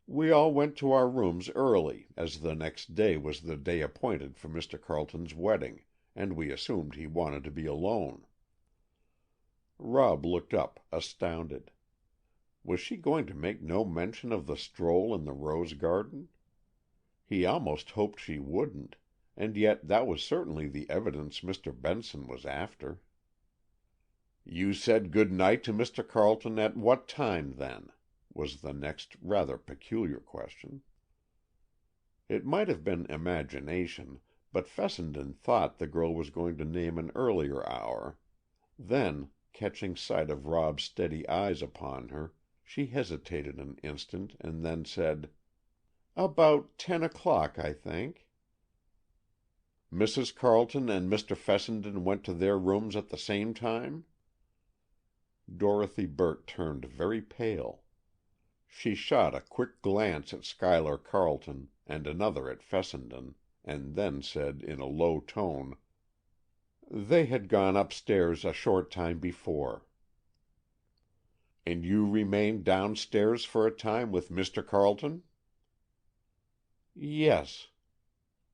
"We all went to our rooms early, as the next day was the day appointed for Mr. Carleton's wedding, and we assumed he wanted to be alone." Rob looked up, astounded. Was she going to make no mention of the stroll in the rose garden? He almost hoped she wouldn't, and yet that was certainly the evidence Mr. Benson was after. "You said good night to Mr. Carleton at what time, then?" was the next rather peculiar question. It might have been imagination, but Fessenden thought the girl was going to name an earlier hour. Then, catching sight of Rob's steady eyes upon her, she hesitated an instant and then said, "About 10 o'clock, I think." "Mrs. Carleton and Mr. Fessenden went to their rooms at the same time?" Dorothy Burt turned very pale. She shot a quick glance at Schuyler Carleton and another at Fessenden, and then said in a low tone, "They had gone upstairs a short time before." And you remained downstairs for a time with Mr. Carleton?" "Yes."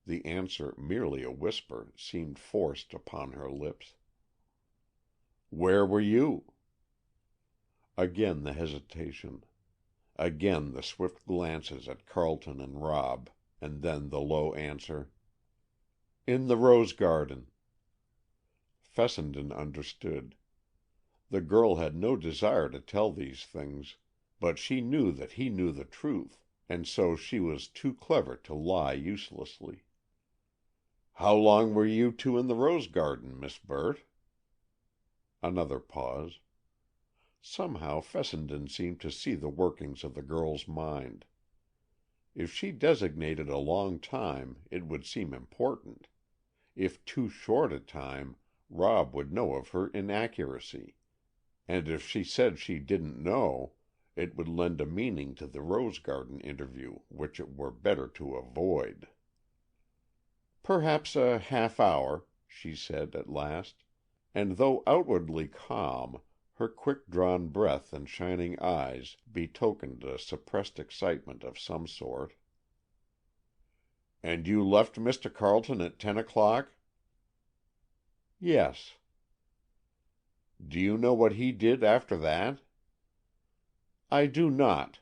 The answer, merely a whisper, seemed forced upon her lips. "Where were you?" Again the hesitation. Again the swift glances at Carleton and Rob, and then the low answer, "In the rose garden." Fessenden understood. The girl had no desire to tell these things, but she knew that he knew the truth, and so she was too clever to lie uselessly. "How long were you two in the rose garden, Miss Burt?" Another pause. Somehow Fessenden seemed to see the workings of the girl's mind. If she designated a long time, it would seem important. If too short a time, Rob would know of her inaccuracy. And if she said she didn't know, it would lend a meaning to the rose garden interview which it were better to avoid. "Perhaps a half hour," she said at last, and though outwardly calm, her quick-drawn breath and shining eyes betokened a suppressed excitement of some sort. "And you left Mr. Carleton at 10 o'clock?" "Yes." "Do you know what he did after that?" "I do not."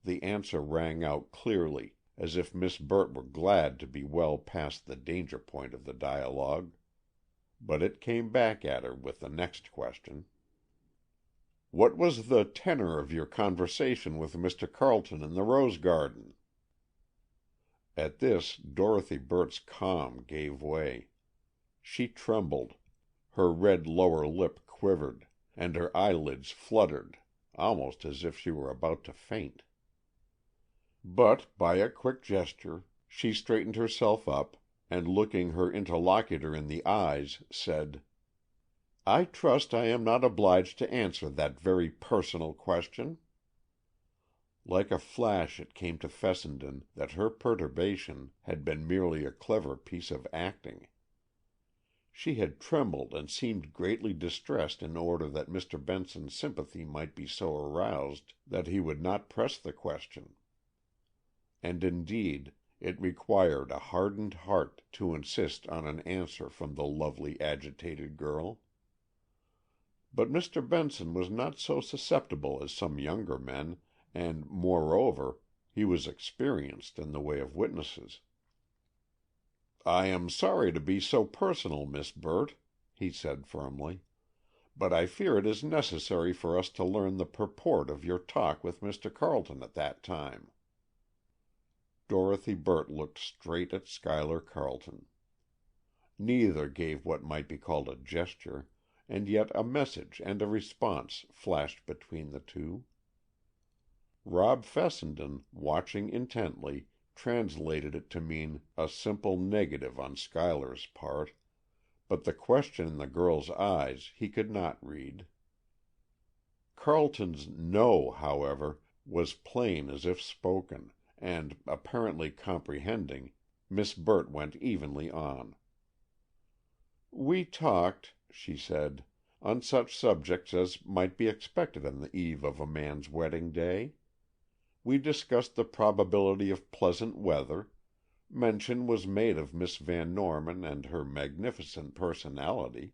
The answer rang out clearly, as if Miss Burt were glad to be well past the danger point of the dialogue. But it came back at her with the next question. "What was the tenor of your conversation with Mr. Carleton in the rose garden?" At this Dorothy Burt's calm gave way. She trembled. Her red lower lip quivered, and her eyelids fluttered, almost as if she were about to faint. But by a quick gesture she straightened herself up, and looking her interlocutor in the eyes, said, "I trust I am not obliged to answer that very personal question." Like a flash it came to Fessenden that her perturbation had been merely a clever piece of acting. She had trembled and seemed greatly distressed in order that Mr. Benson's sympathy might be so aroused that he would not press the question. And indeed, it required a hardened heart to insist on an answer from the lovely, agitated girl. But Mr. Benson was not so susceptible as some younger men, and, moreover, he was experienced in the way of witnesses. "I am sorry to be so personal, Miss Burt," he said firmly, "but I fear it is necessary for us to learn the purport of your talk with Mr. Carleton at that time." Dorothy Burt looked straight at Schuyler Carleton. Neither gave what might be called a gesture, and yet a message and a response flashed between the two. Rob Fessenden, watching intently, translated it to mean a simple negative on Schuyler's part, but the question in the girl's eyes he could not read. Carleton's "no," however, was plain as if spoken, and, apparently comprehending, Miss Burt went evenly on. "We talked," she said, "on such subjects as might be expected on the eve of a man's wedding day. We discussed the probability of pleasant weather, mention was made of Miss Van Norman and her magnificent personality,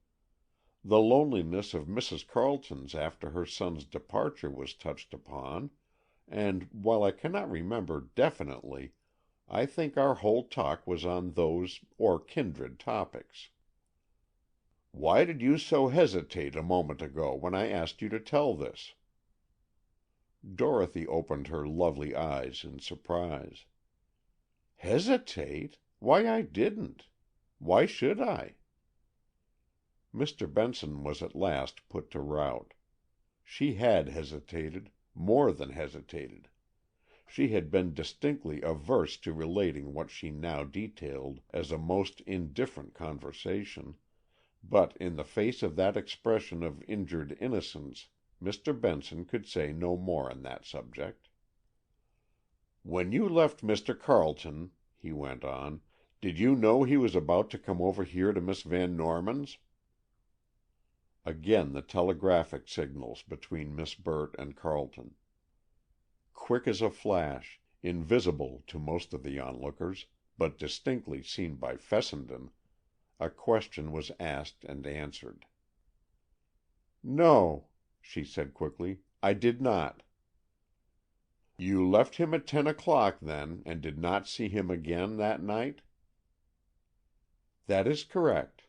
the loneliness of Mrs. Carleton's after her son's departure was touched upon, and, while I cannot remember definitely, I think our whole talk was on those or kindred topics." "Why did you so hesitate a moment ago when I asked you to tell this?" Dorothy opened her lovely eyes in surprise. "Hesitate? Why, I didn't. Why should I?" Mr. Benson was at last put to rout. She had hesitated, more than hesitated. She had been distinctly averse to relating what she now detailed as a most indifferent conversation, but in the face of that expression of injured innocence, Mr. Benson could say no more on that subject. "When you left Mr. Carleton," he went on, "did you know he was about to come over here to Miss Van Norman's?" Again the telegraphic signals between Miss Burt and Carleton. Quick as a flash, invisible to most of the onlookers, but distinctly seen by Fessenden, a question was asked and answered. "No," she said quickly, "I did not." "You left him at 10 o'clock, then, and did not see him again that night?" "That is correct."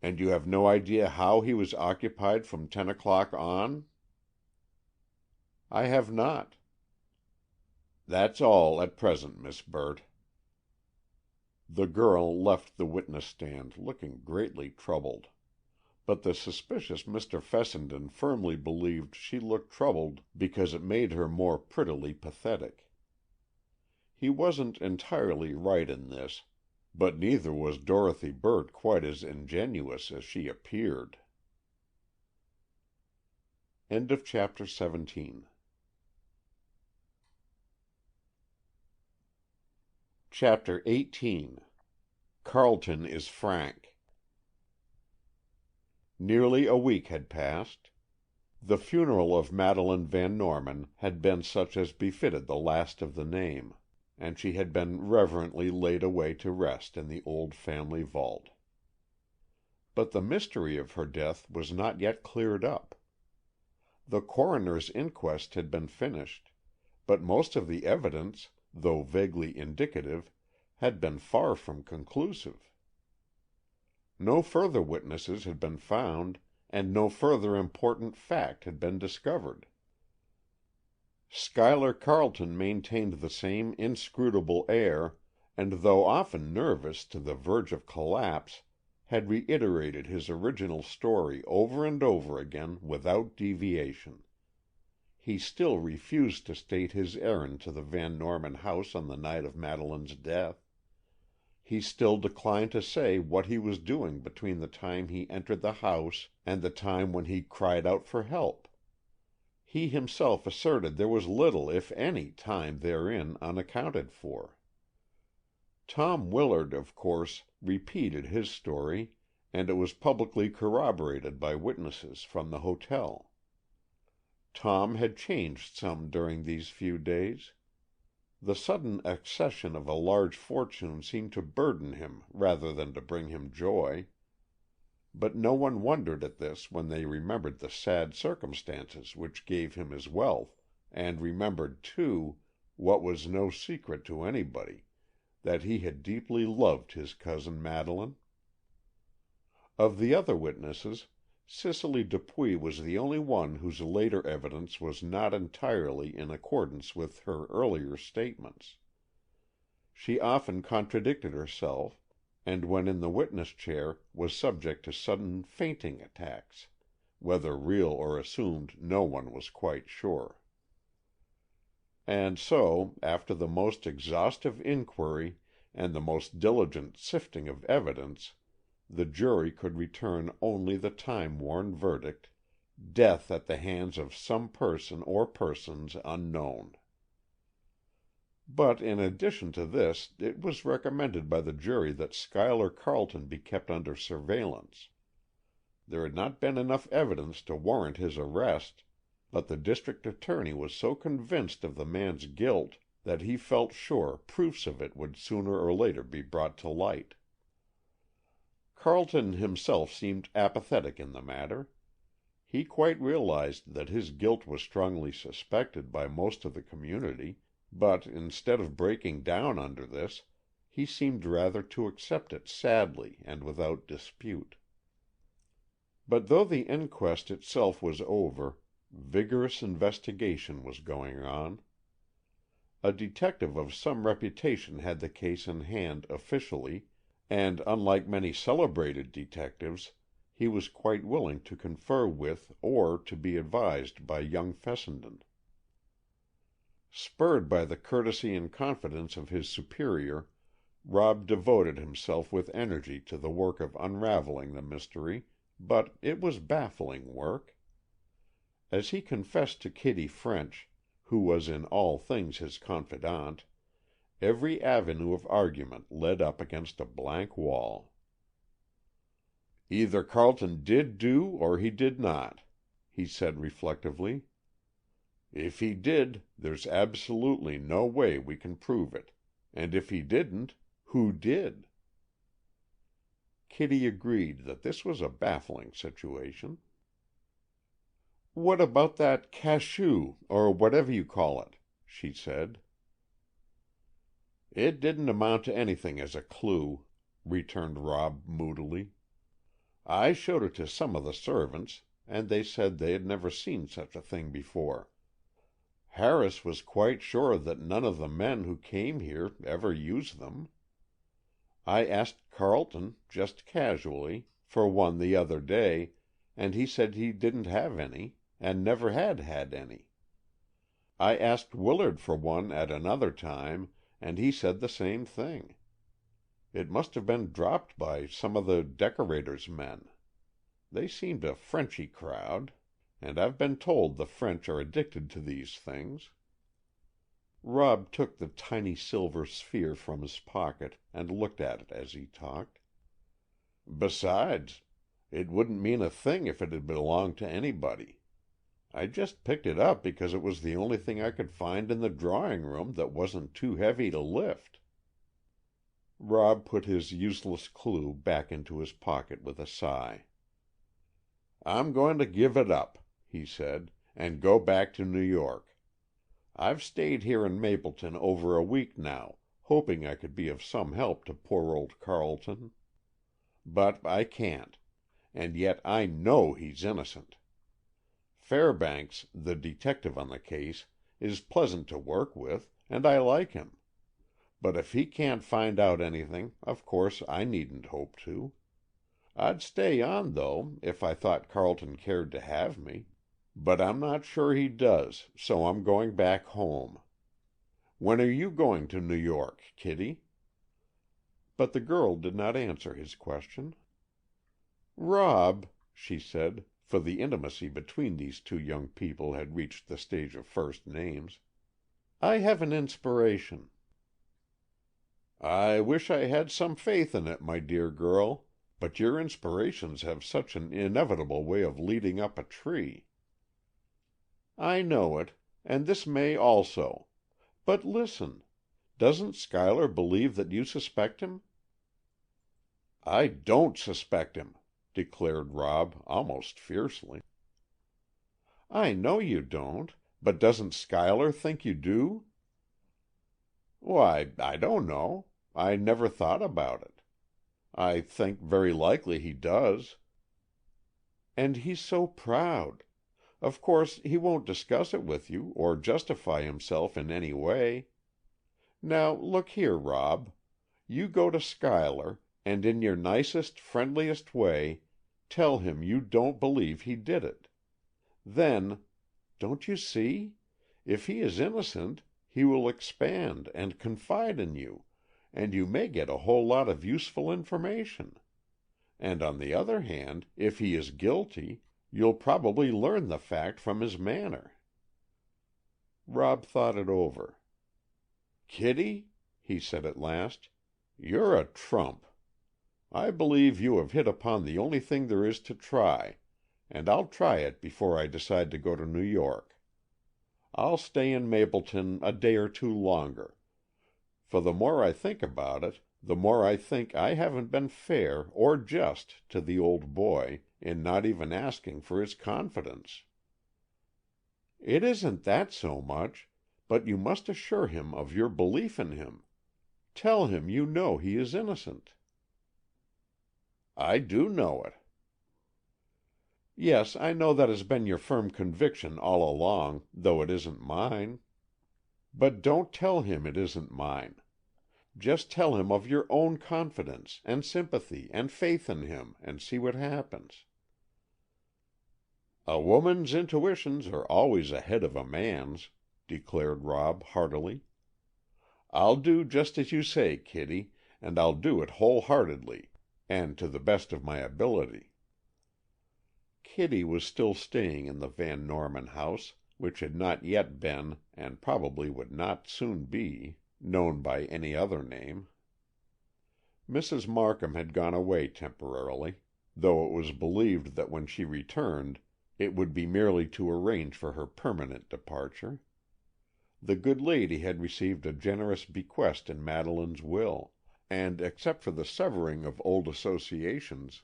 "And you have no idea how he was occupied from 10 o'clock on?" "I have not." "That's all at present, Miss Burt." The girl left the witness stand looking greatly troubled, but the suspicious Mr. Fessenden firmly believed she looked troubled because it made her more prettily pathetic. He wasn't entirely right in this, but neither was Dorothy Burt quite as ingenuous as she appeared. Chapter 17. Chapter 18. Carleton is frank. Nearly a week had passed. The funeral of Madeleine Van Norman had been such as befitted the last of the name, and she had been reverently laid away to rest in the old family vault. But the mystery of her death was not yet cleared up. The coroner's inquest had been finished, but most of the evidence, though vaguely indicative, had been far from conclusive. No further witnesses had been found, and no further important fact had been discovered. Schuyler Carleton maintained the same inscrutable air, and though often nervous to the verge of collapse, had reiterated his original story over and over again without deviation. He still refused to state his errand to the Van Norman house on the night of Madeleine's death. He still declined to say what he was doing between the time he entered the house and the time when he cried out for help. He himself asserted there was little, if any, time therein unaccounted for. Tom Willard, of course, repeated his story, and it was publicly corroborated by witnesses from the hotel. Tom had changed some during these few days. The sudden accession of a large fortune seemed to burden him rather than to bring him joy. But no one wondered at this when they remembered the sad circumstances which gave him his wealth, and remembered, too, what was no secret to anybody, that he had deeply loved his cousin Madeleine. Of the other witnesses, Cicely Dupuy was the only one whose later evidence was not entirely in accordance with her earlier statements. She often contradicted herself, and when in the witness chair was subject to sudden fainting attacks, whether real or assumed no one was quite sure. And so, after the most exhaustive inquiry and the most diligent sifting of evidence, the jury could return only the time-worn verdict, "Death at the hands of some person or persons unknown." But in addition to this, it was recommended by the jury that Schuyler Carleton be kept under surveillance. There had not been enough evidence to warrant his arrest, but the district attorney was so convinced of the man's guilt that he felt sure proofs of it would sooner or later be brought to light. Carleton himself seemed apathetic in the matter. He quite realized that his guilt was strongly suspected by most of the community, but instead of breaking down under this, he seemed rather to accept it sadly and without dispute. But though the inquest itself was over, vigorous investigation was going on. A detective of some reputation had the case in hand officially, and unlike many celebrated detectives, he was quite willing to confer with or to be advised by young Fessenden. Spurred by the courtesy and confidence of his superior, Rob devoted himself with energy to the work of unraveling the mystery, but it was baffling work. As he confessed to Kitty French, who was in all things his confidante, every avenue of argument led up against a blank wall. "Either Carleton did do or he did not," he said reflectively. "If he did, there's absolutely no way we can prove it. And if he didn't, who did?" Kitty agreed that this was a baffling situation. "What about that cachou, or whatever you call it?" she said. "It didn't amount to anything as a clue," returned Rob moodily. "I showed it to some of the servants, and they said they had never seen such a thing before. Harris was quite sure that none of the men who came here ever used them. I asked Carleton, just casually, for one the other day, and he said he didn't have any, and never had had any. I asked Willard for one at another time, and he said the same thing. It must have been dropped by some of the decorator's men. They seemed a Frenchy crowd, and I've been told the French are addicted to these things." Rob took the tiny silver sphere from his pocket and looked at it as he talked. "Besides, it wouldn't mean a thing if it had belonged to anybody. I just picked it up because it was the only thing I could find in the drawing room that wasn't too heavy to lift." Rob put his useless clue back into his pocket with a sigh. "I'm going to give it up," he said, "and go back to New York. I've stayed here in Mapleton over a week now, hoping I could be of some help to poor old Carleton. But I can't, and yet I know he's innocent. Fairbanks, the detective on the case, is pleasant to work with, and I like him. But if he can't find out anything, of course I needn't hope to. I'd stay on, though, if I thought Carleton cared to have me. But I'm not sure he does, so I'm going back home. When are you going to New York, Kitty?" But the girl did not answer his question. "Rob," she said, for the intimacy between these two young people had reached the stage of first names, "I have an inspiration." "I wish I had some faith in it, my dear girl, but your inspirations have such an inevitable way of leading up a tree." "I know it, and this may also. But listen. Doesn't Schuyler believe that you suspect him?" "I don't suspect him," declared Rob almost fiercely. "I know you don't, but doesn't Schuyler think you do?" "Why, I don't know. I never thought about it. I think very likely he does." "And he's so proud. Of course he won't discuss it with you, or justify himself in any way. Now, look here, Rob. You go to Schuyler, and in your nicest, friendliest way, tell him you don't believe he did it. Then, don't you see? If he is innocent, he will expand and confide in you, and you may get a whole lot of useful information. And on the other hand, if he is guilty, you'll probably learn the fact from his manner." Rob thought it over. "Kitty," he said at last, "you're a trump. I believe you have hit upon the only thing there is to try, and I'll try it before I decide to go to New York. I'll stay in Mapleton a day or two longer, for the more I think about it, the more I think I haven't been fair or just to the old boy in not even asking for his confidence." "It isn't that so much, but you must assure him of your belief in him. Tell him you know he is innocent." "I do know it." "Yes, I know that has been your firm conviction all along, though it isn't mine. But don't tell him it isn't mine. Just tell him of your own confidence and sympathy and faith in him, and see what happens." "A woman's intuitions are always ahead of a man's," declared Rob heartily. "I'll do just as you say, Kitty, and I'll do it wholeheartedly, and to the best of my ability." Kitty was still staying in the Van Norman house, which had not yet been, and probably would not soon be, known by any other name. Mrs. Markham had gone away temporarily. though it was believed that when she returned it would be merely to arrange for her permanent departure. The good lady had received a generous bequest in Madeleine's will, and except for the severing of old associations,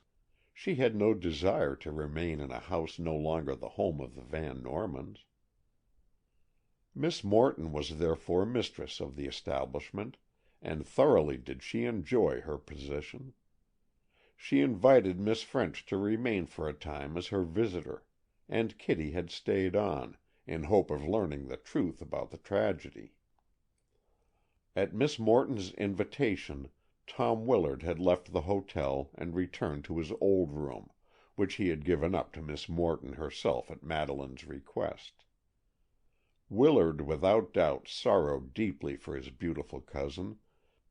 she had no desire to remain in a house no longer the home of the Van Normans. Miss Morton was therefore mistress of the establishment, and thoroughly did she enjoy her position. She invited Miss French to remain for a time as her visitor, and Kitty had stayed on, in hope of learning the truth about the tragedy. At Miss Morton's invitation, Tom Willard had left the hotel and returned to his old room, which he had given up to Miss Morton herself at Madeleine's request. Willard without doubt sorrowed deeply for his beautiful cousin,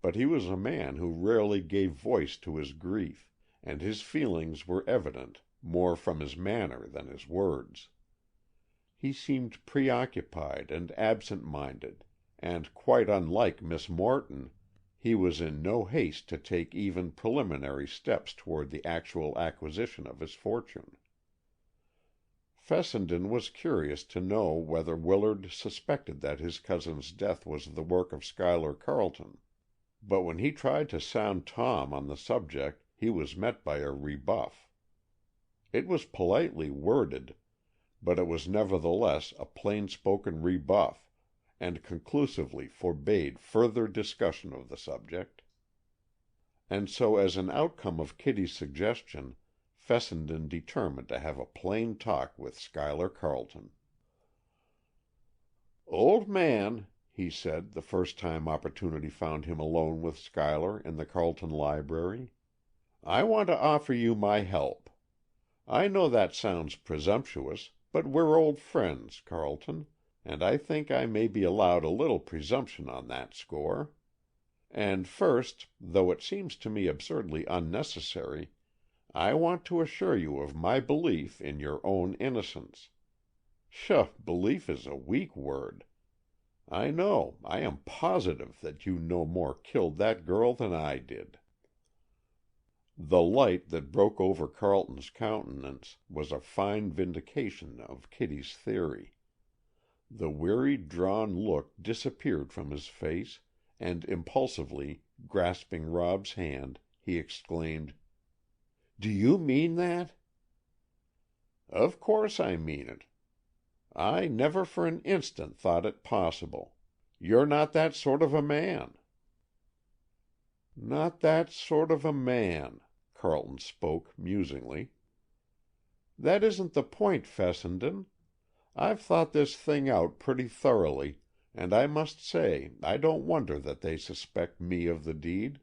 but he was a man who rarely gave voice to his grief, and his feelings were evident more from his manner than his words. He seemed preoccupied and absent-minded, and quite unlike Miss Morton, he was in no haste to take even preliminary steps toward the actual acquisition of his fortune. Fessenden was curious to know whether Willard suspected that his cousin's death was the work of Schuyler Carleton, but when he tried to sound Tom on the subject, he was met by a rebuff. It was politely worded, but it was nevertheless a plain-spoken rebuff, and conclusively forbade further discussion of the subject. And so as an outcome of Kitty's suggestion, Fessenden determined to have a plain talk with Schuyler Carleton. "Old man," he said, the first time opportunity found him alone with Schuyler in the Carleton library, "I want to offer you my help. I know that sounds presumptuous, but we're old friends, Carleton, and I think I may be allowed a little presumption on that score. And first, though it seems to me absurdly unnecessary, I want to assure you of my belief in your own innocence. Pshaw, belief is a weak word. I am positive that you no more killed that girl than I did." The light that broke over Carleton's countenance was a fine vindication of Kitty's theory. The weary, drawn look disappeared from his face, and impulsively grasping Rob's hand, he exclaimed, "Do you mean that?" "Of course I mean it. I never for an instant thought it possible. You're not that sort of a man." "Not that sort of a man," Carleton spoke musingly. "That isn't the point, Fessenden. I've thought this thing out pretty thoroughly, and I must say I don't wonder that they suspect me of the deed.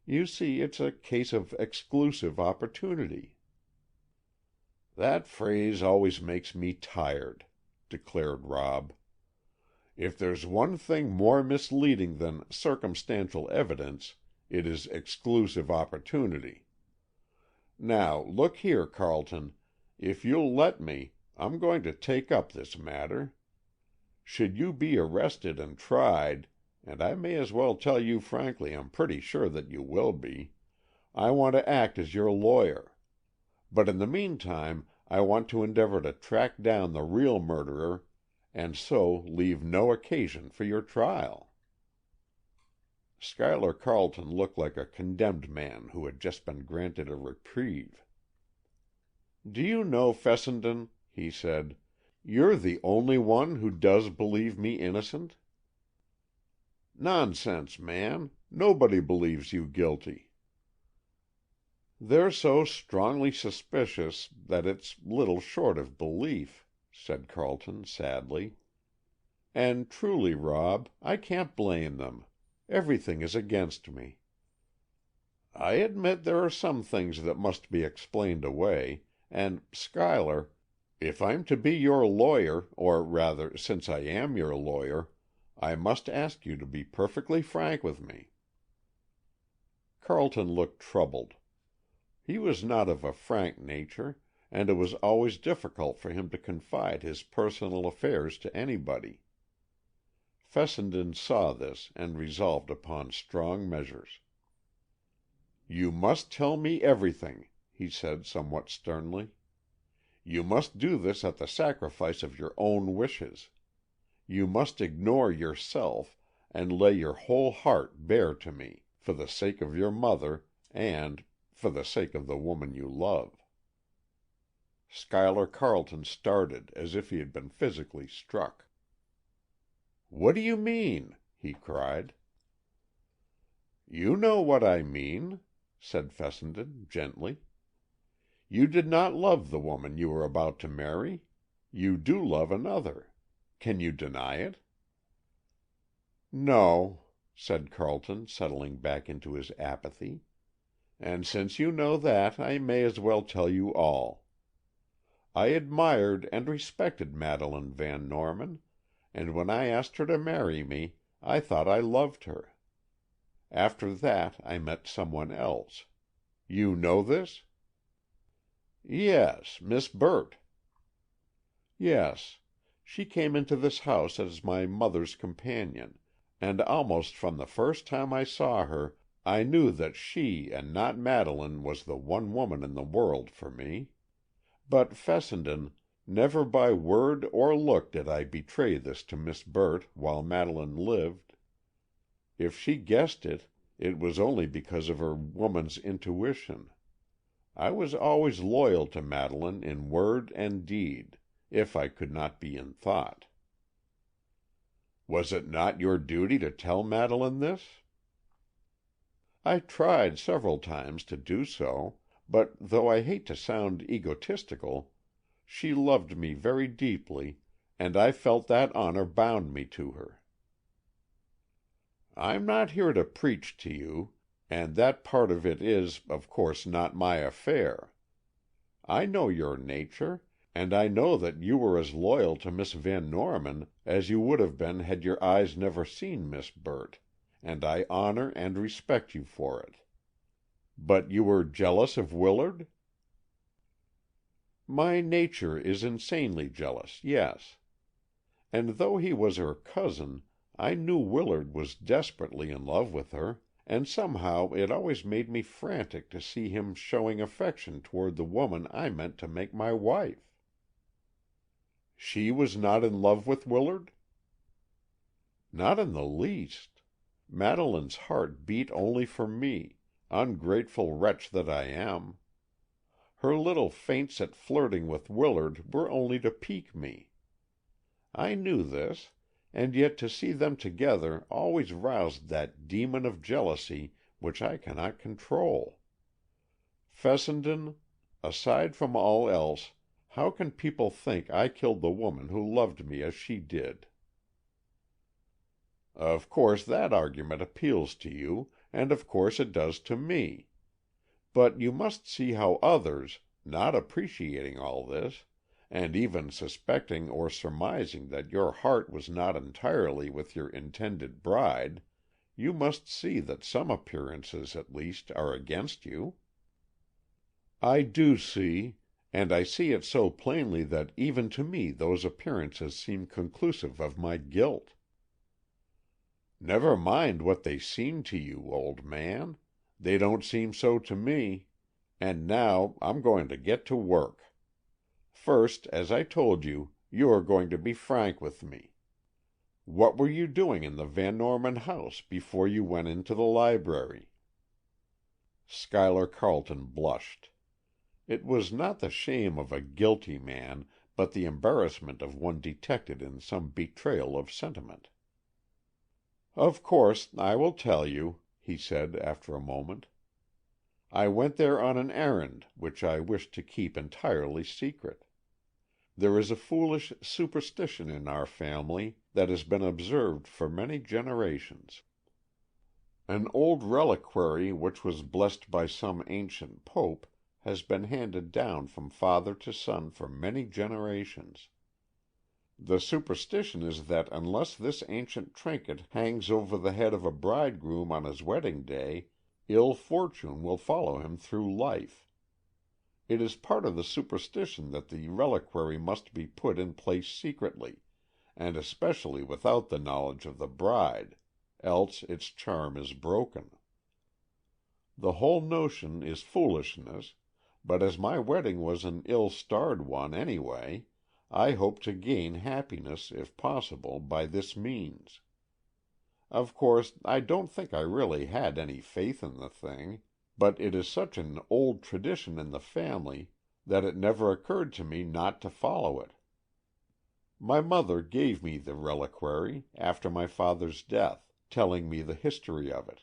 You see, it's a case of exclusive opportunity." "That phrase always makes me tired," declared Rob. "If there's one thing more misleading than circumstantial evidence, it is exclusive opportunity. Now, look here, Carleton, if you'll let me, I'm going to take up this matter. Should you be arrested and tried, and I may as well tell you frankly I'm pretty sure that you will be, I want to act as your lawyer. But in the meantime I want to endeavor to track down the real murderer and so leave no occasion for your trial." Schuyler Carleton looked like a condemned man who had just been granted a reprieve. "Do you know, Fessenden," he said, "you're the only one who does believe me innocent?" "Nonsense, man. Nobody believes you guilty." "They're so strongly suspicious that it's little short of belief," said Carleton sadly. "And truly, Rob, I can't blame them. Everything is against me. I admit there are some things that must be explained away, and, Schuyler, if I'm to be your lawyer, or rather, since I am your lawyer, I must ask you to be perfectly frank with me." Carleton looked troubled. He was not of a frank nature, and it was always difficult for him to confide his personal affairs to anybody. Fessenden saw this and resolved upon strong measures. "You must tell me everything," he said somewhat sternly. "You must do this at the sacrifice of your own wishes. You must ignore yourself, and lay your whole heart bare to me, for the sake of your mother, and for the sake of the woman you love." Schuyler Carleton started as if he had been physically struck. "What do you mean?" he cried. "You know what I mean," said Fessenden gently. "You did not love the woman you were about to marry. You do love another. Can you deny it?" "No," said Carleton, settling back into his apathy. "And since you know that, I may as well tell you all. I admired and respected Madeleine Van Norman, and when I asked her to marry me, I thought I loved her. After that I met someone else. You know this?" "Yes, Miss Burt." "Yes. She came into this house as my mother's companion, and almost from the first time I saw her, I knew that she and not Madeleine was the one woman in the world for me. But, Fessenden, never by word or look did I betray this to Miss Burt while Madeleine lived. If she guessed it, it was only because of her woman's intuition. I was always loyal to Madeleine in word and deed, if I could not be in thought." "Was it not your duty to tell Madeleine this?" "I tried several times to do so, but though I hate to sound egotistical, she loved me very deeply, and I felt that honor bound me to her." "I'm not here to preach to you, and that part of it is, of course, not my affair. I know your nature, and I know that you were as loyal to Miss Van Norman as you would have been had your eyes never seen Miss Burt, and I honor and respect you for it. But you were jealous of Willard?" "My nature is insanely jealous, yes. And though he was her cousin, I knew Willard was desperately in love with her, and somehow it always made me frantic to see him showing affection toward the woman I meant to make my wife." "She was not in love with Willard?" "Not in the least. Madeleine's heart beat only for me, ungrateful wretch that I am. Her little feints at flirting with Willard were only to pique me. I knew this, and yet to see them together always roused that demon of jealousy which I cannot control. Fessenden, aside from all else, how can people think I killed the woman who loved me as she did?" "Of course that argument appeals to you, and of course it does to me. But you must see how others, not appreciating all this, and even suspecting or surmising that your heart was not entirely with your intended bride, you must see that some appearances, at least, are against you." "I do see, and I see it so plainly that even to me those appearances seem conclusive of my guilt." "Never mind what they seem to you, old man. They don't seem so to me. And now I'm going to get to work. First, as I told you, you are going to be frank with me. What were you doing in the Van Norman house before you went into the library?" Schuyler Carleton blushed. It was not the shame of a guilty man, but the embarrassment of one detected in some betrayal of sentiment. "Of course, I will tell you," he said after a moment. "I went there on an errand which I wished to keep entirely secret. There is a foolish superstition in our family that has been observed for many generations. An old reliquary which was blessed by some ancient pope has been handed down from father to son for many generations. The superstition is that unless this ancient trinket hangs over the head of a bridegroom on his wedding day, ill fortune will follow him through life. It is part of the superstition that the reliquary must be put in place secretly, and especially without the knowledge of the bride, else its charm is broken. The whole notion is foolishness, but as my wedding was an ill-starred one anyway, I hoped to gain happiness, if possible, by this means. Of course, I don't think I really had any faith in the thing, but it is such an old tradition in the family that it never occurred to me not to follow it. My mother gave me the reliquary after my father's death, telling me the history of it.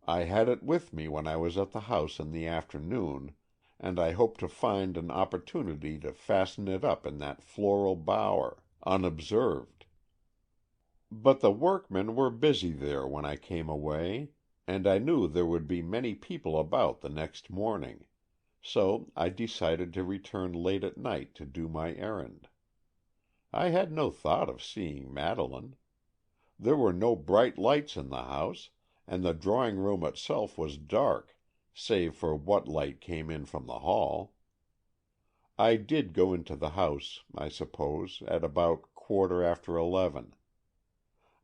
I had it with me when I was at the house in the afternoon, and I hoped to find an opportunity to fasten it up in that floral bower, unobserved. But the workmen were busy there when I came away, and I knew there would be many people about the next morning, so I decided to return late at night to do my errand. I had no thought of seeing Madeleine. There were no bright lights in the house, and the drawing-room itself was dark, save for what light came in from the hall. I did go into the house, I suppose, at about 11:15.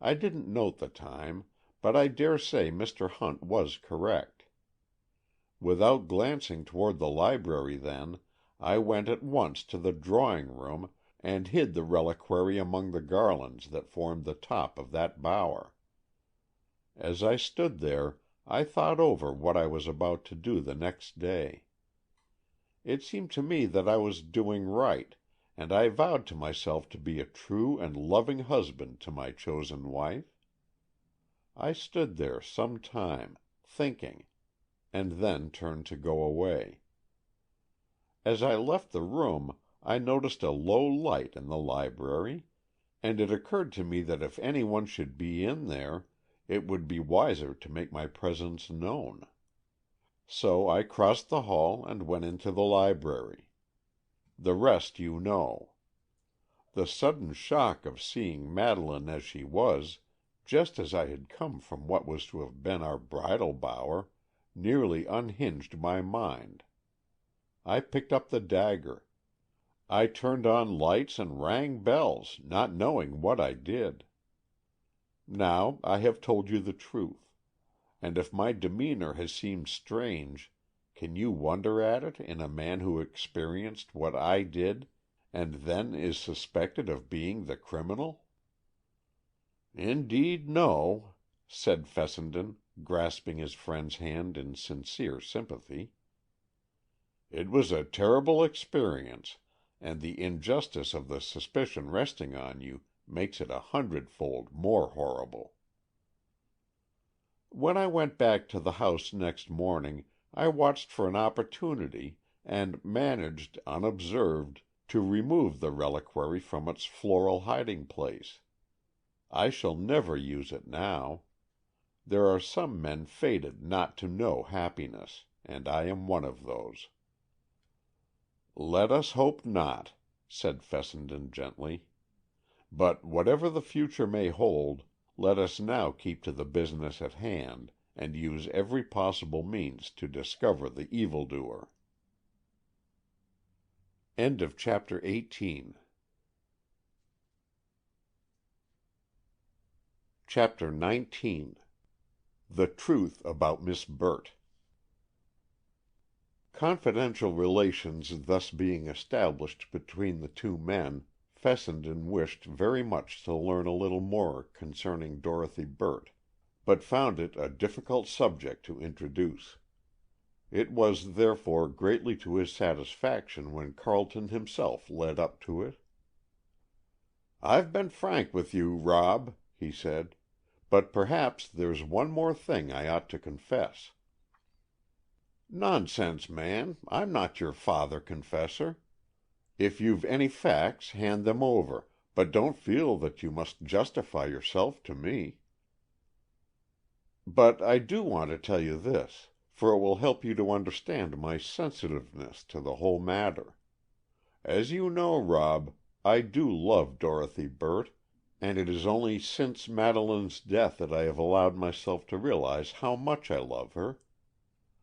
I didn't note the time, but I dare say Mr. Hunt was correct. Without glancing toward the library then, I went at once to the drawing-room and hid the reliquary among the garlands that formed the top of that bower. As I stood there, I thought over what I was about to do the next day. It seemed to me that I was doing right, and I vowed to myself to be a true and loving husband to my chosen wife. I stood there some time, thinking, and then turned to go away. As I left the room, I noticed a low light in the library, and it occurred to me that if any one should be in there, it would be wiser to make my presence known. So I crossed the hall and went into the library. The rest you know. The sudden shock of seeing Madeleine as she was, just as I had come from what was to have been our bridal bower, nearly unhinged my mind. I picked up the dagger. I turned on lights and rang bells, not knowing what I did. Now I have told you the truth, and if my demeanor has seemed strange, can you wonder at it in a man who experienced what I did, and then is suspected of being the criminal? "Indeed, no," said Fessenden, grasping his friend's hand in sincere sympathy. "It was a terrible experience, and the injustice of the suspicion resting on you makes it 100-fold more horrible." When I went back to the house next morning, I watched for an opportunity, and managed, unobserved, to remove the reliquary from its floral hiding-place. I shall never use it now. There are some men fated not to know happiness, and I am one of those. "Let us hope not," said Fessenden gently. "But whatever the future may hold, let us now keep to the business at hand, and use every possible means to discover the evildoer." End of chapter 18. Chapter 19. The Truth About Miss Burt. Confidential relations thus being established between the two men, Fessenden wished very much to learn a little more concerning Dorothy Burt, but found it a difficult subject to introduce. It was, therefore, greatly to his satisfaction when Carleton himself led up to it. "I've been frank with you, Rob," he said, "but perhaps there's one more thing I ought to confess." "Nonsense, man, I'm not your father confessor. If you've any facts, hand them over, but don't feel that you must justify yourself to me." "But I do want to tell you this, for it will help you to understand my sensitiveness to the whole matter. As you know, Rob, I do love Dorothy Burt, and it is only since Madeleine's death that I have allowed myself to realize how much I love her.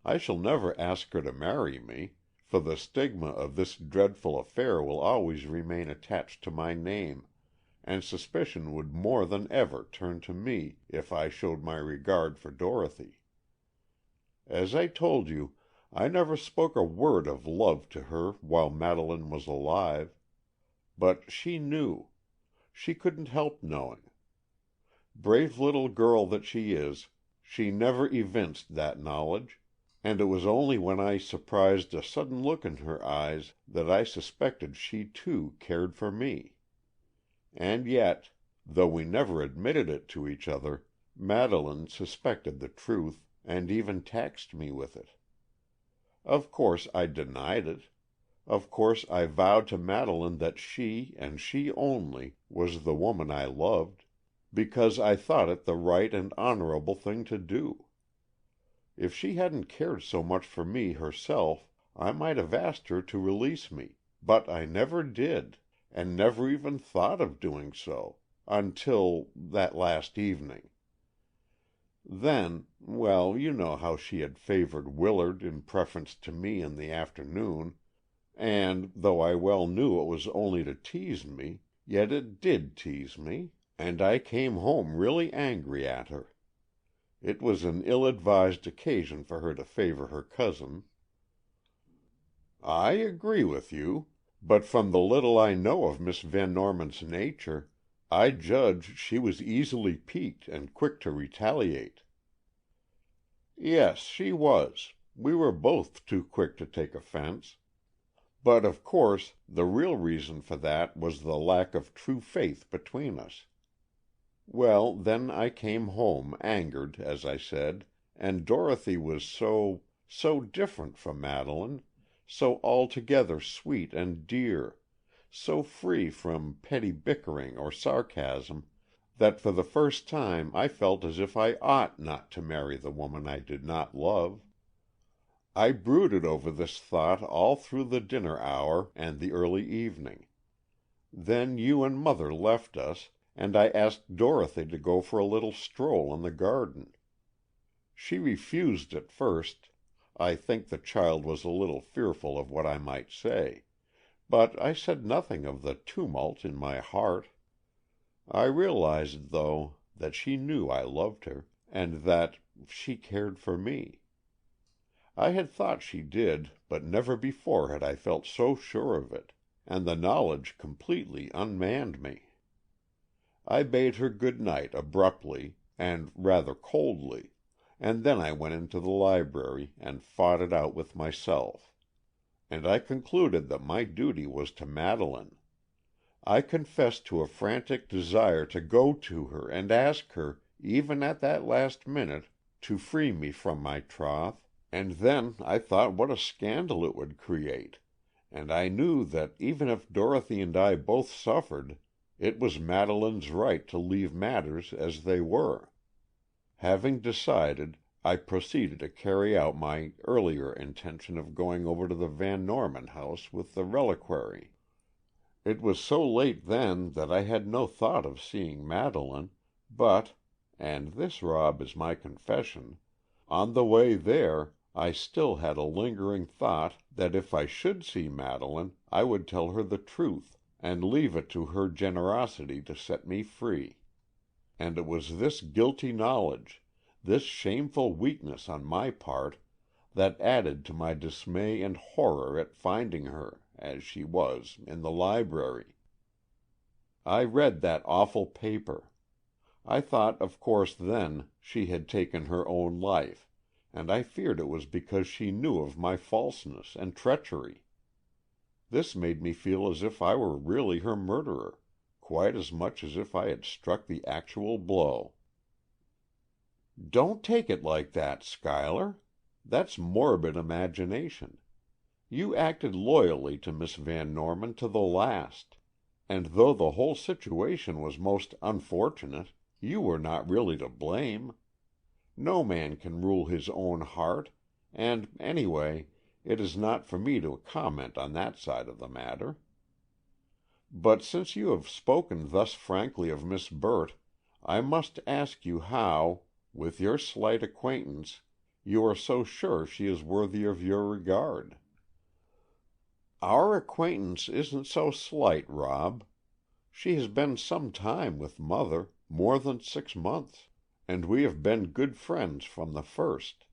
I shall never ask her to marry me, for the stigma of this dreadful affair will always remain attached to my name, and suspicion would more than ever turn to me if I showed my regard for Dorothy. As I told you, I never spoke a word of love to her while Madeleine was alive. But she knew. She couldn't help knowing. Brave little girl that she is, she never evinced that knowledge, and it was only when I surprised a sudden look in her eyes that I suspected she too cared for me. And yet, though we never admitted it to each other, Madeleine suspected the truth, and even taxed me with it. Of course I denied it. Of course I vowed to Madeleine that she, and she only, was the woman I loved, because I thought it the right and honorable thing to do. If she hadn't cared so much for me herself, I might have asked her to release me, but I never did, and never even thought of doing so, until that last evening. Then, well, you know how she had favored Willard in preference to me in the afternoon, and, though I well knew it was only to tease me, yet it did tease me, and I came home really angry at her. It was an ill-advised occasion for her to favor her cousin. "I agree with you, but from the little I know of Miss Van Norman's nature, I judge she was easily piqued and quick to retaliate." "Yes, she was. We were both too quick to take offense. But, of course, the real reason for that was the lack of true faith between us. Well, then I came home, angered, as I said, and Dorothy was so different from Madeleine, so altogether sweet and dear, so free from petty bickering or sarcasm, that for the first time I felt as if I ought not to marry the woman I did not love. I brooded over this thought all through the dinner hour and the early evening. Then you and Mother left us, and I asked Dorothy to go for a little stroll in the garden. She refused at first. I think the child was a little fearful of what I might say, but I said nothing of the tumult in my heart. I realized, though, that she knew I loved her, and that she cared for me. I had thought she did, but never before had I felt so sure of it, and the knowledge completely unmanned me. I bade her good night abruptly, and rather coldly, and then I went into the library and fought it out with myself. And I concluded that my duty was to Madeleine. I confessed to a frantic desire to go to her and ask her, even at that last minute, to free me from my troth, and then I thought what a scandal it would create, and I knew that even if Dorothy and I both suffered, it was Madeleine's right to leave matters as they were. Having decided, I proceeded to carry out my earlier intention of going over to the Van Norman house with the reliquary. It was so late then that I had no thought of seeing Madeleine, but, and this, Rob, is my confession, on the way there I still had a lingering thought that if I should see Madeleine, I would tell her the truth, and leave it to her generosity to set me free. And it was this guilty knowledge, this shameful weakness on my part, that added to my dismay and horror at finding her, as she was, in the library. I read that awful paper. I thought, of course, then, she had taken her own life, and I feared it was because she knew of my falseness and treachery. This made me feel as if I were really her murderer, quite as much as if I had struck the actual blow. "Don't take it like that, Schuyler. That's morbid imagination. You acted loyally to Miss Van Norman to the last, and though the whole situation was most unfortunate, you were not really to blame. No man can rule his own heart, and, anyway, it is not for me to comment on that side of the matter. But since you have spoken thus frankly of Miss Burt, I must ask you how, with your slight acquaintance, you are so sure she is worthy of your regard." "Our acquaintance isn't so slight, Rob. She has been some time with Mother, more than 6 months, and we have been good friends from the first.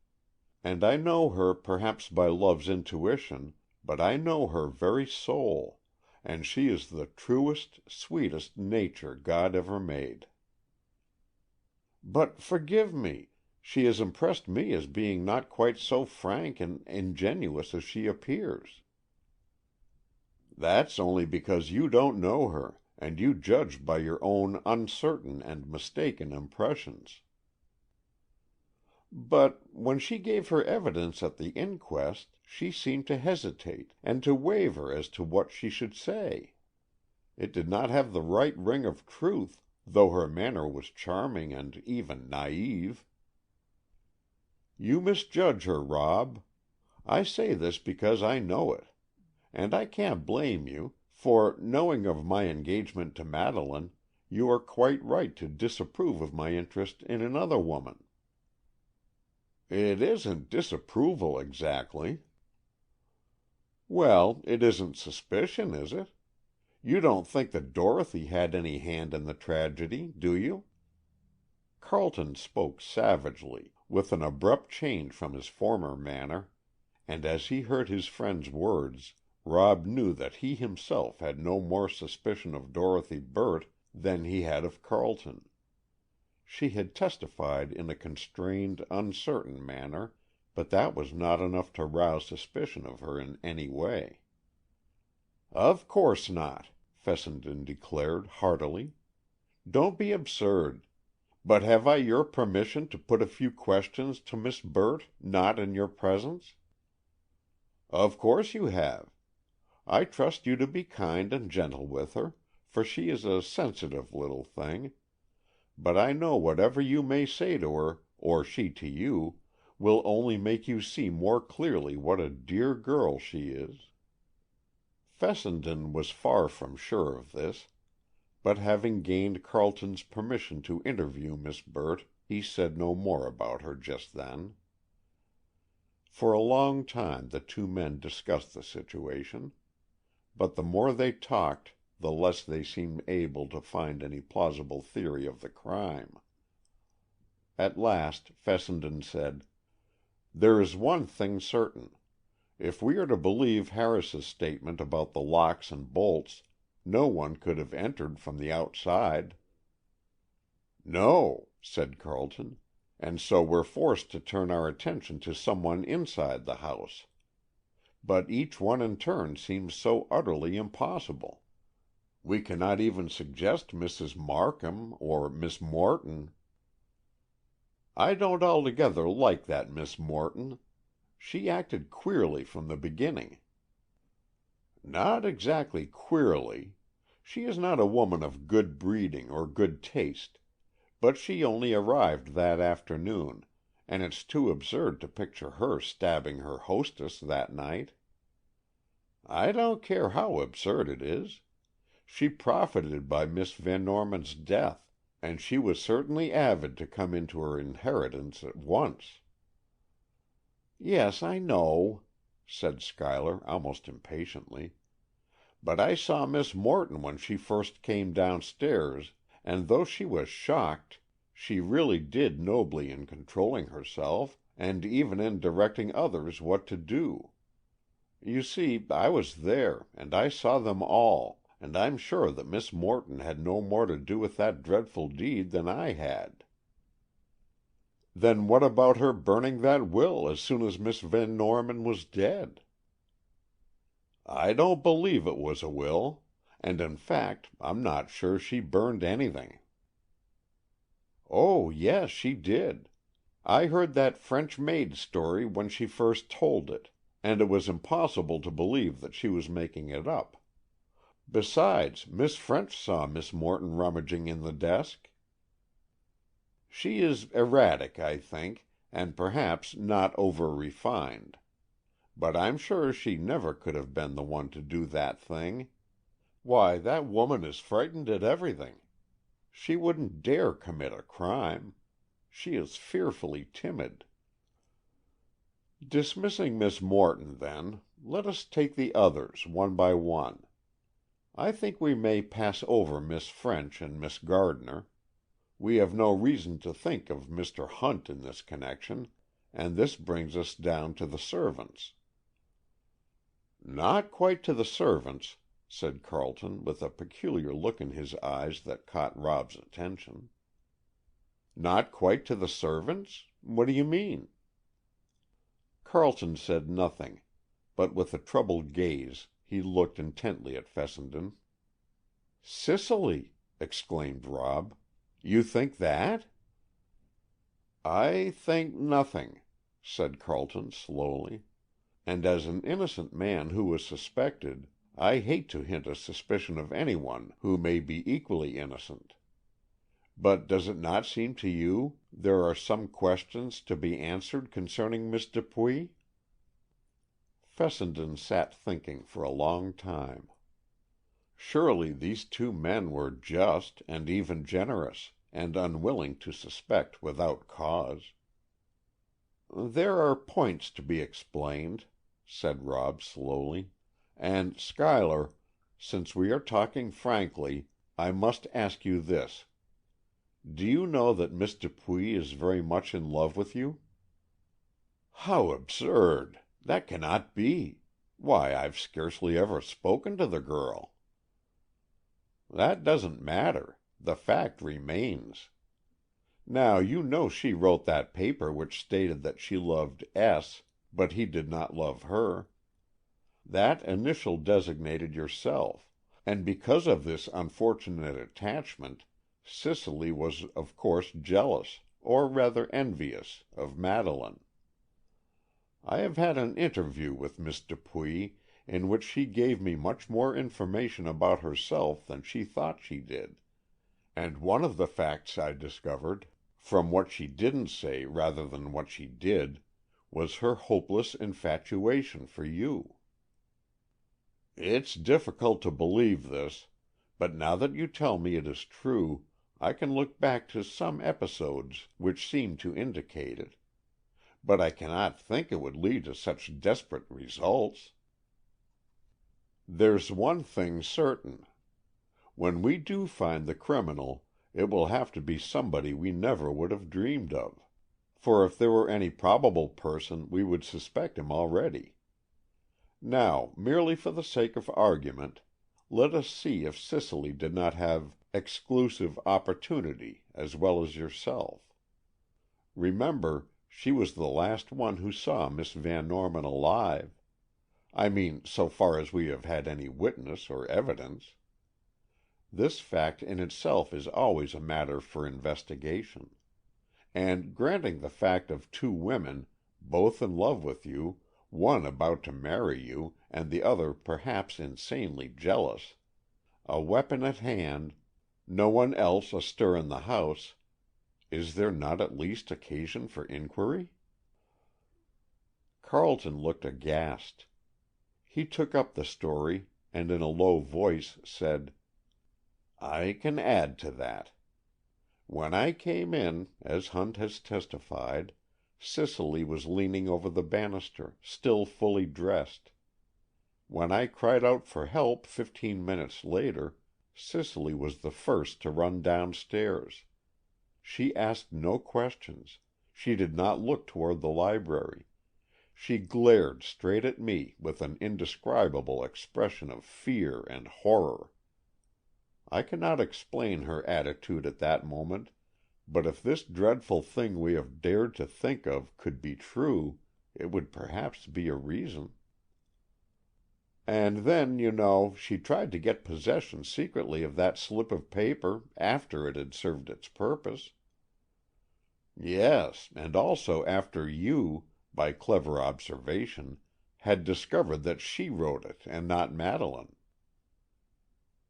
And I know her perhaps by love's intuition, but I know her very soul, and she is the truest, sweetest nature God ever made." "But forgive me, she has impressed me as being not quite so frank and ingenuous as she appears." "That's only because you don't know her, and you judge by your own uncertain and mistaken impressions." "But when she gave her evidence at the inquest, she seemed to hesitate, and to waver as to what she should say. It did not have the right ring of truth, though her manner was charming and even naïve." "You misjudge her, Rob. I say this because I know it. And I can't blame you, for, knowing of my engagement to Madeleine, you are quite right to disapprove of my interest in another woman." "It isn't disapproval exactly." "Well, it isn't suspicion, is it? You don't think that Dorothy had any hand in the tragedy, do you?" Carleton spoke savagely, with an abrupt change from his former manner, and as he heard his friend's words, Rob knew that he himself had no more suspicion of Dorothy Burt than he had of Carleton. She had testified in a constrained, uncertain manner, but that was not enough to rouse suspicion of her in any way. "Of course not," Fessenden declared heartily. "Don't be absurd. But have I your permission to put a few questions to Miss Burt, not in your presence?" "Of course you have. I trust you to be kind and gentle with her, for she is a sensitive little thing, but I know whatever you may say to her, or she to you, will only make you see more clearly what a dear girl she is." Fessenden was far from sure of this, but having gained Carleton's permission to interview Miss Burt, he said no more about her just then. For a long time the two men discussed the situation, but the more they talked, the less they seemed able to find any plausible theory of the crime. At last Fessenden said, "There is one thing certain. If we are to believe Harris's statement about the locks and bolts, no one could have entered from the outside." "No," said Carleton, "and so we're forced to turn our attention to someone inside the house. But each one in turn seems so utterly impossible. We cannot even suggest Mrs. Markham or Miss Morton." "I don't altogether like that Miss Morton. She acted queerly from the beginning." "Not exactly queerly. She is not a woman of good breeding or good taste, but she only arrived that afternoon, and it's too absurd to picture her stabbing her hostess that night." "I don't care how absurd it is. She profited by Miss Van Norman's death, and she was certainly avid to come into her inheritance at once." "Yes, I know," said Schuyler, almost impatiently. "But I saw Miss Morton when she first came downstairs, and though she was shocked, she really did nobly in controlling herself, and even in directing others what to do. You see, I was there, and I saw them all, and I'm sure that Miss Morton had no more to do with that dreadful deed than I had." "Then what about her burning that will as soon as Miss Van Norman was dead?" "I don't believe it was a will, and in fact I'm not sure she burned anything." "Oh, yes, she did. I heard that French maid story when she first told it, and it was impossible to believe that she was making it up. Besides, Miss French saw Miss Morton rummaging in the desk." "She is erratic, I think, and perhaps not over-refined. But I'm sure she never could have been the one to do that thing. Why, that woman is frightened at everything. She wouldn't dare commit a crime. She is fearfully timid." "Dismissing Miss Morton, then, let us take the others one by one. I think we may pass over Miss French and Miss Gardner. We have no reason to think of Mr. Hunt in this connection, and this brings us down to the servants." "Not quite to the servants," said Carleton, with a peculiar look in his eyes that caught Rob's attention. "Not quite to the servants? What do you mean?" Carleton said nothing, but with a troubled gaze he looked intently at Fessenden. "Cicely!" exclaimed Rob. "You think that?" "I think nothing," said Carleton slowly. "And as an innocent man who was suspected, I hate to hint a suspicion of anyone who may be equally innocent. But does it not seem to you there are some questions to be answered concerning Miss Dupuy?" Fessenden sat thinking for a long time. Surely these two men were just and even generous, and unwilling to suspect without cause. "There are points to be explained," said Rob slowly, "and, Schuyler, since we are talking frankly, I must ask you this. Do you know that Miss Dupuy is very much in love with you?" "How absurd! That cannot be. Why, I've scarcely ever spoken to the girl." "That doesn't matter. The fact remains. Now, you know she wrote that paper which stated that she loved S., but he did not love her. That initial designated yourself, and because of this unfortunate attachment, Cicely was of course jealous, or rather envious, of Madeleine. I have had an interview with Miss Dupuy, in which she gave me much more information about herself than she thought she did, and one of the facts I discovered, from what she didn't say rather than what she did, was her hopeless infatuation for you. It's difficult to believe this, but now that you tell me it is true, I can look back to some episodes which seem to indicate it. But I cannot think it would lead to such desperate results. There's one thing certain. When we do find the criminal, it will have to be somebody we never would have dreamed of, for if there were any probable person, we would suspect him already. Now, merely for the sake of argument, let us see if Cicely did not have exclusive opportunity as well as yourself. Remember, she was the last one who saw Miss Van Norman alive. I mean, so far as we have had any witness or evidence. This fact in itself is always a matter for investigation. And granting the fact of two women, both in love with you, one about to marry you, and the other perhaps insanely jealous, a weapon at hand, no one else astir in the house, is there not at least occasion for inquiry?" Carleton looked aghast. He took up the story, and in a low voice said, "I can add to that. When I came in, as Hunt has testified, Cicely was leaning over the banister, still fully dressed. When I cried out for help 15 minutes later, Cicely was the first to run downstairs. She asked no questions. She did not look toward the library. She glared straight at me with an indescribable expression of fear and horror. I cannot explain her attitude at that moment, but if this dreadful thing we have dared to think of could be true, it would perhaps be a reason. And then, you know, she tried to get possession secretly of that slip of paper after it had served its purpose. Yes, and also after you, by clever observation, had discovered that she wrote it and not Madeleine.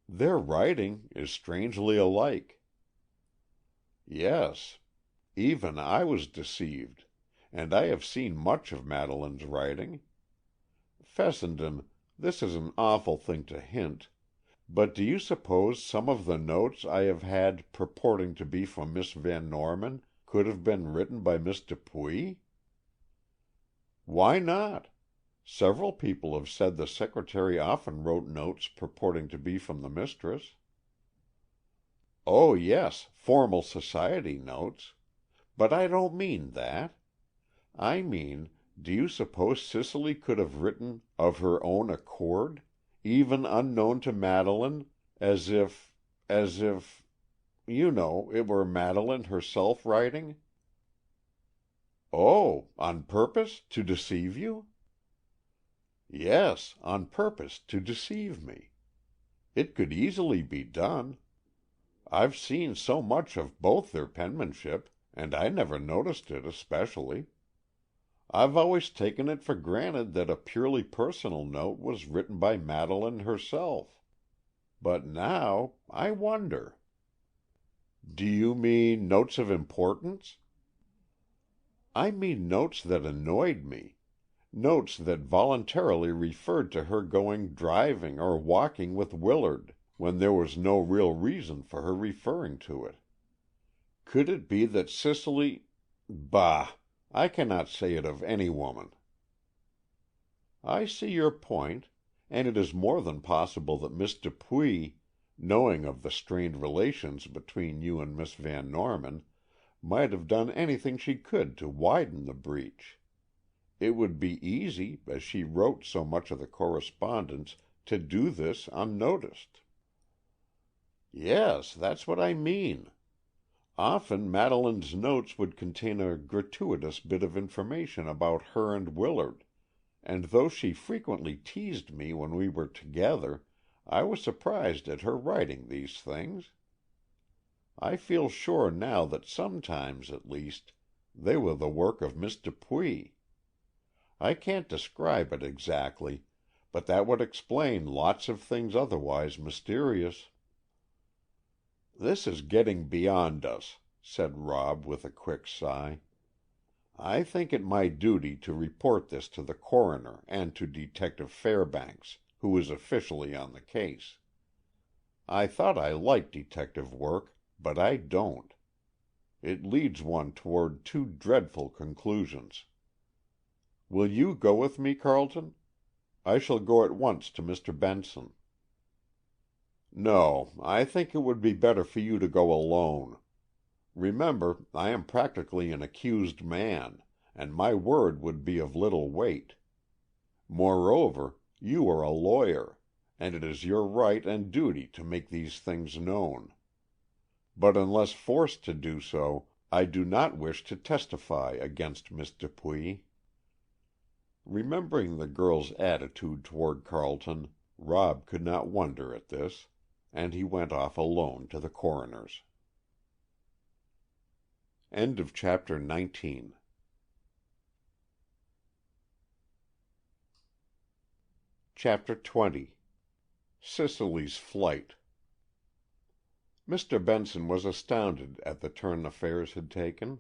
Their writing is strangely alike. Yes, even I was deceived, and I have seen much of Madeleine's writing. Fessenden, this is an awful thing to hint, but do you suppose some of the notes I have had purporting to be from Miss Van Norman could have been written by Miss Dupuy? Why not? Several people have said the secretary often wrote notes purporting to be from the mistress. Oh, yes, formal society notes. But I don't mean that. I mean, do you suppose Cicely could have written of her own accord, even unknown to Madeleine, as if, you know, it were Madeleine herself writing?" "Oh, on purpose to deceive you?" "Yes, on purpose to deceive me. It could easily be done. I've seen so much of both their penmanship, and I never noticed it especially. I've always taken it for granted that a purely personal note was written by Madeleine herself. But now, I wonder." "Do you mean notes of importance?" "I mean notes that annoyed me. Notes that voluntarily referred to her going driving or walking with Willard, when there was no real reason for her referring to it. Could it be that Cicely—bah! I cannot say it of any woman." "I see your point, and it is more than possible that Miss Dupuy, knowing of the strained relations between you and Miss Van Norman, might have done anything she could to widen the breach. It would be easy, as she wrote so much of the correspondence, to do this unnoticed." "Yes, that's what I mean. Often Madeleine's notes would contain a gratuitous bit of information about her and Willard, and though she frequently teased me when we were together, I was surprised at her writing these things. I feel sure now that sometimes, at least, they were the work of Miss Dupuy. I can't describe it exactly, but that would explain lots of things otherwise mysterious." "This is getting beyond us," said Rob with a quick sigh. "I think it my duty to report this to the coroner and to Detective Fairbanks, who is officially on the case. I thought I liked detective work, but I don't. It leads one toward too dreadful conclusions. Will you go with me, Carleton? I shall go at once to Mr. Benson." "No, I think it would be better for you to go alone. Remember, I am practically an accused man, and my word would be of little weight. Moreover, you are a lawyer, and it is your right and duty to make these things known. But unless forced to do so, I do not wish to testify against Miss Dupuy." Remembering the girl's attitude toward Carleton, Rob could not wonder at this, and he went off alone to the coroner's. Chapter 20. Cicely's Flight. Mr. Benson was astounded at the turn affairs had taken.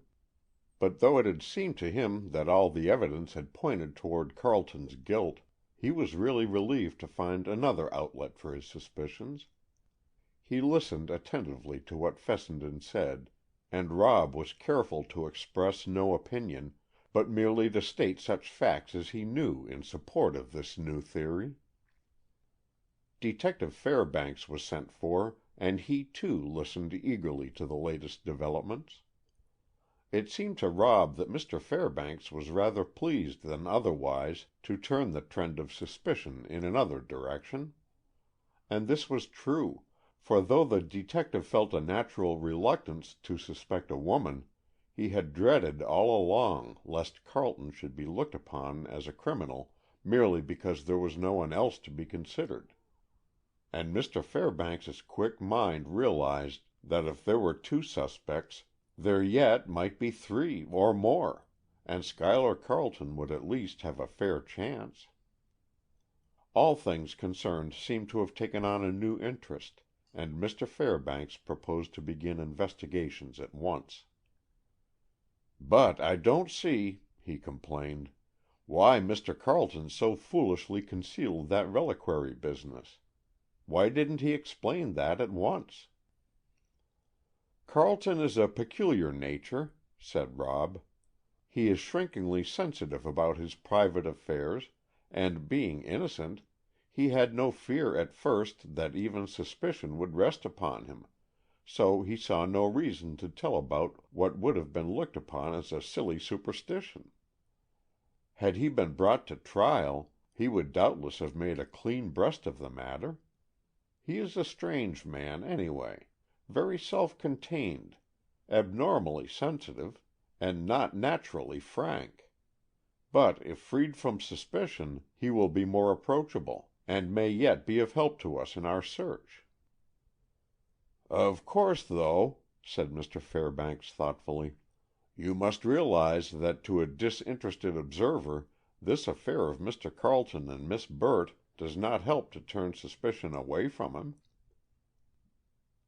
But though it had seemed to him that all the evidence had pointed toward Carleton's guilt, he was really relieved to find another outlet for his suspicions. He listened attentively to what Fessenden said, and Rob was careful to express no opinion, but merely to state such facts as he knew in support of this new theory. Detective Fairbanks was sent for, and he, too, listened eagerly to the latest developments. It seemed to Rob that Mr. Fairbanks was rather pleased than otherwise to turn the trend of suspicion in another direction. And this was true, for though the detective felt a natural reluctance to suspect a woman, he had dreaded all along lest Carleton should be looked upon as a criminal merely because there was no one else to be considered. And Mr. Fairbanks's quick mind realized that if there were two suspects, there yet might be three or more, and Schuyler Carleton would at least have a fair chance. All things concerned seemed to have taken on a new interest, and Mr. Fairbanks proposed to begin investigations at once. "But I don't see," he complained, "why Mr. Carleton so foolishly concealed that reliquary business. Why didn't he explain that at once?" "Carleton is a peculiar nature," said Rob. "He is shrinkingly sensitive about his private affairs, and, being innocent, he had no fear at first that even suspicion would rest upon him, so he saw no reason to tell about what would have been looked upon as a silly superstition. Had he been brought to trial, he would doubtless have made a clean breast of the matter. He is a strange man, anyway, very self-contained, abnormally sensitive, and not naturally frank. But if freed from suspicion, he will be more approachable, and may yet be of help to us in our search." "Of course, though," said Mr. Fairbanks thoughtfully, "you must realize that to a disinterested observer this affair of Mr. Carleton and Miss Burt does not help to turn suspicion away from him."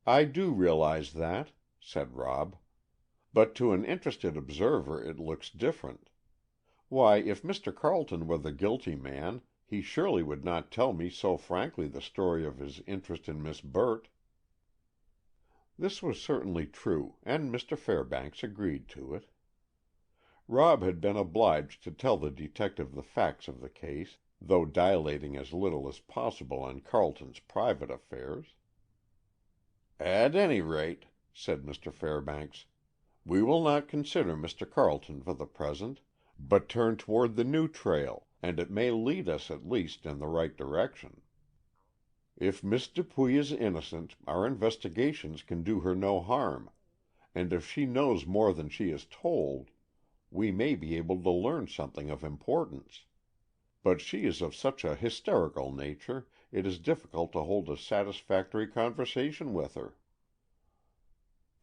"I do realize that," said Rob. "But to an interested observer it looks different. Why, if Mr. Carleton were the guilty man, he surely would not tell me so frankly the story of his interest in Miss Burt." This was certainly true, and Mr. Fairbanks agreed to it. Rob had been obliged to tell the detective the facts of the case, though dilating as little as possible on Carleton's private affairs. "At any rate," said Mr. Fairbanks, "we will not consider Mr. Carleton for the present, but turn toward the new trail, and it may lead us at least in the right direction. If Miss Dupuy is innocent, our investigations can do her no harm, and if she knows more than she has told, we may be able to learn something of importance. But she is of such a hysterical nature, it is difficult to hold a satisfactory conversation with her."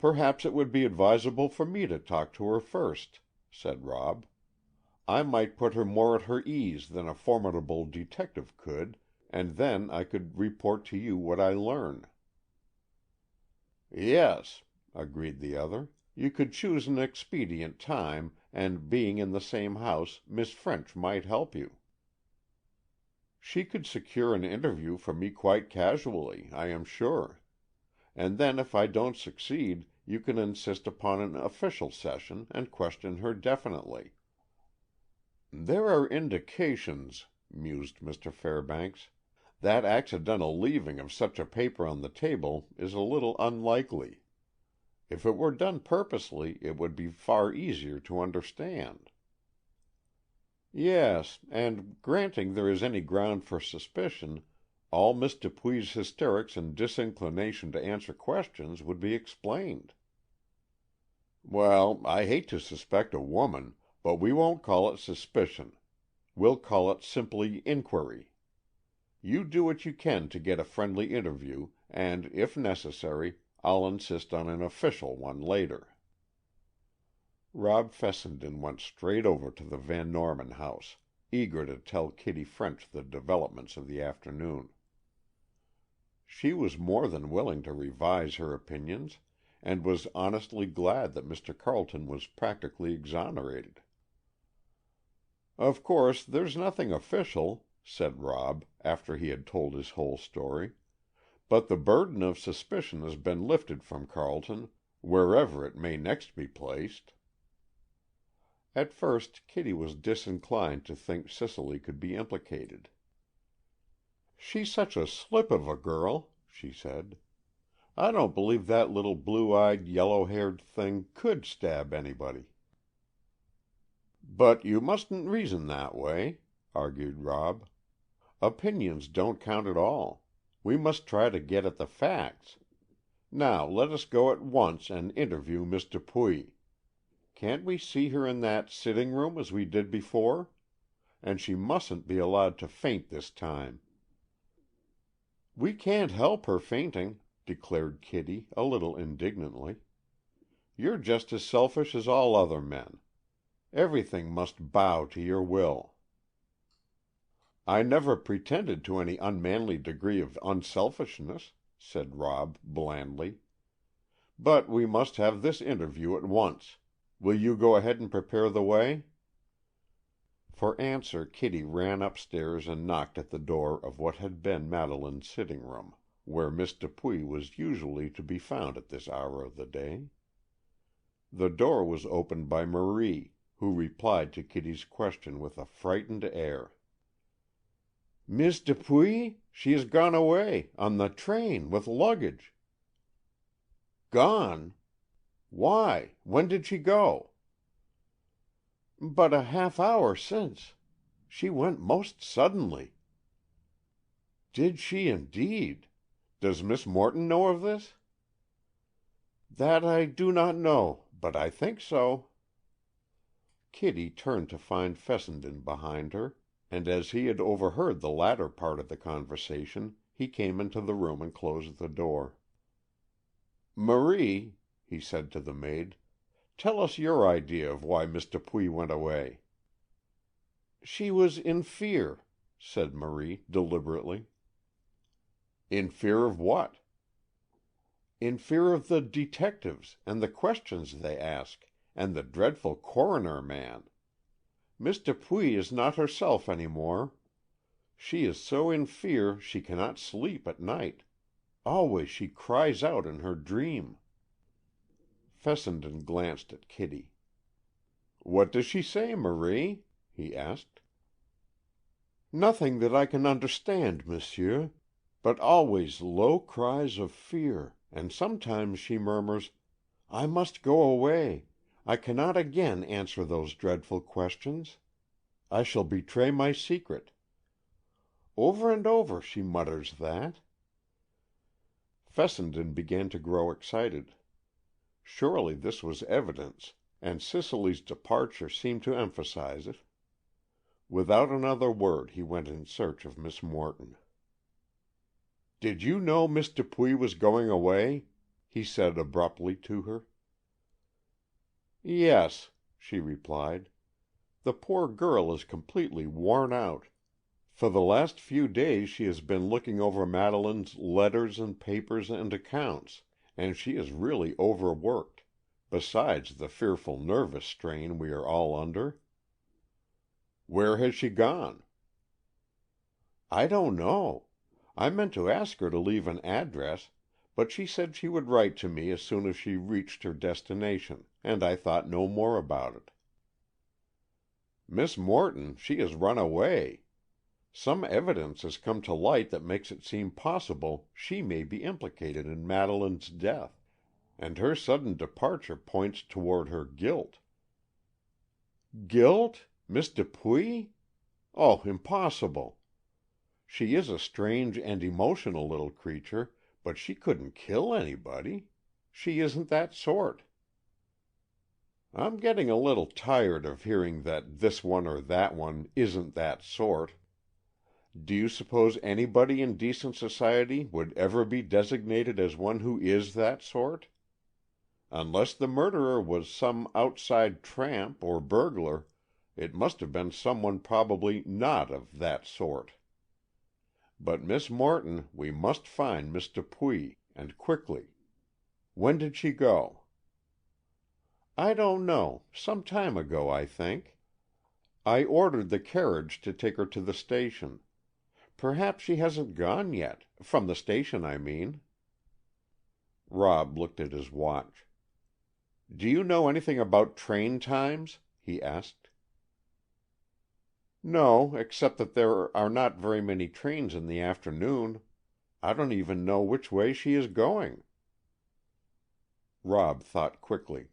"Perhaps it would be advisable for me to talk to her first," said Rob. "I might put her more at her ease than a formidable detective could, and then I could report to you what I learn." "Yes," agreed the other. "You could choose an expedient time, and being in the same house, Miss French might help you." "She could secure an interview for me quite casually, I am sure. And then if I don't succeed, you can insist upon an official session and question her definitely." "There are indications," mused Mr. Fairbanks, "that accidental leaving of such a paper on the table is a little unlikely. If it were done purposely, it would be far easier to understand." "Yes, and granting there is any ground for suspicion, all Miss Dupuy's hysterics and disinclination to answer questions would be explained." "Well, I hate to suspect a woman, but we won't call it suspicion. We'll call it simply inquiry. You do what you can to get a friendly interview, and, if necessary, I'll insist on an official one later." Rob Fessenden went straight over to the Van Norman house, eager to tell Kitty French the developments of the afternoon. She was more than willing to revise her opinions, and was honestly glad that Mr. Carleton was practically exonerated. "Of course, there's nothing official," said Rob, after he had told his whole story, "but the burden of suspicion has been lifted from Carleton, wherever it may next be placed." At first Kitty was disinclined to think Cicely could be implicated. "She's such a slip of a girl," she said. "I don't believe that little blue-eyed, yellow-haired thing could stab anybody." "But you mustn't reason that way," argued Rob. "Opinions don't count at all. We must try to get at the facts. Now let us go at once and interview Miss Dupuy. Can't we see her in that sitting room as we did before? And she mustn't be allowed to faint this time." "We can't help her fainting," declared Kitty, a little indignantly. "You're just as selfish as all other men. Everything must bow to your will." "I never pretended to any unmanly degree of unselfishness," said Rob blandly. "But we must have this interview at once. Will you go ahead and prepare the way?" For answer Kitty ran upstairs and knocked at the door of what had been Madeleine's sitting room, where Miss Dupuy was usually to be found at this hour of the day. The door was opened by Marie, who replied to Kitty's question with a frightened air. "Miss Dupuy? She has gone away, on the train, with luggage." "Gone? Why? When did she go?" "But a half hour since. She went most suddenly." "Did she, indeed? Does Miss Morton know of this?" "That I do not know, but I think so." Kitty turned to find Fessenden behind her, and as he had overheard the latter part of the conversation, he came into the room and closed the door. "Marie," he said to the maid, "tell us your idea of why Miss Dupuy went away." "She was in fear," said Marie, deliberately. "In fear of what?" "In fear of the detectives, and the questions they ask, and the dreadful coroner man. Miss Dupuy is not herself any more. She is so in fear she cannot sleep at night. Always she cries out in her dream." Fessenden glanced at Kitty. "What does she say, Marie?" he asked. "Nothing that I can understand, monsieur, but always low cries of fear, and sometimes she murmurs, 'I must go away. I cannot again answer those dreadful questions. I shall betray my secret.' Over and over she mutters that." Fessenden began to grow excited. Surely this was evidence, and Cicely's departure seemed to emphasize it. Without another word he went in search of Miss Morton. "Did you know Miss Dupuy was going away?" he said abruptly to her. "Yes," she replied. "The poor girl is completely worn out. For the last few days she has been looking over Madeleine's letters and papers and accounts, and she is really overworked, besides the fearful nervous strain we are all under." "Where has she gone?" "I don't know. I meant to ask her to leave an address, but she said she would write to me as soon as she reached her destination, and I thought no more about it." "Miss Morton, she has run away. Some evidence has come to light that makes it seem possible she may be implicated in Madeleine's death, and her sudden departure points toward her guilt." "Guilt? Miss Dupuy? Oh, impossible! She is a strange and emotional little creature, but she couldn't kill anybody. She isn't that sort." "I'm getting a little tired of hearing that this one or that one isn't that sort. Do you suppose anybody in decent society would ever be designated as one who is that sort? Unless the murderer was some outside tramp or burglar, it must have been someone probably not of that sort. But Miss Morton, we must find Miss Dupuy, and quickly. When did she go?" "I don't know. Some time ago, I think. I ordered the carriage to take her to the station. Perhaps she hasn't gone yet, from the station, I mean." Rob looked at his watch. "Do you know anything about train times?" he asked. "No, except that there are not very many trains in the afternoon. I don't even know which way she is going." Rob thought quickly.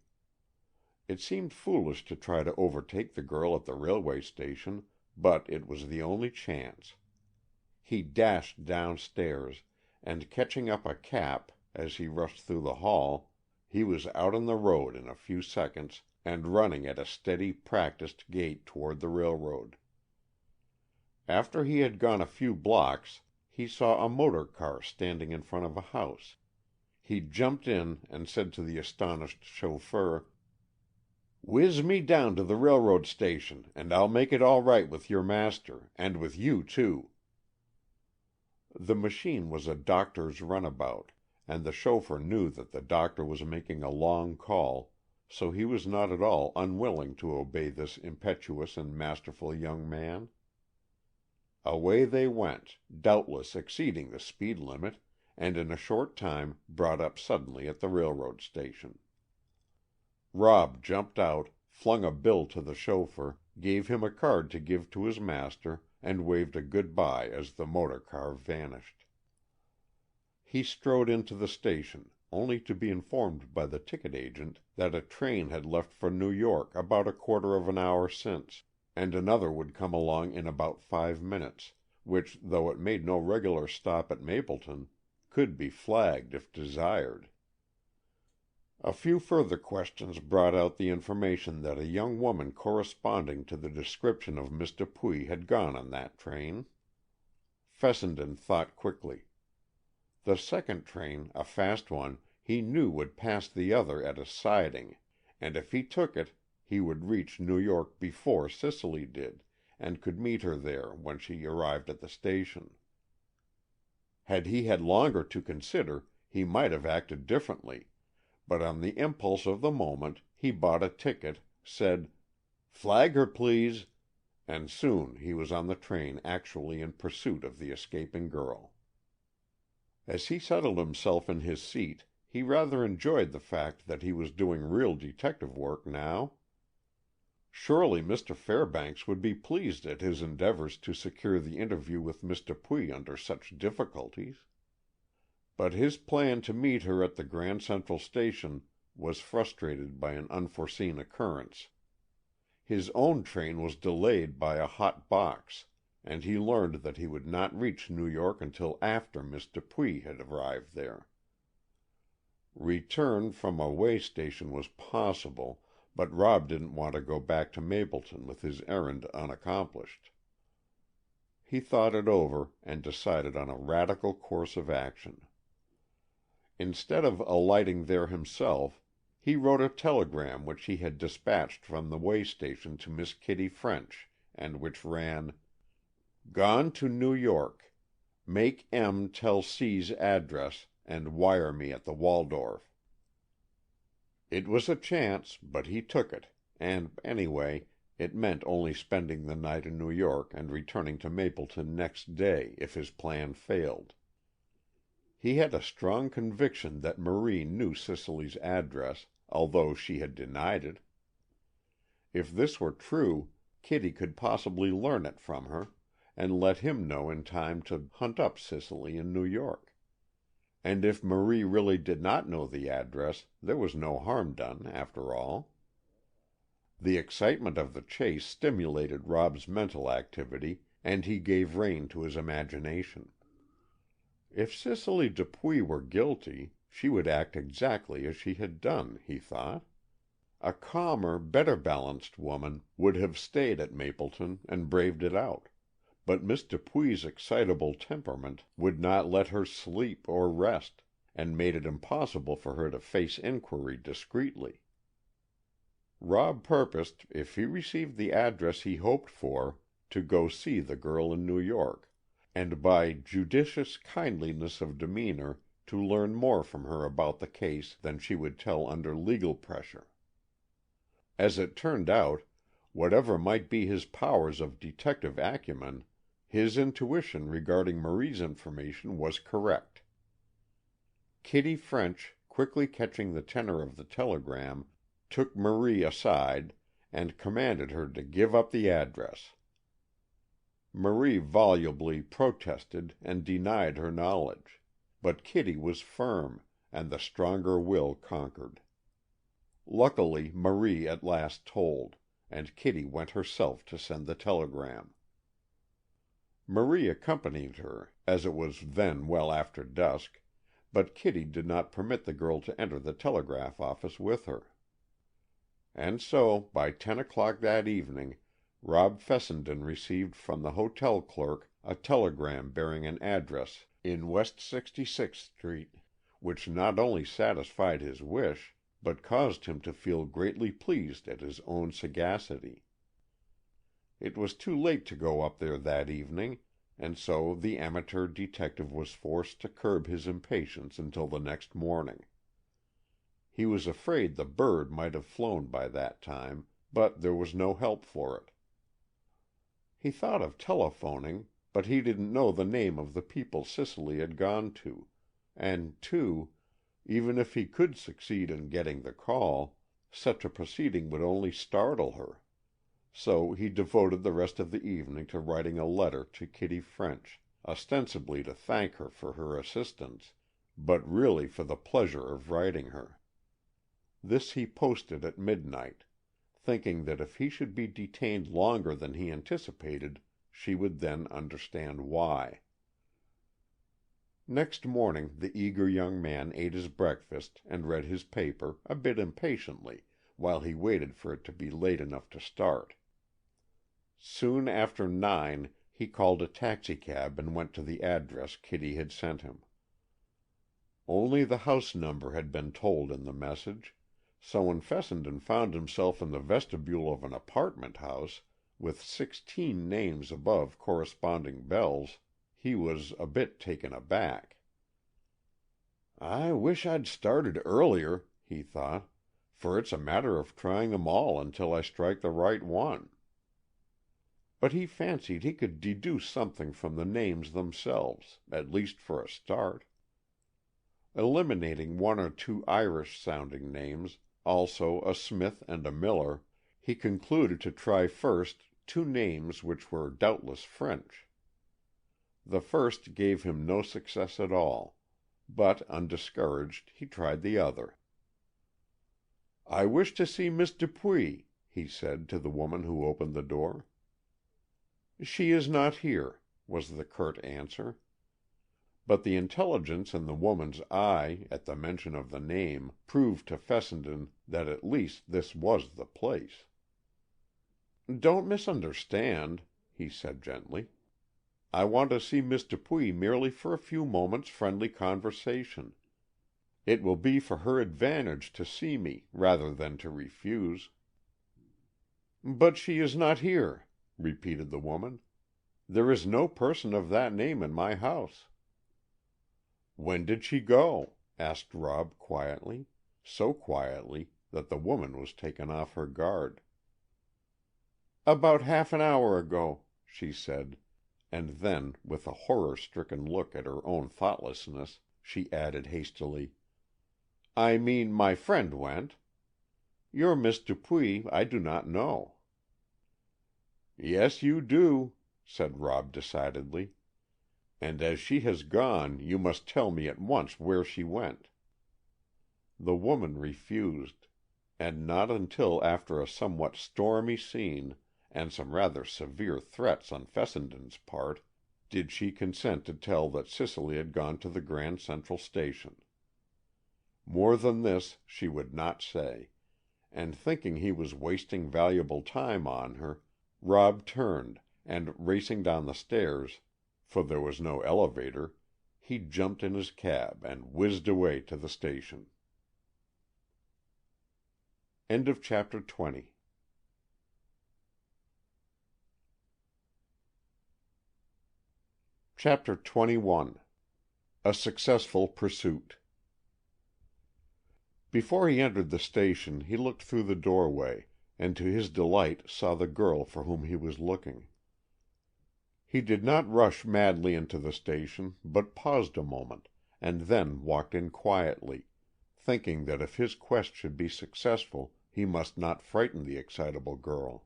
It seemed foolish to try to overtake the girl at the railway station, but it was the only chance. He dashed downstairs, and catching up a cap as he rushed through the hall, he was out on the road in a few seconds, and running at a steady, practised gait toward the railroad. After he had gone a few blocks, he saw a motor car standing in front of a house. He jumped in and said to the astonished chauffeur, "Whiz me down to the railroad station, and I'll make it all right with your master, and with you, too." The machine was a doctor's runabout, and the chauffeur knew that the doctor was making a long call, so he was not at all unwilling to obey this impetuous and masterful young man. Away they went, doubtless exceeding the speed limit, and in a short time brought up suddenly at the railroad station. Rob jumped out, flung a bill to the chauffeur, gave him a card to give to his master, and waved a good-by as the motor car vanished. He strode into the station, only to be informed by the ticket agent that a train had left for New York about a quarter of an hour since, and another would come along in about 5 minutes, which, though it made no regular stop at Mapleton, could be flagged if desired. A few further questions brought out the information that a young woman corresponding to the description of Miss Dupuy had gone on that train. Fessenden thought quickly. The second train, a fast one, he knew would pass the other at a siding, and if he took it, he would reach New York before Cicely did, and could meet her there when she arrived at the station. Had he had longer to consider, he might have acted differently, but on the impulse of the moment he bought a ticket, said, "Flag her, please," and soon he was on the train actually in pursuit of the escaping girl. As he settled himself in his seat, he rather enjoyed the fact that he was doing real detective work now. Surely Mr. Fairbanks would be pleased at his endeavors to secure the interview with Miss Dupuy under such difficulties. But his plan to meet her at the Grand Central Station was frustrated by an unforeseen occurrence. His own train was delayed by a hot box, and he learned that he would not reach New York until after Miss Dupuy had arrived there. Return from a way station was possible, but Rob didn't want to go back to Mapleton with his errand unaccomplished. He thought it over and decided on a radical course of action. Instead of alighting there himself, he wrote a telegram which he had dispatched from the way station to Miss Kitty French, and which ran, "Gone to New York. Make M. tell C's address, and wire me at the Waldorf." It was a chance, but he took it, and anyway, it meant only spending the night in New York and returning to Mapleton next day if his plan failed. He had a strong conviction that Marie knew Cicely's address, although she had denied it. If this were true, Kitty could possibly learn it from her, and let him know in time to hunt up Cicely in New York. And if Marie really did not know the address, there was no harm done, after all. The excitement of the chase stimulated Rob's mental activity, and he gave rein to his imagination. If Cicely Dupuy were guilty, she would act exactly as she had done, he thought. A calmer, better balanced woman would have stayed at Mapleton and braved it out, but Miss Dupuy's excitable temperament would not let her sleep or rest, and made it impossible for her to face inquiry discreetly. Rob purposed, if he received the address he hoped for, to go see the girl in New York, and by judicious kindliness of demeanor to learn more from her about the case than she would tell under legal pressure. As it turned out, whatever might be his powers of detective acumen, his intuition regarding Marie's information was correct. Kitty French, quickly catching the tenor of the telegram, took Marie aside and commanded her to give up the address. Marie volubly protested and denied her knowledge, but Kitty was firm, and the stronger will conquered. Luckily, Marie at last told, and Kitty went herself to send the telegram. Marie accompanied her, as it was then well after dusk, but Kitty did not permit the girl to enter the telegraph office with her. And so, by 10 o'clock that evening, Rob Fessenden received from the hotel clerk a telegram bearing an address in West 66th Street, which not only satisfied his wish, but caused him to feel greatly pleased at his own sagacity. It was too late to go up there that evening, and so the amateur detective was forced to curb his impatience until the next morning. He was afraid the bird might have flown by that time, but there was no help for it. He thought of telephoning, but he didn't know the name of the people Cicely had gone to, and, too, even if he could succeed in getting the call, such a proceeding would only startle her. So he devoted the rest of the evening to writing a letter to Kitty French, ostensibly to thank her for her assistance, but really for the pleasure of writing her. This he posted at midnight, thinking that if he should be detained longer than he anticipated, she would then understand why. Next morning the eager young man ate his breakfast and read his paper, a bit impatiently, while he waited for it to be late enough to start. Soon after 9 he called a taxicab and went to the address Kitty had sent him. Only the house number had been told in the message, so when Fessenden found himself in the vestibule of an apartment house, with 16 names above corresponding bells, he was a bit taken aback. "I wish I'd started earlier," he thought, "for it's a matter of trying them all until I strike the right one." But he fancied he could deduce something from the names themselves, at least for a start. Eliminating 1 or 2 Irish-sounding names, also a Smith and a Miller, he concluded to try first 2 names which were doubtless French. The first gave him no success at all, but, undiscouraged, he tried the other. "I wish to see Miss Dupuy," he said to the woman who opened the door. "She is not here," was the curt answer. But the intelligence in the woman's eye at the mention of the name proved to Fessenden that at least this was the place. "Don't misunderstand," he said gently. "I want to see Miss Dupuy merely for a few moments' friendly conversation. It will be for her advantage to see me, rather than to refuse." "But she is not here," repeated the woman. "There is no person of that name in my house." "When did she go?" asked Rob quietly, so quietly that the woman was taken off her guard. "About half an hour ago," she said, and then, with a horror-stricken look at her own thoughtlessness, she added hastily, "I mean my friend went. Your Miss Dupuy I do not know." "Yes, you do," said Rob decidedly. "And as she has gone, you must tell me at once where she went." The woman refused, and not until after a somewhat stormy scene, and some rather severe threats on Fessenden's part, did she consent to tell that Cicely had gone to the Grand Central Station. More than this she would not say, and thinking he was wasting valuable time on her, Rob turned, and racing down the stairs, for there was no elevator, he jumped in his cab and whizzed away to the station. End of chapter 20. Chapter 21. A Successful Pursuit. Before he entered the station he looked through the doorway, and to his delight saw the girl for whom he was looking. He did not rush madly into the station, but paused a moment, and then walked in quietly, thinking that if his quest should be successful he must not frighten the excitable girl.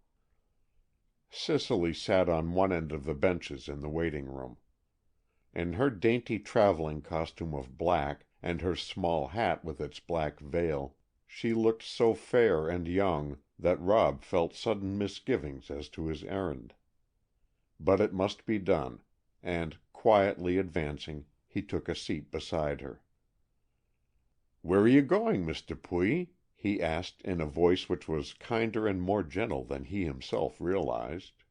Cicely sat on one end of the benches in the waiting-room. In her dainty traveling costume of black, and her small hat with its black veil, she looked so fair and young that Rob felt sudden misgivings as to his errand. But it must be done, and, quietly advancing, he took a seat beside her. "Where are you going, Miss Dupuy?" he asked in a voice which was kinder and more gentle than he himself realized.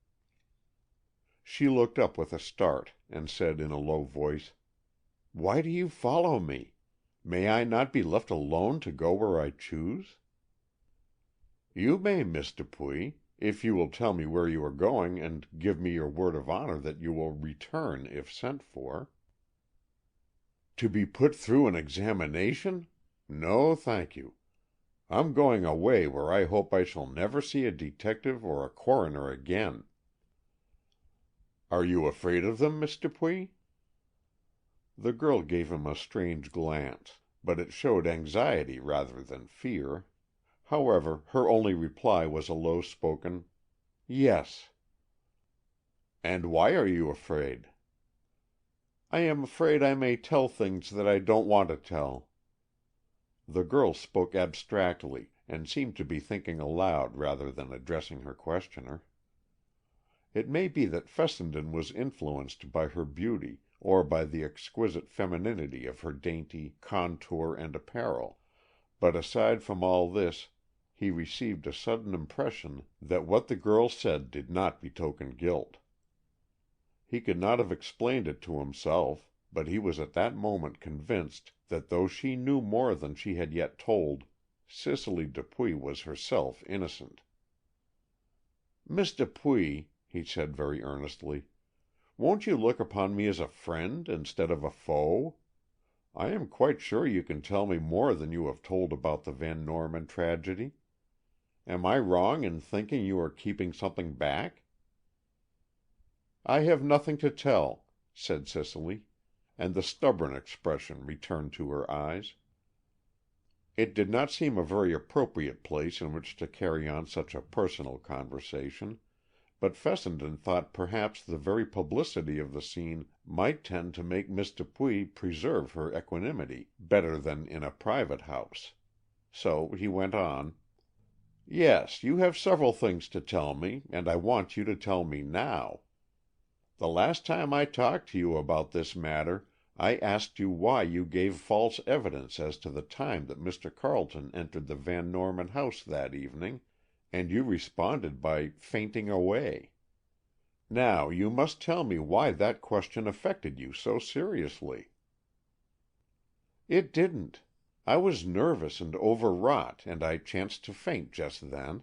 She looked up with a start, and said in a low voice, "Why do you follow me? May I not be left alone to go where I choose?" "You may, Miss Dupuy, if you will tell me where you are going, and give me your word of honor that you will return if sent for." "To be put through an examination? No, thank you. I'm going away where I hope I shall never see a detective or a coroner again." "Are you afraid of them, Miss Dupuy?" The girl gave him a strange glance, but it showed anxiety rather than fear. However, her only reply was a low-spoken, "Yes." "And why are you afraid?" "I am afraid I may tell things that I don't want to tell." The girl spoke abstractly, and seemed to be thinking aloud rather than addressing her questioner. It may be that Fessenden was influenced by her beauty, or by the exquisite femininity of her dainty contour and apparel, but aside from all this, he received a sudden impression that what the girl said did not betoken guilt. He could not have explained it to himself, but he was at that moment convinced that though she knew more than she had yet told, Cicely Dupuy was herself innocent. "Miss Dupuy," he said very earnestly, "won't you look upon me as a friend instead of a foe? I am quite sure you can tell me more than you have told about the Van Norman tragedy. Am I wrong in thinking you are keeping something back?" "I have nothing to tell," said Cicely, and the stubborn expression returned to her eyes. It did not seem a very appropriate place in which to carry on such a personal conversation, but Fessenden thought perhaps the very publicity of the scene might tend to make Miss Dupuy preserve her equanimity better than in a private house. So he went on: "Yes, you have several things to tell me, and I want you to tell me now. The last time I talked to you about this matter, I asked you why you gave false evidence as to the time that Mr. Carleton entered the Van Norman house that evening, and you responded by fainting away. Now, you must tell me why that question affected you so seriously." "It didn't. I was nervous and overwrought, and I chanced to faint just then."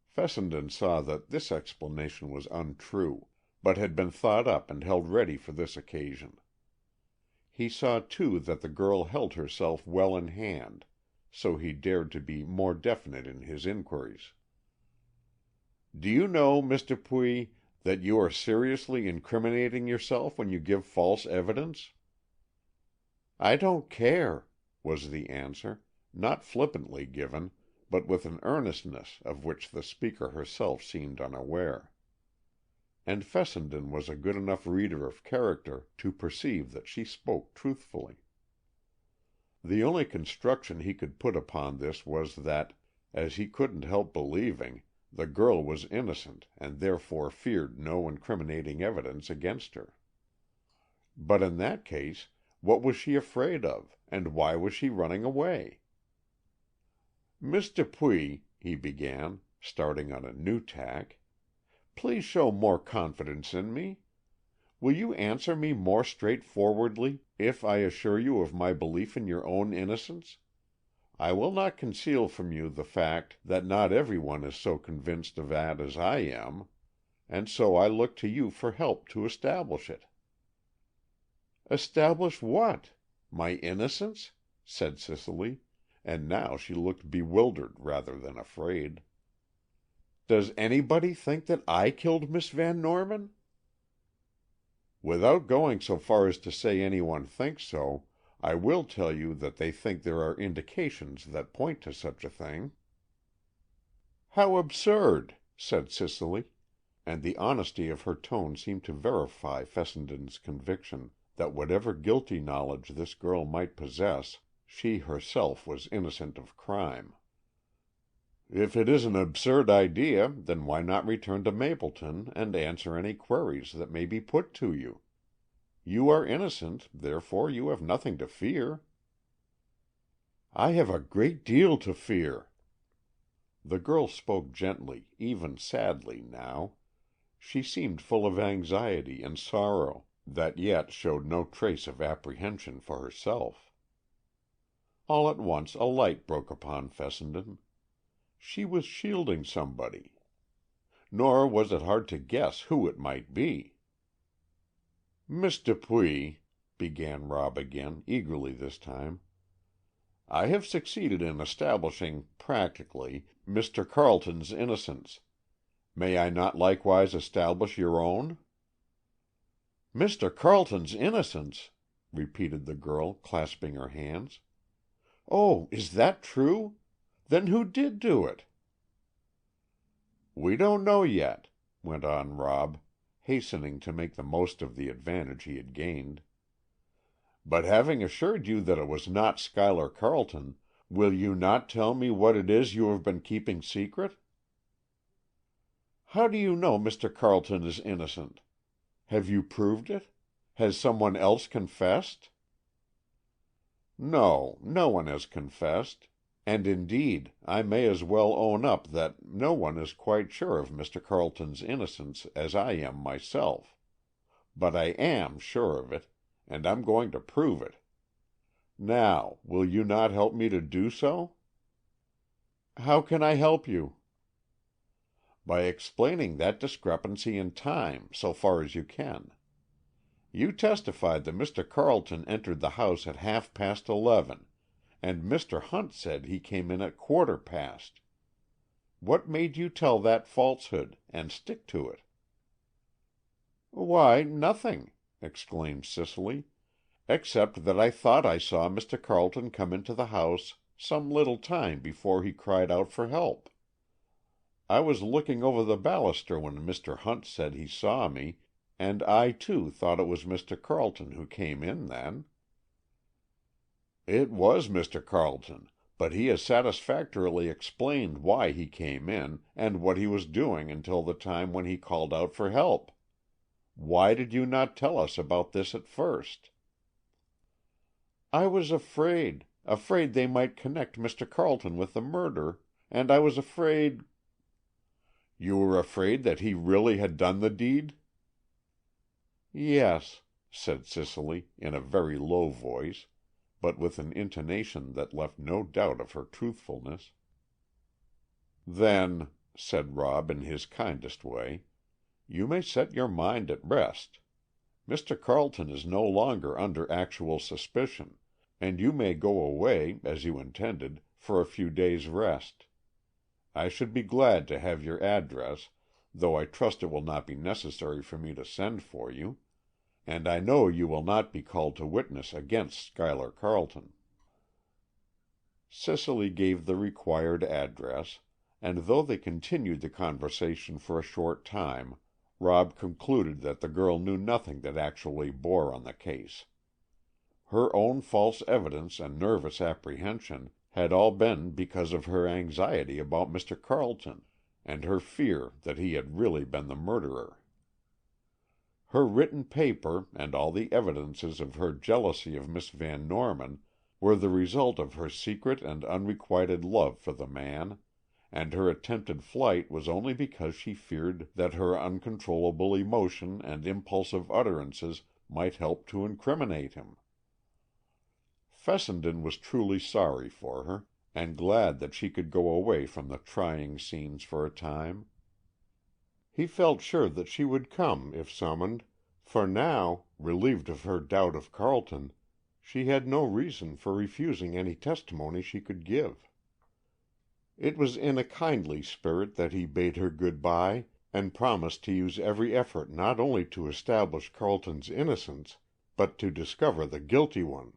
Fessenden saw that this explanation was untrue, but had been thought up and held ready for this occasion. He saw, too, that the girl held herself well in hand, so he dared to be more definite in his inquiries. "Do you know, Miss Dupuy, that you are seriously incriminating yourself when you give false evidence?" "I don't care," was the answer, not flippantly given, but with an earnestness of which the speaker herself seemed unaware. And Fessenden was a good enough reader of character to perceive that she spoke truthfully. The only construction he could put upon this was that, as he couldn't help believing, the girl was innocent and therefore feared no incriminating evidence against her. But in that case, what was she afraid of, and why was she running away? "Miss Dupuy," he began, starting on a new tack, "please show more confidence in me. Will you answer me more straightforwardly if I assure you of my belief in your own innocence? I will not conceal from you the fact that not every one is so convinced of that as I am, and so I look to you for help to establish it." "Establish what? My innocence?" said Cicely, and now she looked bewildered rather than afraid. "Does anybody think that I killed Miss Van Norman?" "Without going so far as to say any one thinks so, I will tell you that they think there are indications that point to such a thing." "How absurd!" said Cicely, and the honesty of her tone seemed to verify Fessenden's conviction that whatever guilty knowledge this girl might possess, she herself was innocent of crime. "If it is an absurd idea, then why not return to Mapleton and answer any queries that may be put to you? You are innocent, therefore you have nothing to fear." "I have a great deal to fear." The girl spoke gently, even sadly, now. She seemed full of anxiety and sorrow, that yet showed no trace of apprehension for herself. All at once a light broke upon Fessenden. She was shielding somebody. Nor was it hard to guess who it might be. "Miss Dupuy," began Rob again, eagerly this time, "I have succeeded in establishing, practically, Mr. Carleton's innocence. May I not likewise establish your own?" "Mr. Carleton's innocence!" repeated the girl, clasping her hands. "Oh, is that true? Then who did do it?" "We don't know yet," went on Rob, hastening to make the most of the advantage he had gained. "But having assured you that it was not Schuyler Carleton, Will you not tell me what it is you have been keeping secret?" "How do you know Mr. Carleton is innocent? Have you proved it? Has some one else confessed?" "No, no one has confessed, and indeed I may as well own up that no one is quite sure of Mr. Carleton's innocence as I am myself. But I am sure of it, and I'm going to prove it. Now, will you not help me to do so?" "How can I help you?" "By explaining that discrepancy in time, so far as you can. You testified that Mr. Carleton entered the house at 11:30, and Mr. Hunt said he came in at 15:15. What made you tell that falsehood, and stick to it?" "Why, nothing," exclaimed Cicely, "except that I thought I saw Mr. Carleton come into the house some little time before he cried out for help. I was looking over the baluster when Mr. Hunt said he saw me, and I, too, thought it was Mr. Carleton who came in then." "It was Mr. Carleton, but he has satisfactorily explained why he came in, and what he was doing until the time when he called out for help. Why did you not tell us about this at first?" "I was afraid they might connect Mr. Carleton with the murder, and I was afraid—" "You were afraid that he really had done the deed?" "Yes," said Cicely, in a very low voice, but with an intonation that left no doubt of her truthfulness. "Then," said Rob in his kindest way, "you may set your mind at rest. Mr. Carleton is no longer under actual suspicion, and you may go away, as you intended, for a few days' rest. I should be glad to have your address, though I trust it will not be necessary for me to send for you, and I know you will not be called to witness against Schuyler Carleton." Cicely gave the required address, and though they continued the conversation for a short time, Rob concluded that the girl knew nothing that actually bore on the case. Her own false evidence and nervous apprehension had all been because of her anxiety about Mr. Carleton, and her fear that he had really been the murderer. Her written paper, and all the evidences of her jealousy of Miss Van Norman, were the result of her secret and unrequited love for the man, and her attempted flight was only because she feared that her uncontrollable emotion and impulsive utterances might help to incriminate him. Fessenden was truly sorry for her, and glad that she could go away from the trying scenes for a time. He felt sure that she would come if summoned, for now, relieved of her doubt of Carleton, she had no reason for refusing any testimony she could give. It was in a kindly spirit that he bade her good-bye, and promised to use every effort not only to establish Carleton's innocence, but to discover the guilty one.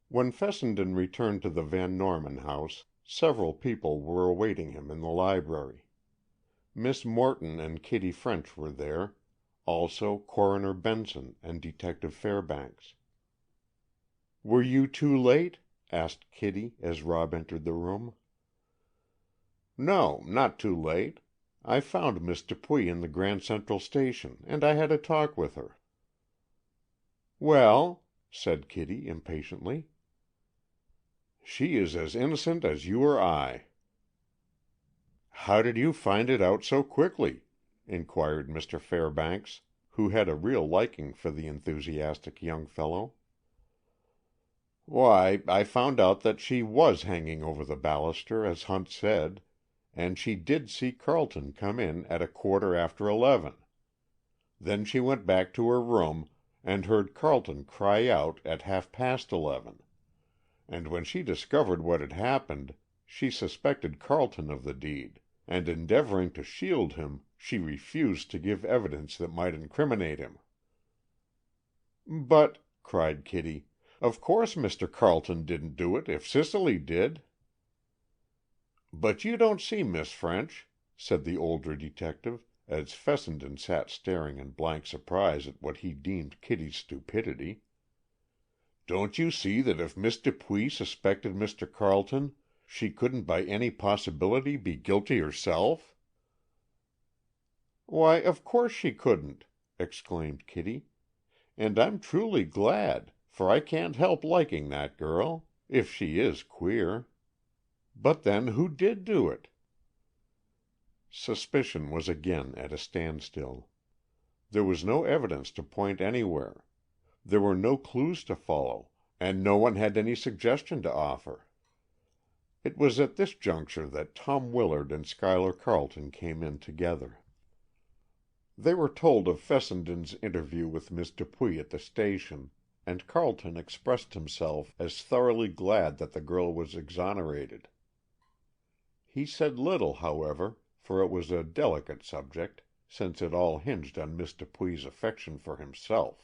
When Fessenden returned to the Van Norman house, several people were awaiting him in the library. Miss Morton and Kitty French were there, also Coroner Benson and Detective Fairbanks. "Were you too late?" asked Kitty as Rob entered the room. "No, not too late. I found Miss Dupuy in the Grand Central Station, and I had a talk with her." "Well?" said Kitty impatiently. "She is as innocent as you or I." "How did you find it out so quickly?" inquired Mr. Fairbanks, who had a real liking for the enthusiastic young fellow. "Why, I found out that she was hanging over the baluster, as Hunt said, and she did see Carleton come in at 11:15. Then she went back to her room, and heard Carleton cry out at 11:30, and when she discovered what had happened, she suspected Carleton of the deed, and endeavoring to shield him, she refused to give evidence that might incriminate him." "But," cried Kitty, "of course Mr. Carleton didn't do it if Cicely did." "But you don't see, Miss French," said the older detective, as Fessenden sat staring in blank surprise at what he deemed Kitty's stupidity. Don't you see that if Miss Dupuy suspected Mr. Carleton, she couldn't by any possibility be guilty herself?" "Why, of course she couldn't," exclaimed Kitty. "And I'm truly glad, for I can't help liking that girl, if she is queer. But then who did do it?" Suspicion was again at a standstill. There was no evidence to point anywhere. There were no clues to follow, and no one had any suggestion to offer. It was at this juncture that Tom Willard and Schuyler Carleton came in together. They were told of Fessenden's interview with Miss Dupuy at the station, and Carleton expressed himself as thoroughly glad that the girl was exonerated. He said little, however, for it was a delicate subject, since it all hinged on Miss Dupuy's affection for himself.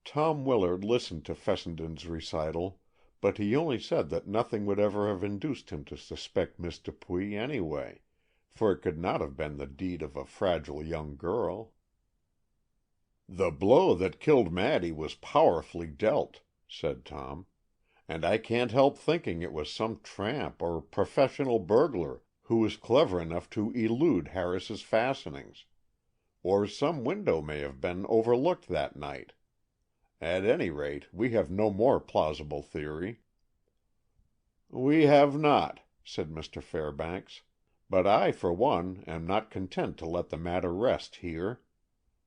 Tom Willard listened to Fessenden's recital, but he only said that nothing would ever have induced him to suspect Miss Dupuy anyway, for it could not have been the deed of a fragile young girl. "The blow that killed Maddy was powerfully dealt," said Tom, "and I can't help thinking it was some tramp or professional burglar who was clever enough to elude Harris's fastenings. Or some window may have been overlooked that night. At any rate, we have no more plausible theory." "We have not," said Mr. Fairbanks, "but I, for one, am not content to let the matter rest here.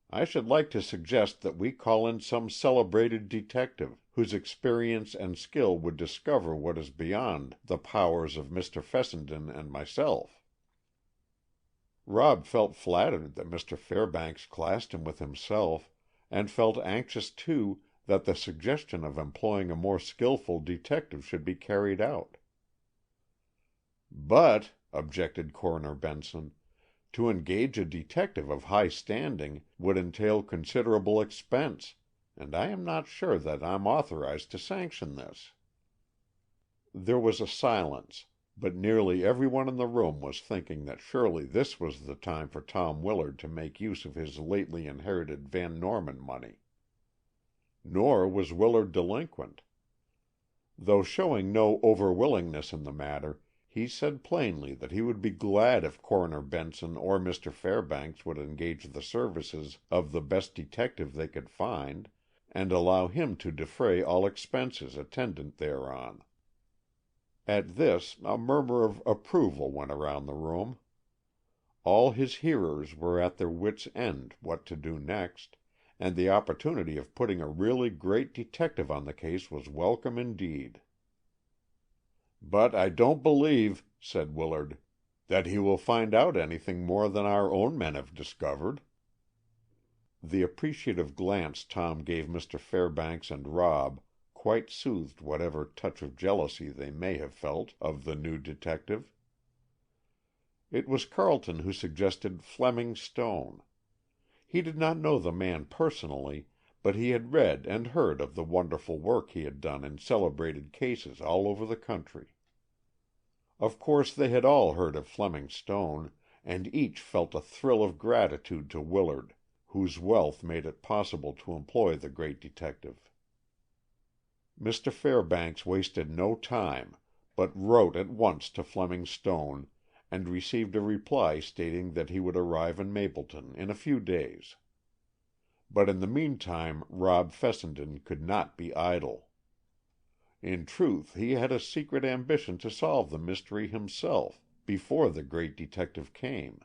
I should like to suggest that we call in some celebrated detective, whose experience and skill would discover what is beyond the powers of Mr. Fessenden and myself." Rob felt flattered that Mr. Fairbanks classed him with himself, and felt anxious, too, that the suggestion of employing a more skillful detective should be carried out. "But," objected Coroner Benson, "to engage a detective of high standing would entail considerable expense, and I am not sure that I'm authorized to sanction this." There was a silence, but nearly every one in the room was thinking that surely this was the time for Tom Willard to make use of his lately inherited Van Norman money. Nor was Willard delinquent. Though showing no overwillingness in the matter, he said plainly that he would be glad if Coroner Benson or Mr. Fairbanks would engage the services of the best detective they could find, and allow him to defray all expenses attendant thereon. At this, a murmur of approval went around the room. All his hearers were at their wits' end what to do next, and the opportunity of putting a really great detective on the case was welcome indeed. "But I don't believe," said Willard, "that he will find out anything more than our own men have discovered." The appreciative glance Tom gave Mr. Fairbanks and Rob quite soothed whatever touch of jealousy they may have felt of the new detective. It was Carleton who suggested Fleming Stone. He did not know the man personally, but he had read and heard of the wonderful work he had done in celebrated cases all over the country. Of course they had all heard of Fleming Stone, and each felt a thrill of gratitude to Willard, whose wealth made it possible to employ the great detective. Mr. Fairbanks wasted no time, but wrote at once to Fleming Stone, and received a reply stating that he would arrive in Mapleton in a few days. But in the meantime Rob Fessenden could not be idle. In truth, he had a secret ambition to solve the mystery himself before the great detective came,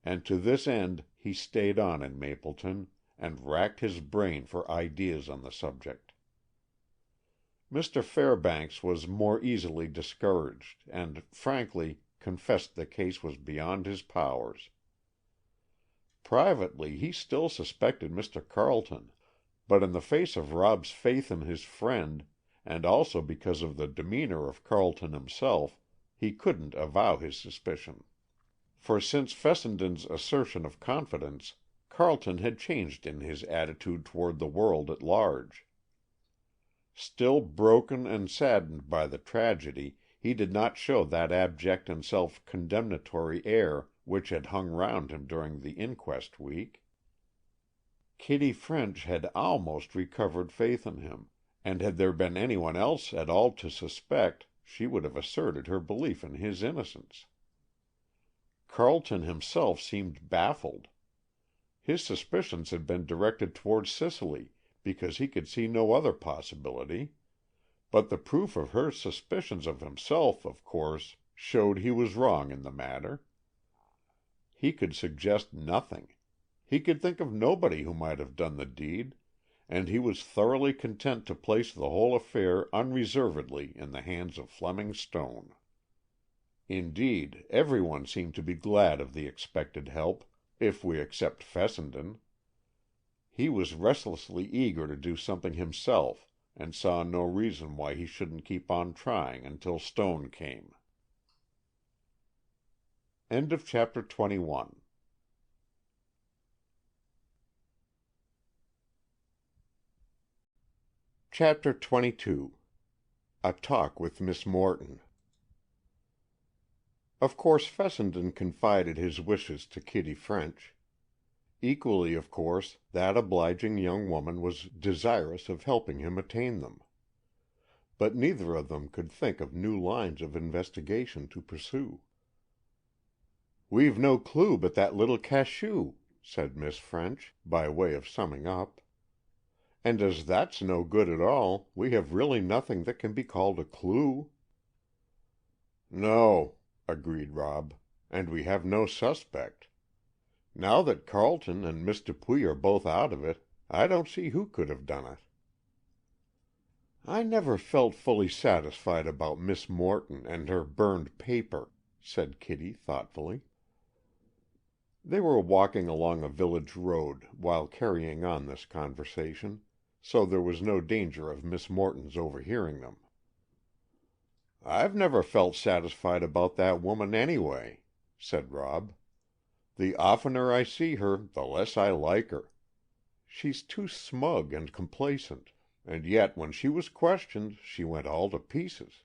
and to this end he stayed on in Mapleton, and racked his brain for ideas on the subject. Mr. Fairbanks was more easily discouraged, and, frankly, confessed the case was beyond his powers. Privately, he still suspected Mr. Carleton, but in the face of Rob's faith in his friend, and also because of the demeanor of Carleton himself, he couldn't avow his suspicion. For since Fessenden's assertion of confidence, Carleton had changed in his attitude toward the world at large. Still broken and saddened by the tragedy, he did not show that abject and self-condemnatory air which had hung round him during the inquest week. Kitty French had almost recovered faith in him, and had there been anyone else at all to suspect, she would have asserted her belief in his innocence. Carleton himself seemed baffled. His suspicions had been directed towards Cicely, because he could see no other possibility, but the proof of her suspicions of himself, of course, showed he was wrong in the matter. He could suggest nothing. He could think of nobody who might have done the deed, and he was thoroughly content to place the whole affair unreservedly in the hands of Fleming Stone. Indeed, every one seemed to be glad of the expected help, if we except Fessenden. He was restlessly eager to do something himself, and saw no reason why he shouldn't keep on trying until Stone came. End of chapter 21. Chapter 22. A Talk with Miss Morton. Of course Fessenden confided his wishes to Kitty French. Equally, of course, that obliging young woman was desirous of helping him attain them. But neither of them could think of new lines of investigation to pursue. "We've no clue but that little cachou," said Miss French, by way of summing up. "And as that's no good at all, we have really nothing that can be called a clue." "No," agreed Rob, "and we have no suspect. Now that Carleton and Miss Dupuy are both out of it, I don't see who could have done it." "I never felt fully satisfied about Miss Morton and her burned paper," said Kitty thoughtfully. They were walking along a village road while carrying on this conversation, so there was no danger of Miss Morton's overhearing them. "I've never felt satisfied about that woman anyway," said Rob. "The oftener I see her, the less I like her. She's too smug and complacent, and yet when she was questioned she went all to pieces."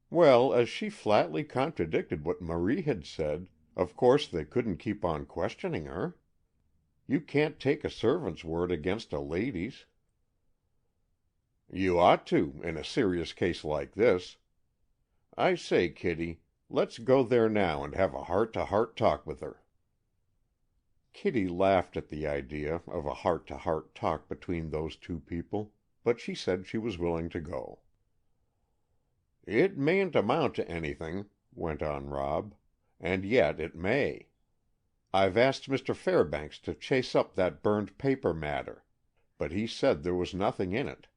"Well, as she flatly contradicted what Marie had said, of course they couldn't keep on questioning her. You can't take a servant's word against a lady's." "You ought to, in a serious case like this. I say, Kitty, let's go there now and have a heart-to-heart talk with her." Kitty laughed at the idea of a heart-to-heart talk between those two people, but she said she was willing to go. "It mayn't amount to anything," went on Rob, "and yet it may. I've asked Mr. Fairbanks to chase up that burned paper matter, but he said there was nothing in it.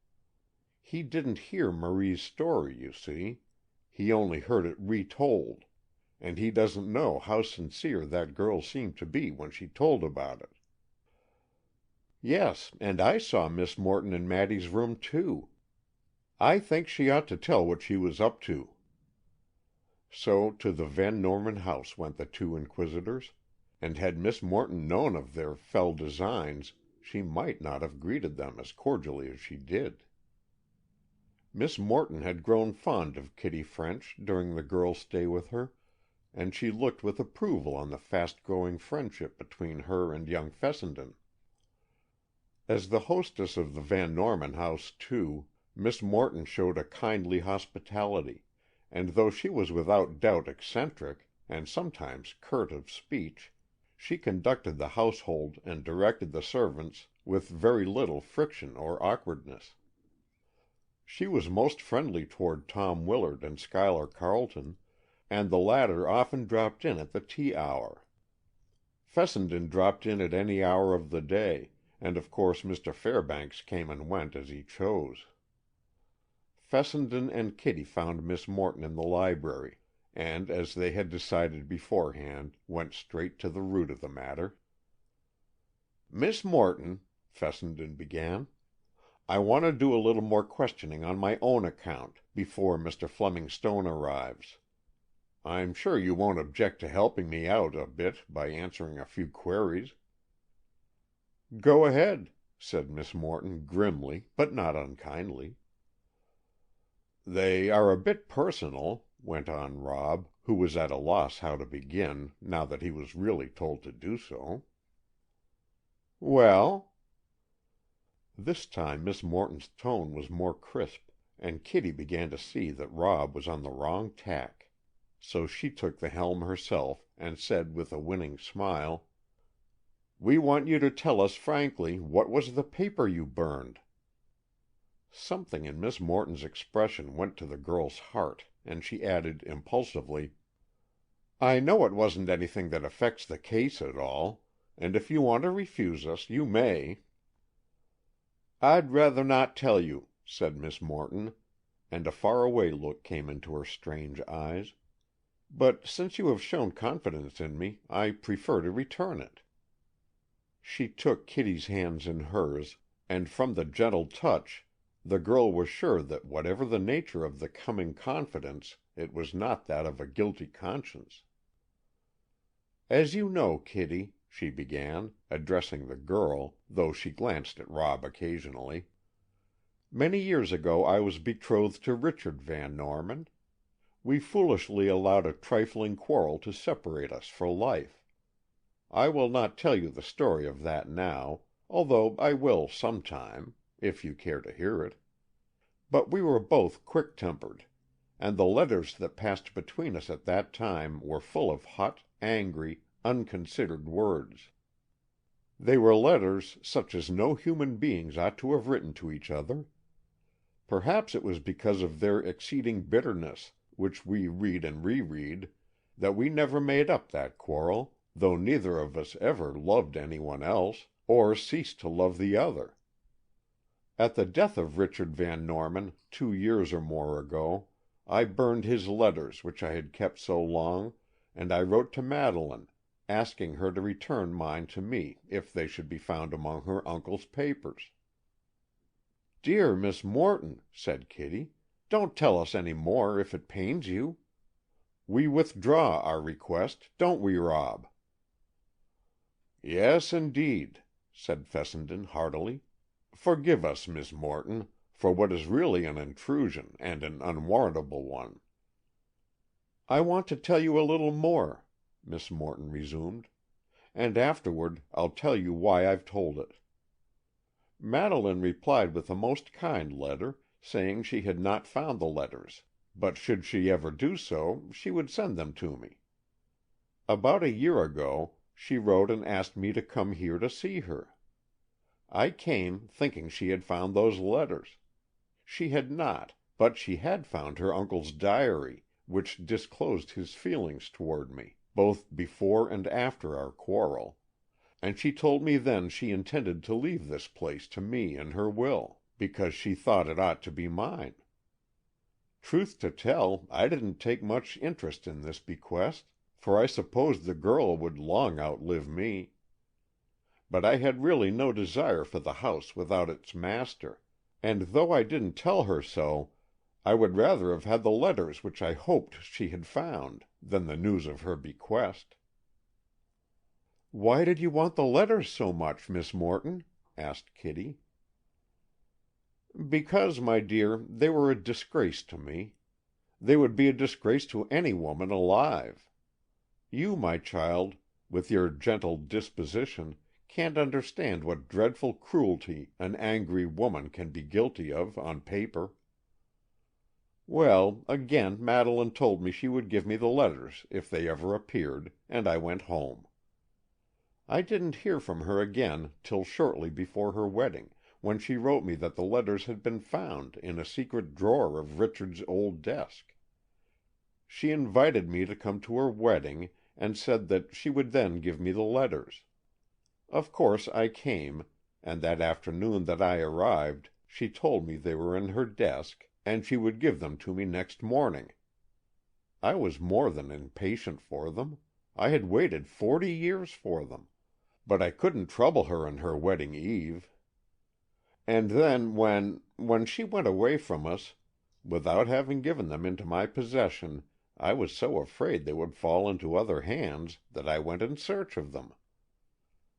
He didn't hear Marie's story, you see. He only heard it retold, and he doesn't know how sincere that girl seemed to be when she told about it." "Yes, and I saw Miss Morton in Mattie's room, too. I think she ought to tell what she was up to." So to the Van Norman house went the two inquisitors, and had Miss Morton known of their fell designs, she might not have greeted them as cordially as she did. Miss Morton had grown fond of Kitty French during the girl's stay with her, and she looked with approval on the fast-growing friendship between her and young Fessenden. As the hostess of the Van Norman house, too, Miss Morton showed a kindly hospitality, and though she was without doubt eccentric, and sometimes curt of speech, she conducted the household and directed the servants with very little friction or awkwardness. She was most friendly toward Tom Willard and Schuyler Carleton, and the latter often dropped in at the tea hour. Fessenden dropped in at any hour of the day, and of course Mr. Fairbanks came and went as he chose. Fessenden and Kitty found Miss Morton in the library, and, as they had decided beforehand, went straight to the root of the matter. "Miss Morton," Fessenden began, "I want to do a little more questioning on my own account, before Mr. Fleming Stone arrives. I'm sure you won't object to helping me out a bit by answering a few queries." "Go ahead," said Miss Morton grimly, but not unkindly. "They are a bit personal," went on Rob, who was at a loss how to begin, now that he was really told to do so. "Well?" This time Miss Morton's tone was more crisp, and Kitty began to see that Rob was on the wrong tack. So she took the helm herself, and said with a winning smile, "We want you to tell us frankly what was the paper you burned." Something in Miss Morton's expression went to the girl's heart, and she added impulsively, "I know it wasn't anything that affects the case at all, and if you want to refuse us, you may." "I'd rather not tell you," said Miss Morton, and a far-away look came into her strange eyes. "But since you have shown confidence in me, I prefer to return it." She took Kitty's hands in hers, and from the gentle touch the girl was sure that whatever the nature of the coming confidence, it was not that of a guilty conscience. "As you know, Kitty," she began, addressing the girl, though she glanced at Rob occasionally, "many years ago I was betrothed to Richard Van Norman. We foolishly allowed a trifling quarrel to separate us for life. I will not tell you the story of that now, although I will some time, if you care to hear it. But we were both quick-tempered, and the letters that passed between us at that time were full of hot, angry, unconsidered words. They were letters such as no human beings ought to have written to each other. Perhaps it was because of their exceeding bitterness, which we read and reread, that we never made up that quarrel, though neither of us ever loved anyone else, or ceased to love the other. At the death of Richard Van Norman, 2 years or more ago, I burned his letters which I had kept so long, and I wrote to Madeleine, asking her to return mine to me if they should be found among her uncle's papers." "Dear Miss Morton," said Kitty, "don't tell us any more if it pains you. We withdraw our request, don't we, Rob?" "Yes, indeed," said Fessenden heartily. "Forgive us, Miss Morton, for what is really an intrusion, and an unwarrantable one." "I want to tell you a little more," Miss Morton resumed, "and afterward I'll tell you why I've told it. Madeleine replied with a most kind letter, saying she had not found the letters, but should she ever do so, she would send them to me. About a year ago, she wrote and asked me to come here to see her. I came, thinking she had found those letters. She had not, but she had found her uncle's diary, which disclosed his feelings toward me, both before and after our quarrel, and she told me then she intended to leave this place to me in her will, because she thought it ought to be mine. Truth to tell, I didn't take much interest in this bequest, for I supposed the girl would long outlive me. But I had really no desire for the house without its master, and though I didn't tell her so, I would rather have had the letters which I hoped she had found, than the news of her bequest." "Why did you want the letters so much, Miss Morton?" asked Kitty. "Because, my dear, they were a disgrace to me. They would be a disgrace to any woman alive. You, my child, with your gentle disposition, can't understand what dreadful cruelty an angry woman can be guilty of on paper. Well, again Madeleine told me she would give me the letters if they ever appeared, and I went home. I didn't hear from her again till shortly before her wedding, when she wrote me that the letters had been found in a secret drawer of Richard's old desk. She invited me to come to her wedding, and said that she would then give me the letters. Of course I came, and that afternoon that I arrived she told me they were in her desk, and she would give them to me next morning. I was more than impatient for them. I had waited 40 years for them, but I couldn't trouble her on her wedding eve. And then when she went away from us, without having given them into my possession, I was so afraid they would fall into other hands that I went in search of them.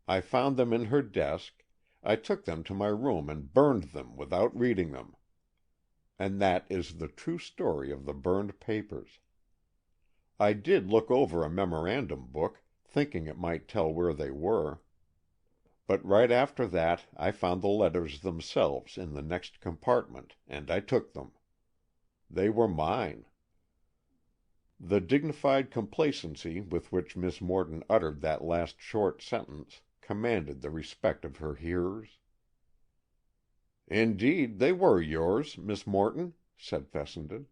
I found them in her desk, I took them to my room and burned them without reading them. And that is the true story of the burned papers. I did look over a memorandum book, thinking it might tell where they were. But right after that I found the letters themselves in the next compartment, and I took them. They were mine." The dignified complacency with which Miss Morton uttered that last short sentence commanded the respect of her hearers. "Indeed, they were yours, Miss Morton," said Fessenden,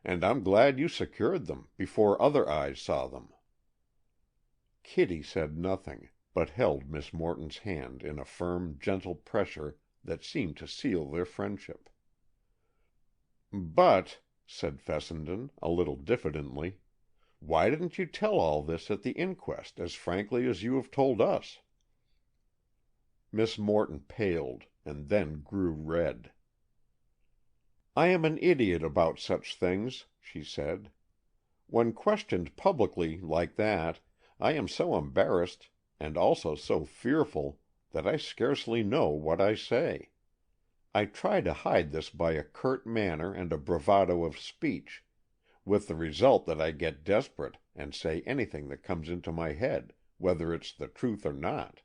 "and I'm glad you secured them before other eyes saw them." Kitty said nothing, but held Miss Morton's hand in a firm, gentle pressure that seemed to seal their friendship. "But," said Fessenden, a little diffidently, "why didn't you tell all this at the inquest as frankly as you have told us?" Miss Morton paled, and then grew red. "I am an idiot about such things," she said. "When questioned publicly like that, I am so embarrassed and also so fearful that I scarcely know what I say. I try to hide this by a curt manner and a bravado of speech, with the result that I get desperate and say anything that comes into my head, whether it's the truth or not.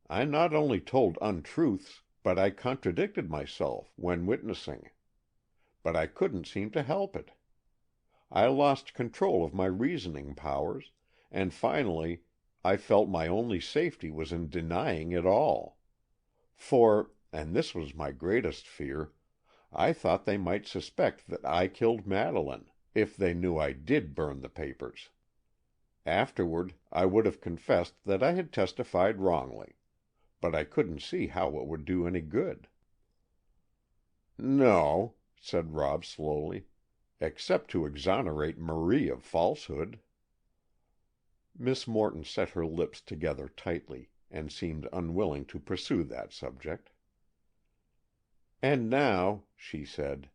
I not only told untruths, but I contradicted myself when witnessing. But I couldn't seem to help it. I lost control of my reasoning powers, and finally I felt my only safety was in denying it all. For, and this was my greatest fear, I thought they might suspect that I killed Madeleine, if they knew I did burn the papers. Afterward, I would have confessed that I had testified wrongly, but I couldn't see how it would do any good." "No," said Rob slowly, "except to exonerate Marie of falsehood." Miss Morton set her lips together tightly, and seemed unwilling to pursue that subject. "And now," she said,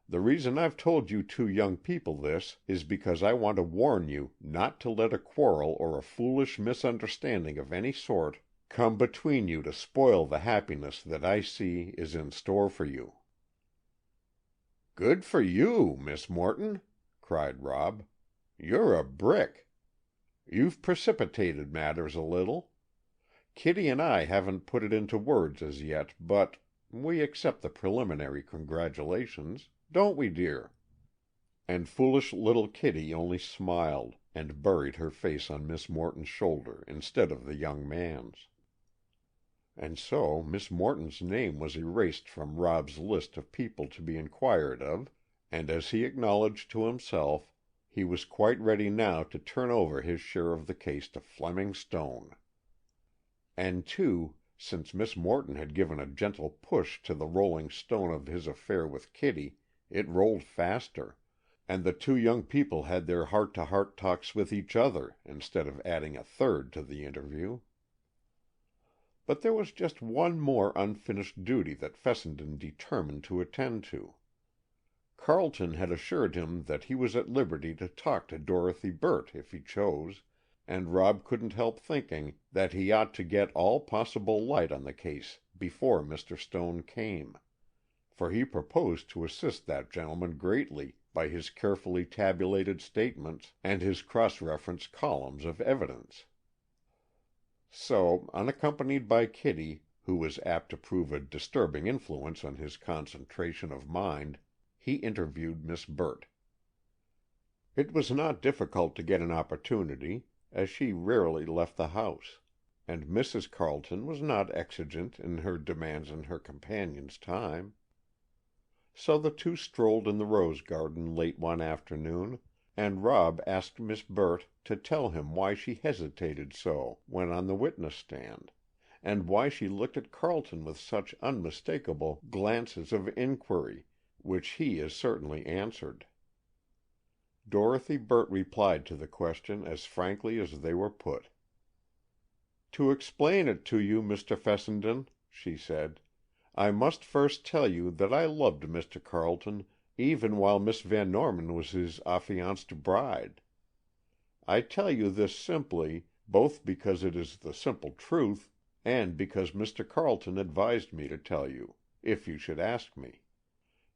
"the reason I've told you two young people this is because I want to warn you not to let a quarrel or a foolish misunderstanding of any sort come between you to spoil the happiness that I see is in store for you." "Good for you, Miss Morton!" cried Rob. "You're a brick! You've precipitated matters a little. Kitty and I haven't put it into words as yet, but we accept the preliminary congratulations, don't we, dear?" And foolish little Kitty only smiled, and buried her face on Miss Morton's shoulder instead of the young man's. And so Miss Morton's name was erased from Rob's list of people to be inquired of, and as he acknowledged to himself, he was quite ready now to turn over his share of the case to Fleming Stone. And, too, since Miss Morton had given a gentle push to the rolling stone of his affair with Kitty, it rolled faster, and the two young people had their heart-to-heart talks with each other instead of adding a third to the interview. But there was just one more unfinished duty that Fessenden determined to attend to. Carleton had assured him that he was at liberty to talk to Dorothy Burt if he chose, and Rob couldn't help thinking that he ought to get all possible light on the case before Mr. Stone came, for he proposed to assist that gentleman greatly by his carefully tabulated statements and his cross-referenced columns of evidence. So, unaccompanied by Kitty, who was apt to prove a disturbing influence on his concentration of mind, he interviewed Miss Burt. It was not difficult to get an opportunity, as she rarely left the house, and Mrs. Carleton was not exigent in her demands on her companion's time. So the two strolled in the rose garden late one afternoon, and Rob asked Miss Burt to tell him why she hesitated so when on the witness stand, and why she looked at Carleton with such unmistakable glances of inquiry, which he as certainly answered. Dorothy Burt replied to the question as frankly as they were put. "To explain it to you, Mr. Fessenden," she said, "I must first tell you that I loved Mr. Carleton even while Miss Van Norman was his affianced bride. I tell you this simply, both because it is the simple truth, and because Mr. Carleton advised me to tell you, if you should ask me.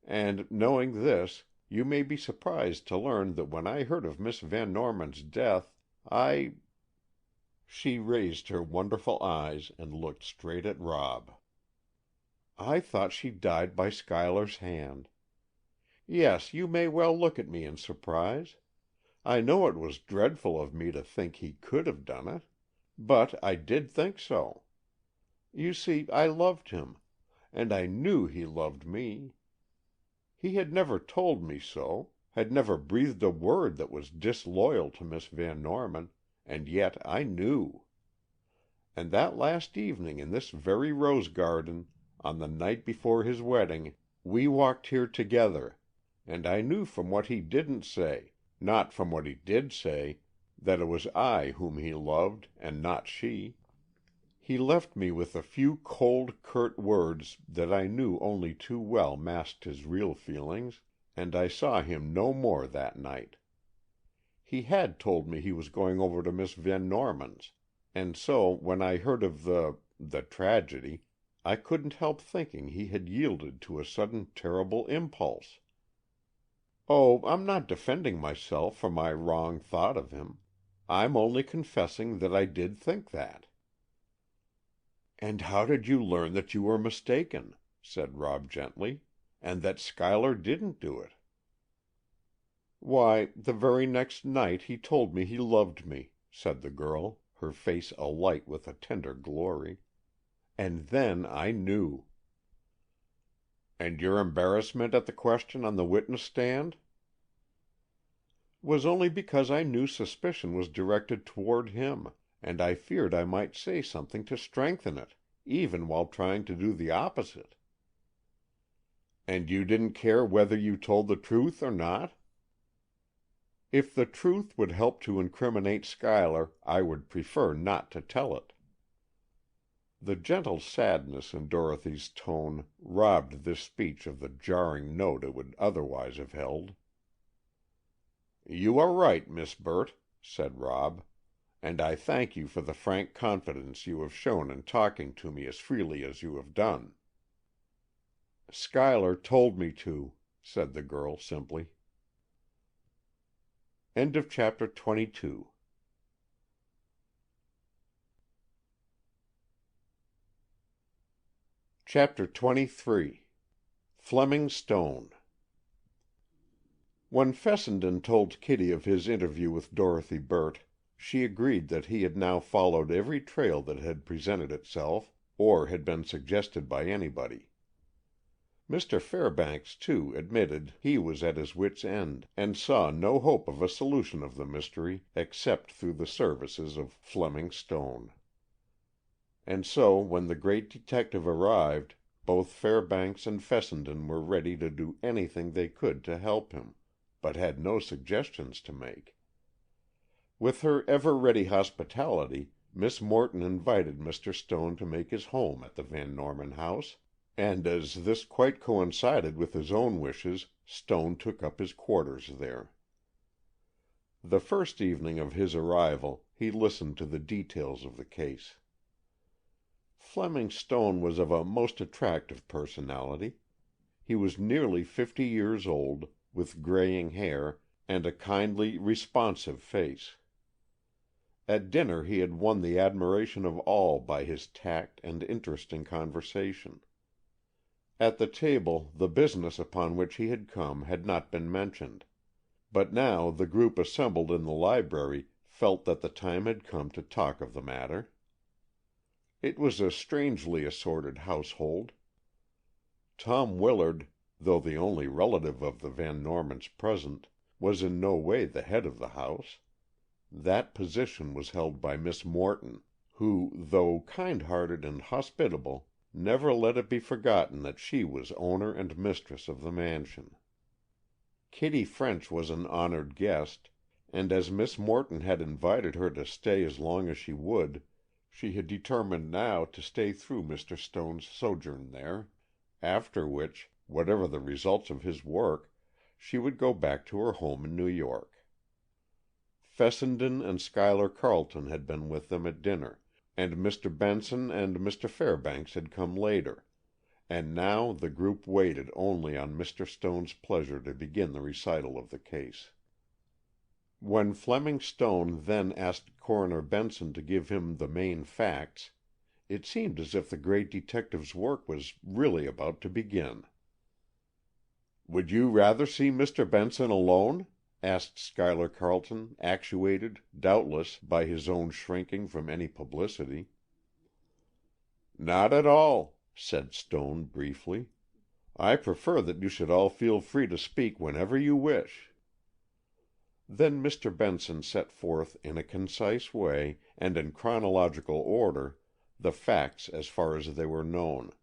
And knowing this, you may be surprised to learn that when I heard of Miss Van Norman's death, I—" She raised her wonderful eyes and looked straight at Rob. "I thought she died by Schuyler's hand. Yes, you may well look at me in surprise. I know it was dreadful of me to think he could have done it, but I did think so. You see, I loved him, and I knew he loved me. He had never told me so, had never breathed a word that was disloyal to Miss Van Norman, and yet I knew. And that last evening in this very rose garden, on the night before his wedding, we walked here together, and I knew from what he didn't say, not from what he did say, that it was I whom he loved, and not she. He left me with a few cold, curt words that I knew only too well masked his real feelings, and I saw him no more that night. He had told me he was going over to Miss Van Norman's, and so when I heard of the tragedy, I couldn't help thinking he had yielded to a sudden terrible impulse. Oh, I'm not defending myself for my wrong thought of him. I'm only confessing that I did think that." "And how did you learn that you were mistaken?" said Rob gently, "and that Schuyler didn't do it?" "Why, the very next night he told me he loved me," said the girl, her face alight with a tender glory. "And then I knew." "And your embarrassment at the question on the witness stand?" "Was only because I knew suspicion was directed toward him, and I feared I might say something to strengthen it, even while trying to do the opposite." "And you didn't care whether you told the truth or not?" "If the truth would help to incriminate Schuyler, I would prefer not to tell it." The gentle sadness in Dorothy's tone robbed this speech of the jarring note it would otherwise have held. "You are right, Miss Burt," said Rob, "and I thank you for the frank confidence you have shown in talking to me as freely as you have done." "Schuyler told me to," said the girl simply. Chapter 22. Chapter 23. Fleming Stone. When Fessenden told Kitty of his interview with Dorothy Burt, she agreed that he had now followed every trail that had presented itself, or had been suggested by anybody. Mr. Fairbanks, too, admitted he was at his wit's end, and saw no hope of a solution of the mystery except through the services of Fleming Stone. And so, when the great detective arrived, both Fairbanks and Fessenden were ready to do anything they could to help him, but had no suggestions to make. With her ever-ready hospitality, Miss Morton invited Mr. Stone to make his home at the Van Norman house, and as this quite coincided with his own wishes, Stone took up his quarters there. The first evening of his arrival, he listened to the details of the case. Fleming Stone was of a most attractive personality. He was nearly 50 years old, with graying hair, and a kindly, responsive face. At dinner he had won the admiration of all by his tact and interesting conversation. At the table the business upon which he had come had not been mentioned, but now the group assembled in the library felt that the time had come to talk of the matter. It was a strangely assorted household. Tom Willard, though the only relative of the Van Normans present, was in no way the head of the house. That position was held by Miss Morton, who, though kind-hearted and hospitable, never let it be forgotten that she was owner and mistress of the mansion. Kitty French was an honored guest, and as Miss Morton had invited her to stay as long as she would, she had determined now to stay through Mr. Stone's sojourn there, after which, whatever the results of his work, she would go back to her home in New York. Fessenden and Schuyler Carleton had been with them at dinner, and Mr. Benson and Mr. Fairbanks had come later, and now the group waited only on Mr. Stone's pleasure to begin the recital of the case. When Fleming Stone then asked Coroner Benson to give him the main facts, it seemed as if the great detective's work was really about to begin. "Would you rather see Mr. Benson alone?" asked Schuyler Carleton, actuated, doubtless, by his own shrinking from any publicity. "Not at all," said Stone briefly. "I prefer that you should all feel free to speak whenever you wish." Then Mr. Benson set forth in a concise way, and in chronological order, the facts as far as they were known,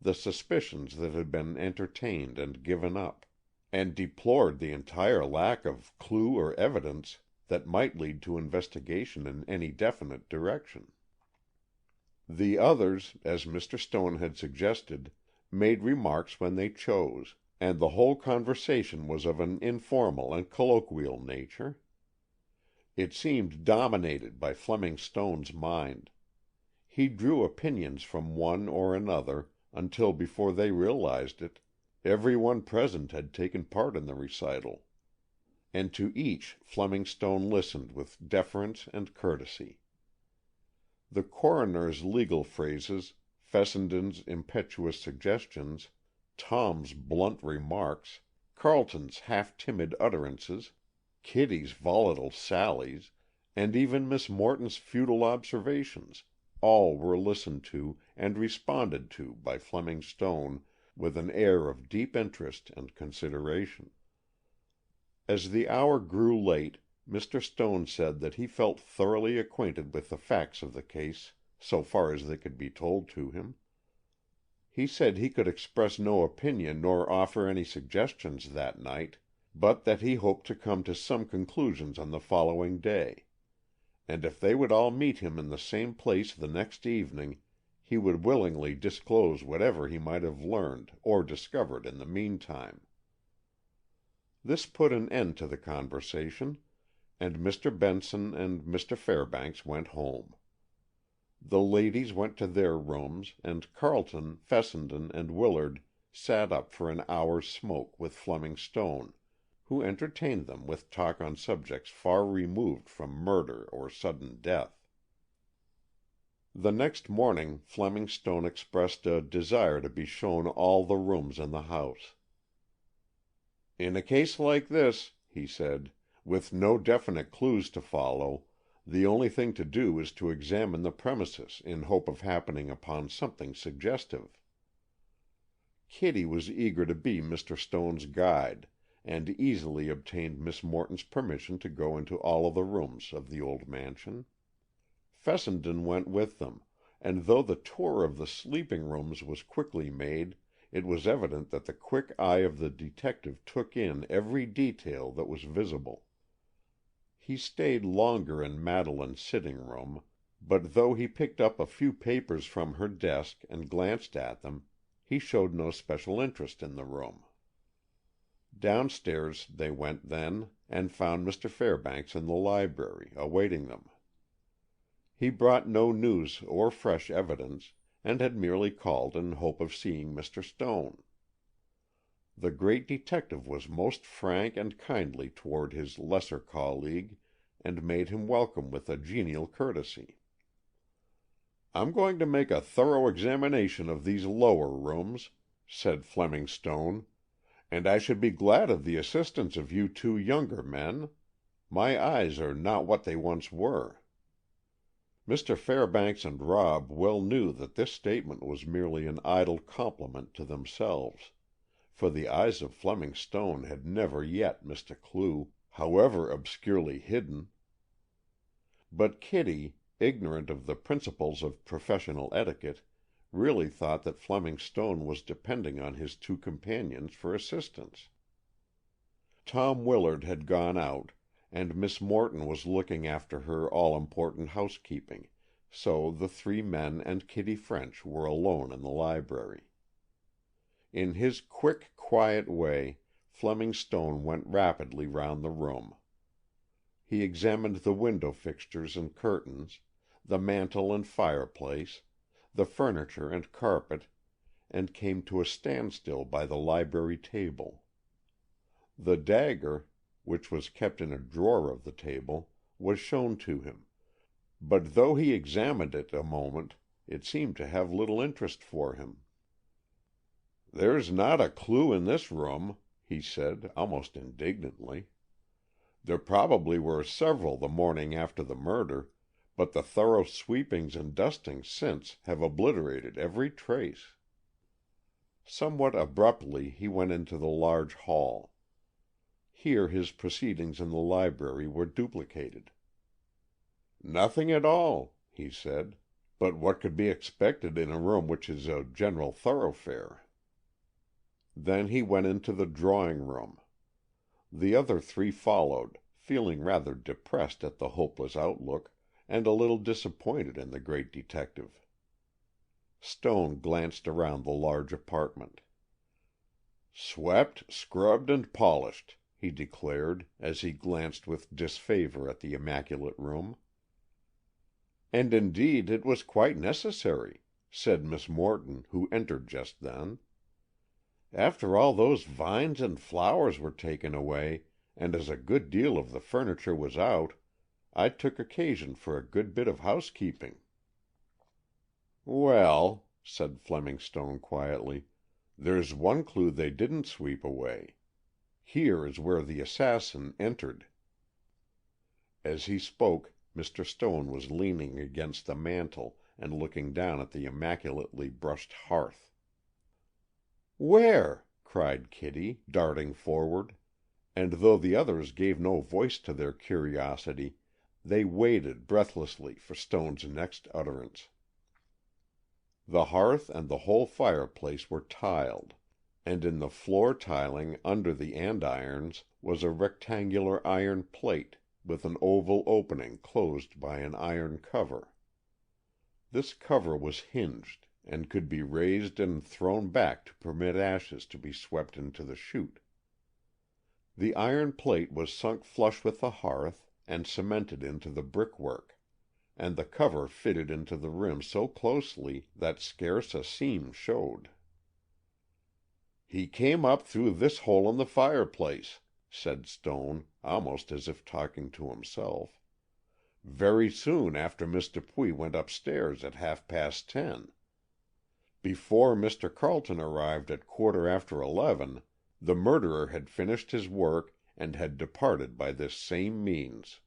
the suspicions that had been entertained and given up, and deplored the entire lack of clue or evidence that might lead to investigation in any definite direction. The others, as Mr. Stone had suggested, made remarks when they chose, and the whole conversation was of an informal and colloquial nature. It seemed dominated by Fleming Stone's mind. He drew opinions from one or another, until before they realized it, every one present had taken part in the recital. And to each Fleming Stone listened with deference and courtesy. The coroner's legal phrases, Fessenden's impetuous suggestions, Tom's blunt remarks, Carleton's half-timid utterances, Kitty's volatile sallies, and even Miss Morton's futile observations, all were listened to and responded to by Fleming Stone with an air of deep interest and consideration. As the hour grew late, Mr. Stone said that he felt thoroughly acquainted with the facts of the case, so far as they could be told to him. He said he could express no opinion nor offer any suggestions that night, but that he hoped to come to some conclusions on the following day, and if they would all meet him in the same place the next evening, he would willingly disclose whatever he might have learned or discovered in the meantime. This put an end to the conversation, and Mr. Benson and Mr. Fairbanks went home. The ladies went to their rooms, and Carleton, Fessenden, and Willard sat up for an hour's smoke with Fleming Stone, who entertained them with talk on subjects far removed from murder or sudden death. The next morning Fleming Stone expressed a desire to be shown all the rooms in the house. "In a case like this," he said, "with no definite clues to follow, the only thing to do is to examine the premises in hope of happening upon something suggestive." Kitty was eager to be Mr. Stone's guide, and easily obtained Miss Morton's permission to go into all of the rooms of the old mansion. Fessenden went with them, and though the tour of the sleeping rooms was quickly made, it was evident that the quick eye of the detective took in every detail that was visible. He stayed longer in Madeleine's sitting room, but though he picked up a few papers from her desk and glanced at them, he showed no special interest in the room. Downstairs they went then, and found Mr. Fairbanks in the library, awaiting them. He brought no news or fresh evidence, and had merely called in hope of seeing Mr. Stone. The great detective was most frank and kindly toward his lesser colleague, and made him welcome with a genial courtesy. "I'm going to make a thorough examination of these lower rooms," said Fleming Stone, "and I should be glad of the assistance of you two younger men. My eyes are not what they once were." Mr. Fairbanks and Rob well knew that this statement was merely an idle compliment to themselves, for the eyes of Fleming Stone had never yet missed a clue, however obscurely hidden. But Kitty, ignorant of the principles of professional etiquette, really thought that Fleming Stone was depending on his two companions for assistance. Tom Willard had gone out, and Miss Morton was looking after her all-important housekeeping, so the three men and Kitty French were alone in the library. In his quick, quiet way, Fleming Stone went rapidly round the room. He examined the window fixtures and curtains, the mantel and fireplace, the furniture and carpet, and came to a standstill by the library table. The dagger, which was kept in a drawer of the table, was shown to him, but though he examined it a moment, it seemed to have little interest for him. "There's not a clue in this room," he said, almost indignantly. "There probably were several the morning after the murder, but the thorough sweepings and dustings since have obliterated every trace." Somewhat abruptly he went into the large hall. Here his proceedings in the library were duplicated. "Nothing at all," he said, "but what could be expected in a room which is a general thoroughfare?" Then he went into the drawing room. The other three followed, feeling rather depressed at the hopeless outlook, and a little disappointed in the great detective. Stone glanced around the large apartment. "Swept, scrubbed, and polished," he declared, as he glanced with disfavor at the immaculate room. "And indeed it was quite necessary," said Miss Morton, who entered just then. "After all those vines and flowers were taken away, and as a good deal of the furniture was out, I took occasion for a good bit of housekeeping." "Well," said Fleming Stone quietly, "there's one clue they didn't sweep away. Here is where the assassin entered." As he spoke, Mr. Stone was leaning against the mantel and looking down at the immaculately brushed hearth. "Where?" cried Kitty, darting forward, and though the others gave no voice to their curiosity, they waited breathlessly for Stone's next utterance. The hearth and the whole fireplace were tiled, and in the floor tiling under the andirons was a rectangular iron plate, with an oval opening closed by an iron cover. This cover was hinged, and could be raised and thrown back to permit ashes to be swept into the chute. The iron plate was sunk flush with the hearth, and cemented into the brickwork, and the cover fitted into the rim so closely that scarce a seam showed. "He came up through this hole in the fireplace," said Stone, almost as if talking to himself, "very soon after Miss Dupuy went upstairs at 10:30. Before Mr. Carleton arrived at 11:15, the murderer had finished his work and had departed by this same means."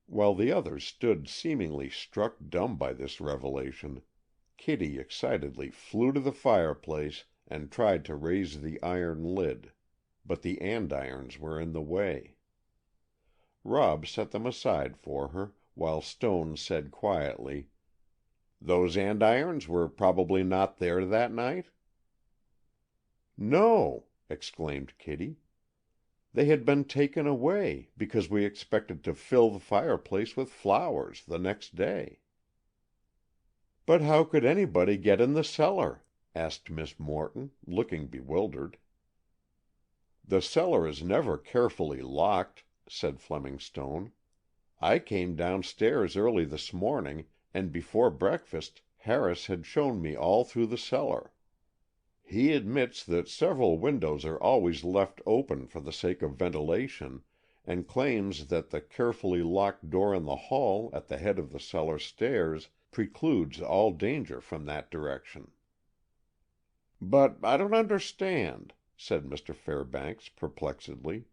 While the others stood seemingly struck dumb by this revelation, Kitty excitedly flew to the fireplace and tried to raise the iron lid, but the andirons were in the way. Rob set them aside for her, while Stone said quietly, "Those andirons were probably not there that night?" "No," exclaimed Kitty. "They had been taken away, because we expected to fill the fireplace with flowers the next day." "But how could anybody get in the cellar?" asked Miss Morton, looking bewildered. "The cellar is never carefully locked," said Fleming Stone. "I came downstairs early this morning, and before breakfast Harris had shown me all through the cellar. He admits that several windows are always left open for the sake of ventilation, and claims that the carefully locked door in the hall at the head of the cellar stairs precludes all danger from that direction." "But I don't understand," said Mr. Fairbanks perplexedly.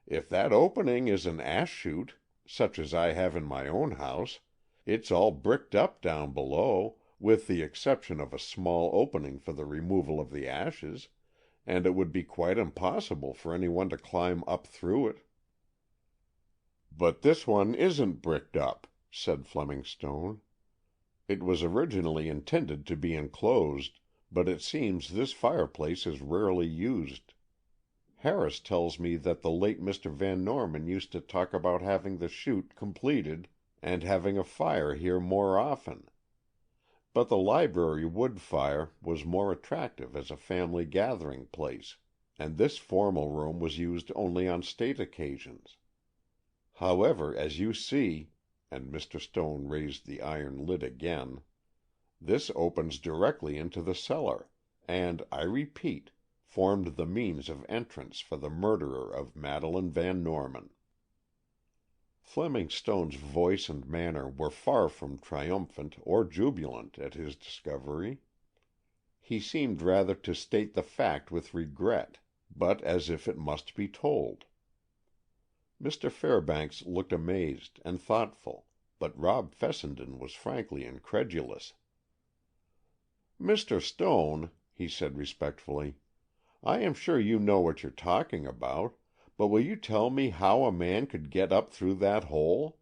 "If that opening is an ash chute, such as I have in my own house, it's all bricked up down below, with the exception of a small opening for the removal of the ashes, and it would be quite impossible for any one to climb up through it." "But this one isn't bricked up," said Fleming Stone. "It was originally intended to be enclosed, but it seems this fireplace is rarely used. Harris tells me that the late Mr. Van Norman used to talk about having the chute completed and having a fire here more often. But the library wood fire was more attractive as a family gathering place, and this formal room was used only on state occasions. However, as you see," and Mr. Stone raised the iron lid again, "this opens directly into the cellar, and, I repeat, formed the means of entrance for the murderer of Madeleine Van Norman. Fleming Stone's voice and manner were far from triumphant or jubilant at his discovery. He seemed rather to state the fact with regret, but as if it must be told. Mr. Fairbanks looked amazed and thoughtful, but Rob Fessenden was frankly incredulous. "Mr. Stone," he said respectfully, "I am sure you know what you're talking about, but will you tell me how a man could get up through that hole?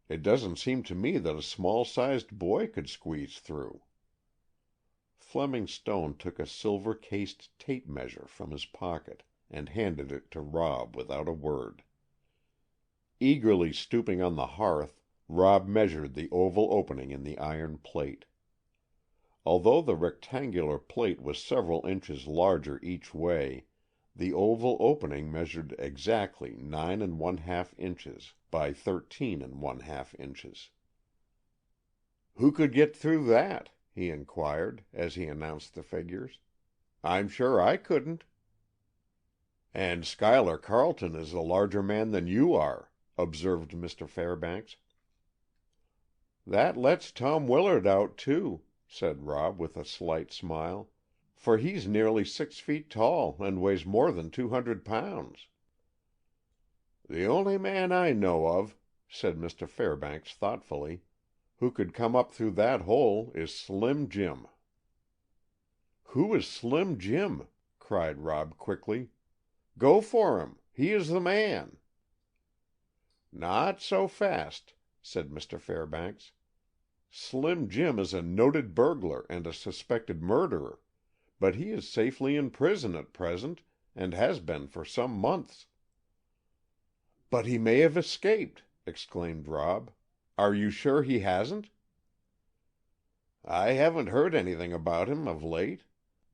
It doesn't seem to me that a small-sized boy could squeeze through." Fleming Stone took a silver-cased tape measure from his pocket and handed it to Rob without a word. Eagerly stooping on the hearth, Rob measured the oval opening in the iron plate. Although the rectangular plate was several inches larger each way, the oval opening measured exactly 9½ inches by 13½ inches. "Who could get through that?" he inquired, as he announced the figures. "I'm sure I couldn't." "And Schuyler Carleton is a larger man than you are," observed Mr. Fairbanks. "That lets Tom Willard out, too," said Rob with a slight smile, "for he's nearly 6 feet tall and weighs more than 200 pounds. "The only man I know of," said Mr. Fairbanks thoughtfully, "who could come up through that hole is Slim Jim." "Who is Slim Jim?" cried Rob quickly. "Go for him! He is the man!" "Not so fast," said Mr. Fairbanks. "Slim Jim is a noted burglar and a suspected murderer, but he is safely in prison at present, and has been for some months." "But he may have escaped!" exclaimed Rob. "Are you sure he hasn't?" "I haven't heard anything about him of late,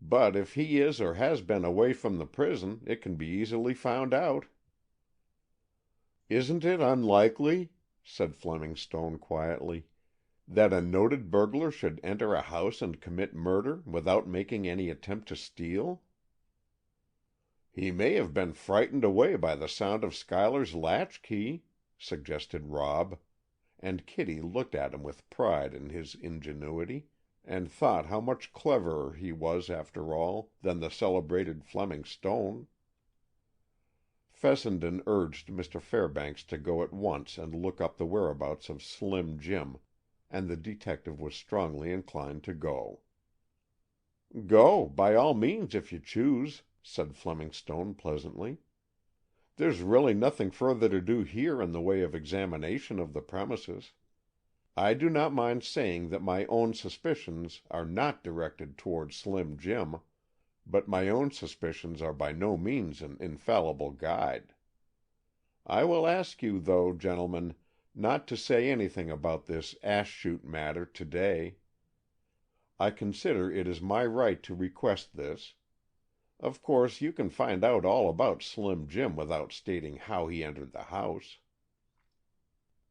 but if he is or has been away from the prison, it can be easily found out." "Isn't it unlikely," said Fleming Stone quietly, "that a noted burglar should enter a house and commit murder without making any attempt to steal?" "He may have been frightened away by the sound of Schuyler's latchkey," suggested Rob, and Kitty looked at him with pride in his ingenuity, and thought how much cleverer he was, after all, than the celebrated Fleming Stone. Fessenden urged Mr. Fairbanks to go at once and look up the whereabouts of Slim Jim, and the detective was strongly inclined to go. "Go, by all means, if you choose," said Fleming Stone pleasantly. "There's really nothing further to do here in the way of examination of the premises. I do not mind saying that my own suspicions are not directed toward Slim Jim, but my own suspicions are by no means an infallible guide. I will ask you, though, gentlemen, not to say anything about this ash shoot matter to-day. I consider it is my right to request this. Of course, you can find out all about Slim Jim without stating how he entered the house."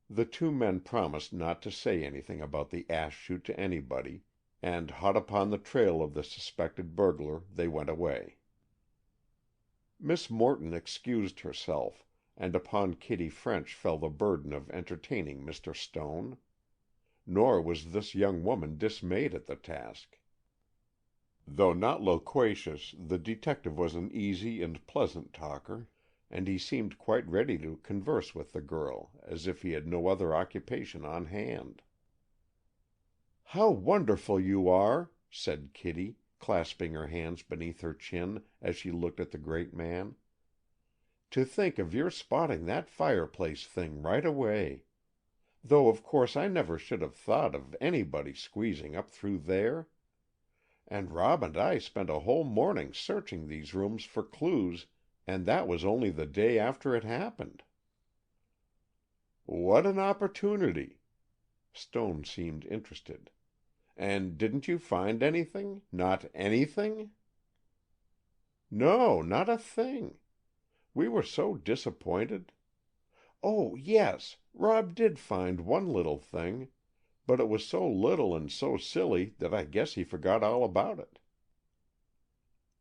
The two men promised not to say anything about the ash shoot to anybody, and hot upon the trail of the suspected burglar they went away. Miss Morton excused herself, and upon Kitty French fell the burden of entertaining Mr. Stone. Nor was this young woman dismayed at the task. Though not loquacious, the detective was an easy and pleasant talker, and he seemed quite ready to converse with the girl as if he had no other occupation on hand. "How wonderful you are!" said Kitty, clasping her hands beneath her chin as she looked at the great man. "To think of your spotting that fireplace thing right away! Though of course I never should have thought of anybody squeezing up through there. And Rob and I spent a whole morning searching these rooms for clues, and that was only the day after it happened." "What an opportunity!" Stone seemed interested. "And didn't you find anything? Not anything?" "No, not a thing. We were so disappointed. Oh, yes, Rob did find one little thing, but it was so little and so silly that I guess he forgot all about it."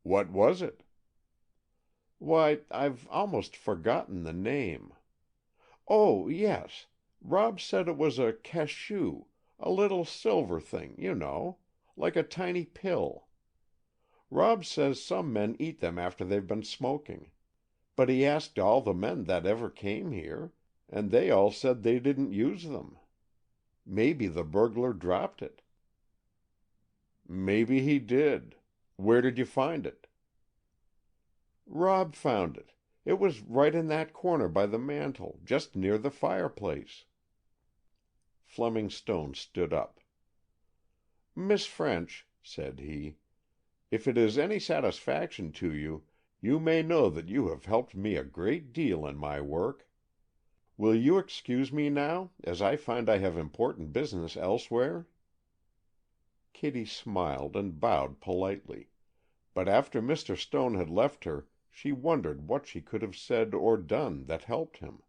"What was it?" Why, I've almost forgotten the name. Oh, yes. Rob said it was a cachou, a little silver thing, you know, like a tiny pill. Rob says some men eat them after they've been smoking. But he asked all the men that ever came here, and they all said they didn't use them. Maybe the burglar dropped it." "Maybe he did. Where did you find it?" "Rob found it. It was right in that corner by the mantel, just near the fireplace." Fleming Stone stood up. "Miss French," said he, "if it is any satisfaction to you, you may know that you have helped me a great deal in my work. Will you excuse me now, as I find I have important business elsewhere?" Kitty smiled and bowed politely, but after Mr. Stone had left her, she wondered what she could have said or done that helped him,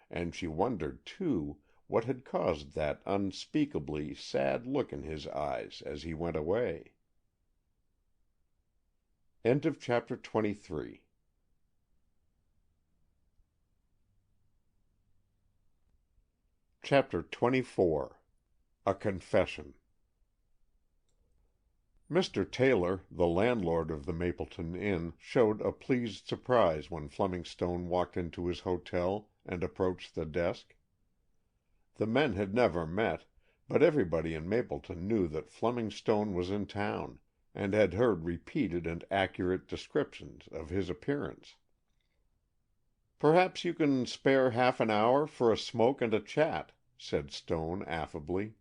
and she wondered, too, what had caused that unspeakably sad look in his eyes as he went away. End of chapter 23. Chapter 24. A Confession. Mr. Taylor, the landlord of the Mapleton Inn, showed a pleased surprise when Fleming Stone walked into his hotel and approached the desk. The men had never met, but everybody in Mapleton knew that Fleming Stone was in town, and had heard repeated and accurate descriptions of his appearance. "Perhaps you can spare half an hour for a smoke and a chat," said Stone affably,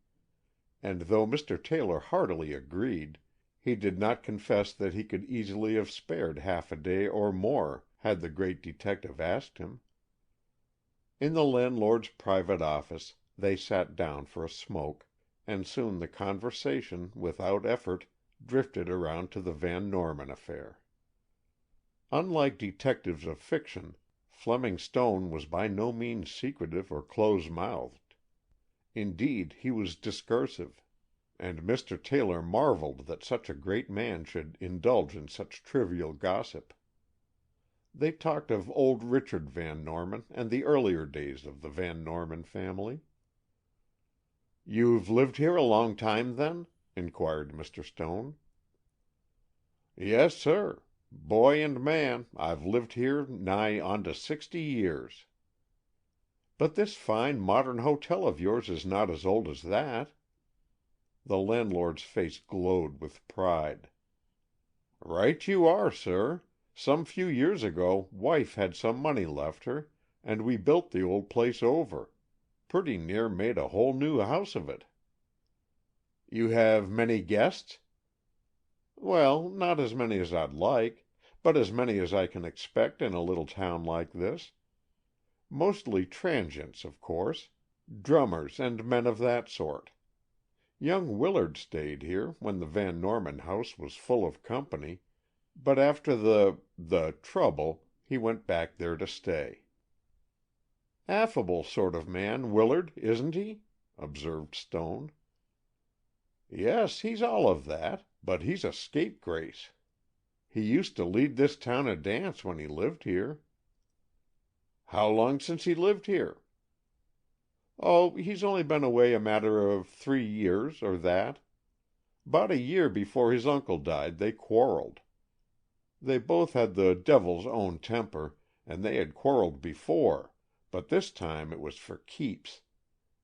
and though Mr. Taylor heartily agreed, he did not confess that he could easily have spared half a day or more had the great detective asked him. In the landlord's private office they sat down for a smoke, and soon the conversation, without effort, drifted around to the Van Norman affair. Unlike detectives of fiction, Fleming Stone was by no means secretive or close-mouthed. Indeed, he was discursive, and Mr. Taylor marveled that such a great man should indulge in such trivial gossip. They talked of old Richard Van Norman and the earlier days of the Van Norman family. "You've lived here a long time, then?" inquired Mr. Stone. "Yes, sir. Boy and man, I've lived here nigh onto 60 years." "But this fine modern hotel of yours is not as old as that." The landlord's face glowed with pride. "Right you are, sir. Some few years ago wife had some money left her, and we built the old place over. Pretty near made a whole new house of it." "You have many guests?" "Well, not as many as I'd like, but as many as I can expect in a little town like this. Mostly transients, of course, drummers and men of that sort. Young Willard stayed here when the Van Norman house was full of company, but after the trouble, he went back there to stay." "Affable sort of man, Willard, isn't he?" observed Stone. "Yes, he's all of that, but he's a scapegrace. He used to lead this town a dance when he lived here." "How long since he lived here?" "Oh, he's only been away a matter of 3 years, or that. 'Bout a year before his uncle died they quarreled. They both had the devil's own temper, and they had quarreled before, but this time it was for keeps.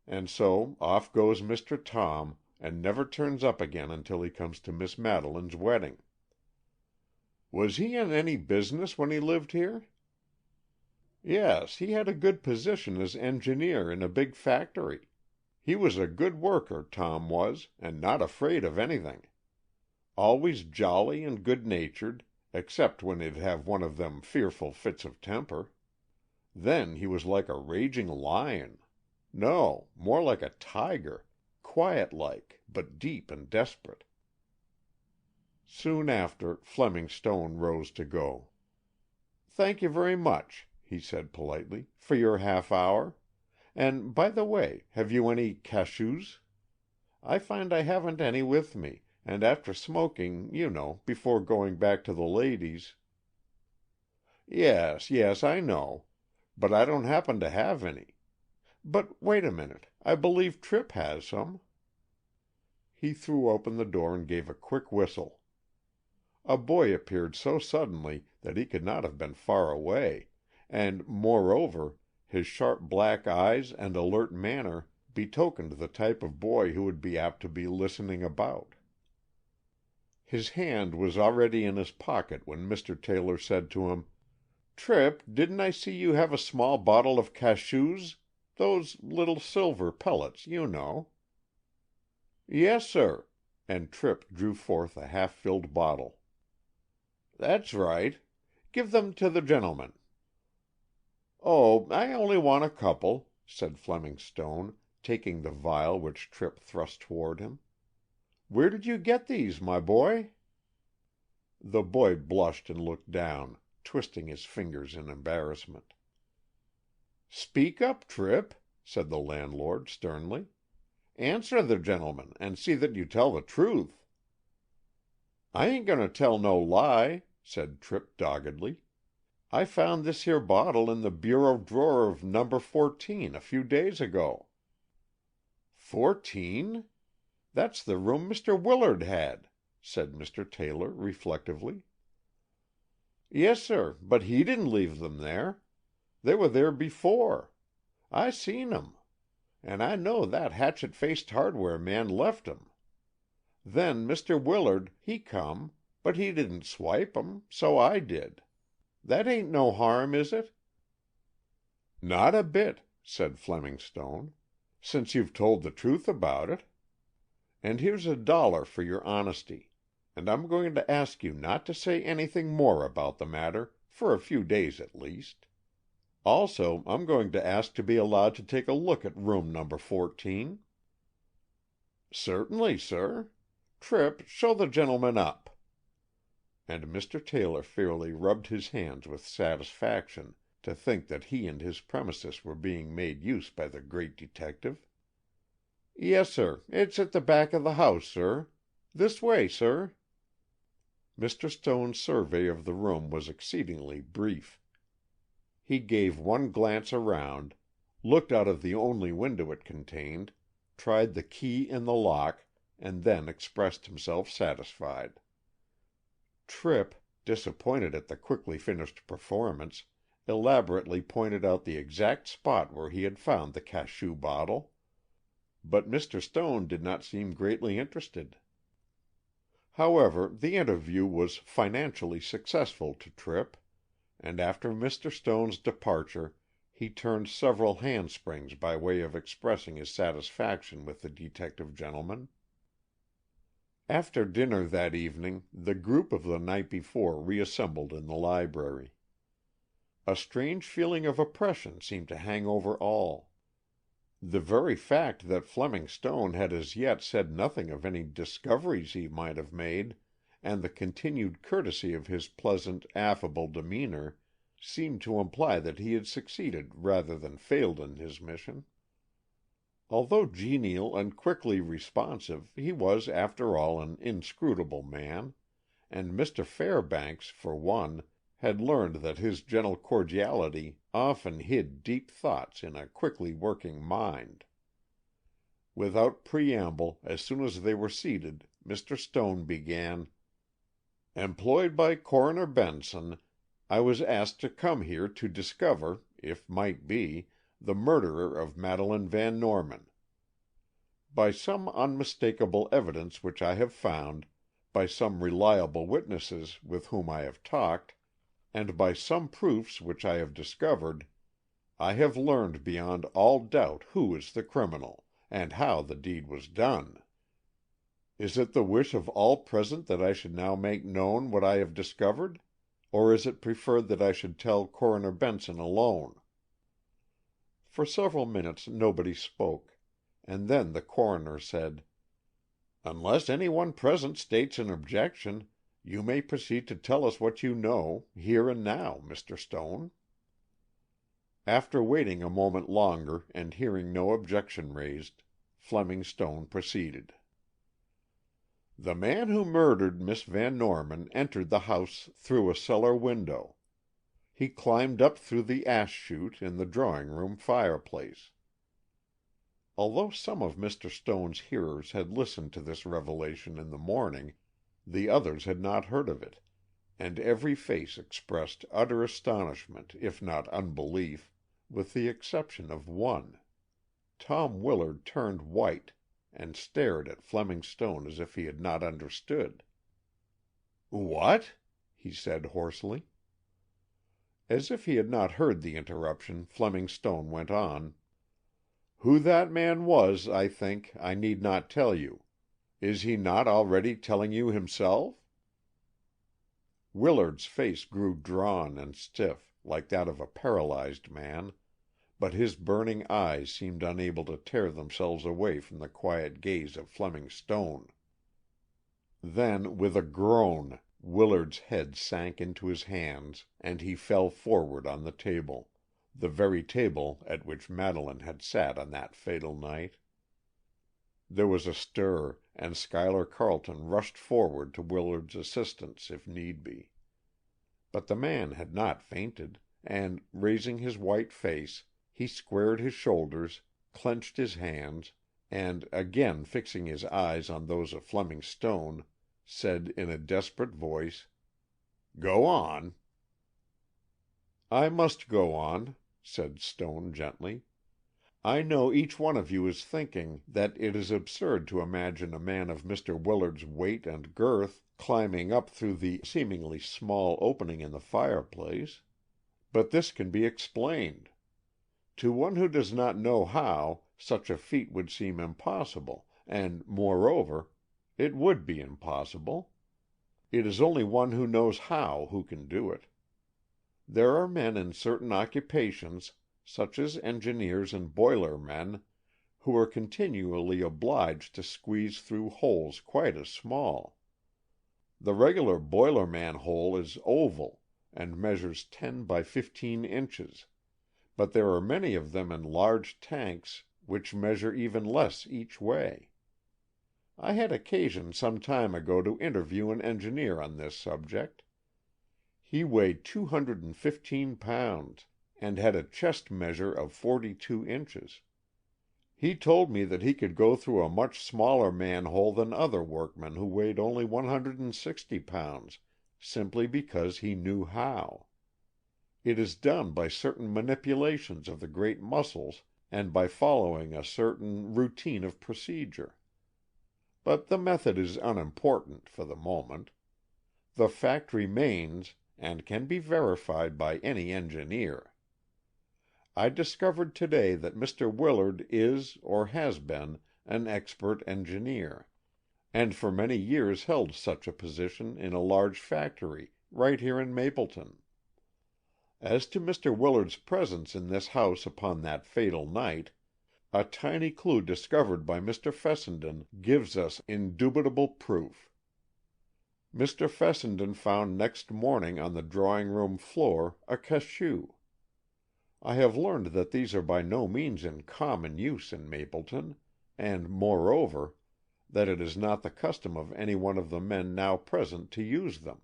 And so off goes Mr. Tom, and never turns up again until he comes to Miss Madeleine's wedding." "Was he in any business when he lived here?" "Yes, he had a good position as engineer in a big factory. He was a good worker, Tom was, and not afraid of anything. Always jolly and good-natured, except when he'd have one of them fearful fits of temper. Then he was like a raging lion. No, more like a tiger, quiet-like, but deep and desperate." Soon after, Fleming Stone rose to go. "Thank you very much," he said politely, "for your half hour. And, by the way, have you any cachous? I find I haven't any with me, and after smoking, you know, before going back to the ladies—" Yes, yes, I know. But I don't happen to have any. But wait a minute. I believe Tripp has some." He threw open the door and gave a quick whistle. A boy appeared so suddenly that he could not have been far away, and, moreover, his sharp black eyes and alert manner betokened the type of boy who would be apt to be listening about. His hand was already in his pocket when Mr. Taylor said to him, "Tripp, didn't I see you have a small bottle of cachous? Those little silver pellets, you know." "Yes, sir," and Tripp drew forth a half-filled bottle. "That's right. Give them to the gentleman." "Oh, I only want a couple," said Fleming Stone, taking the vial which Tripp thrust toward him. "Where did you get these, my boy?" The boy blushed and looked down, twisting his fingers in embarrassment. "Speak up, Tripp," said the landlord, sternly. "Answer the gentleman, and see that you tell the truth." "I ain't going to tell no lie," said Tripp doggedly. "I found this here bottle in the bureau drawer of No. 14 a few days ago." 14? That's the room Mr. Willard had," said Mr. Taylor reflectively. "Yes, sir, but he didn't leave them there. They were there before. I seen 'em. And I know that hatchet-faced hardware man left 'em. Then Mr. Willard, he come, but he didn't swipe 'em, so I did. That ain't no harm, is it?" "Not a bit," said Fleming Stone, "since you've told the truth about it. And here's $1 for your honesty, and I'm going to ask you not to say anything more about the matter, for a few days at least. Also, I'm going to ask to be allowed to take a look at room No. 14. "Certainly, sir. Tripp, show the gentleman up." And Mr. Taylor fairly rubbed his hands with satisfaction to think that he and his premises were being made use by the great detective. "Yes, sir. It's at the back of the house, sir. This way, sir." Mr. Stone's survey of the room was exceedingly brief. He gave one glance around, looked out of the only window it contained, tried the key in the lock, and then expressed himself satisfied. Tripp, disappointed at the quickly finished performance, elaborately pointed out the exact spot where he had found the cachou bottle. But Mr. Stone did not seem greatly interested. However, the interview was financially successful to Tripp, and after Mr. Stone's departure he turned several handsprings by way of expressing his satisfaction with the detective gentleman. After dinner that evening, the group of the night before reassembled in the library. A strange feeling of oppression seemed to hang over all. The very fact that Fleming Stone had as yet said nothing of any discoveries he might have made, and the continued courtesy of his pleasant, affable demeanor, seemed to imply that he had succeeded rather than failed in his mission. Although genial and quickly responsive, he was, after all, an inscrutable man, and Mr. Fairbanks, for one, had learned that his gentle cordiality often hid deep thoughts in a quickly working mind. Without preamble, as soon as they were seated, Mr. Stone began, "Employed by Coroner Benson, I was asked to come here to discover, if might be, the murderer of Madeleine Van Norman. By some unmistakable evidence which I have found, by some reliable witnesses with whom I have talked, and by some proofs which I have discovered, I have learned beyond all doubt who is the criminal, and how the deed was done. Is it the wish of all present that I should now make known what I have discovered, or is it preferred that I should tell Coroner Benson alone?" For several minutes nobody spoke, and then the coroner said, "Unless any one present states an objection, you may proceed to tell us what you know, here and now, Mr. Stone." After waiting a moment longer and hearing no objection raised, Fleming Stone proceeded. "The man who murdered Miss Van Norman entered the house through a cellar window. He climbed up through the ash chute in the drawing-room fireplace." Although some of Mr. Stone's hearers had listened to this revelation in the morning, the others had not heard of it, and every face expressed utter astonishment, if not unbelief, with the exception of one. Tom Willard turned white, and stared at Fleming Stone as if he had not understood. "What?" he said hoarsely. As if he had not heard the interruption, Fleming Stone went on. "Who that man was, I think, I need not tell you. Is he not already telling you himself?" Willard's face grew drawn and stiff, like that of a paralyzed man, but his burning eyes seemed unable to tear themselves away from the quiet gaze of Fleming Stone. Then, with a groan, Willard's head sank into his hands, and he fell forward on the table, the very table at which Madeleine had sat on that fatal night. There was a stir, and Schuyler Carleton rushed forward to Willard's assistance, if need be. But the man had not fainted, and, raising his white face, he squared his shoulders, clenched his hands, and, again fixing his eyes on those of Fleming Stone, said in a desperate voice, "Go on." "I must go on," said Stone gently. "I know each one of you is thinking that it is absurd to imagine a man of Mr. Willard's weight and girth climbing up through the seemingly small opening in the fireplace. But this can be explained. To one who does not know how, such a feat would seem impossible, and, moreover, it would be impossible. It is only one who knows how who can do it. There are men in certain occupations, such as engineers and boiler men, who are continually obliged to squeeze through holes quite as small. The regular boiler man hole is oval, and measures 10 by 15 inches, but there are many of them in large tanks which measure even less each way. I had occasion some time ago to interview an engineer on this subject. He weighed 215 pounds, and had a chest measure of 42 inches. He told me that he could go through a much smaller manhole than other workmen who weighed only 160 pounds, simply because he knew how. It is done by certain manipulations of the great muscles and by following a certain routine of procedure. But the method is unimportant for the moment. The fact remains, and can be verified by any engineer. I discovered today that Mr. Willard is, or has been, an expert engineer, and for many years held such a position in a large factory right here in Mapleton. As to Mr. Willard's presence in this house upon that fatal night, a tiny clue discovered by Mr. Fessenden gives us indubitable proof. Mr. Fessenden found next morning on the drawing-room floor a cachou. I have learned that these are by no means in common use in Mapleton, and, moreover, that it is not the custom of any one of the men now present to use them.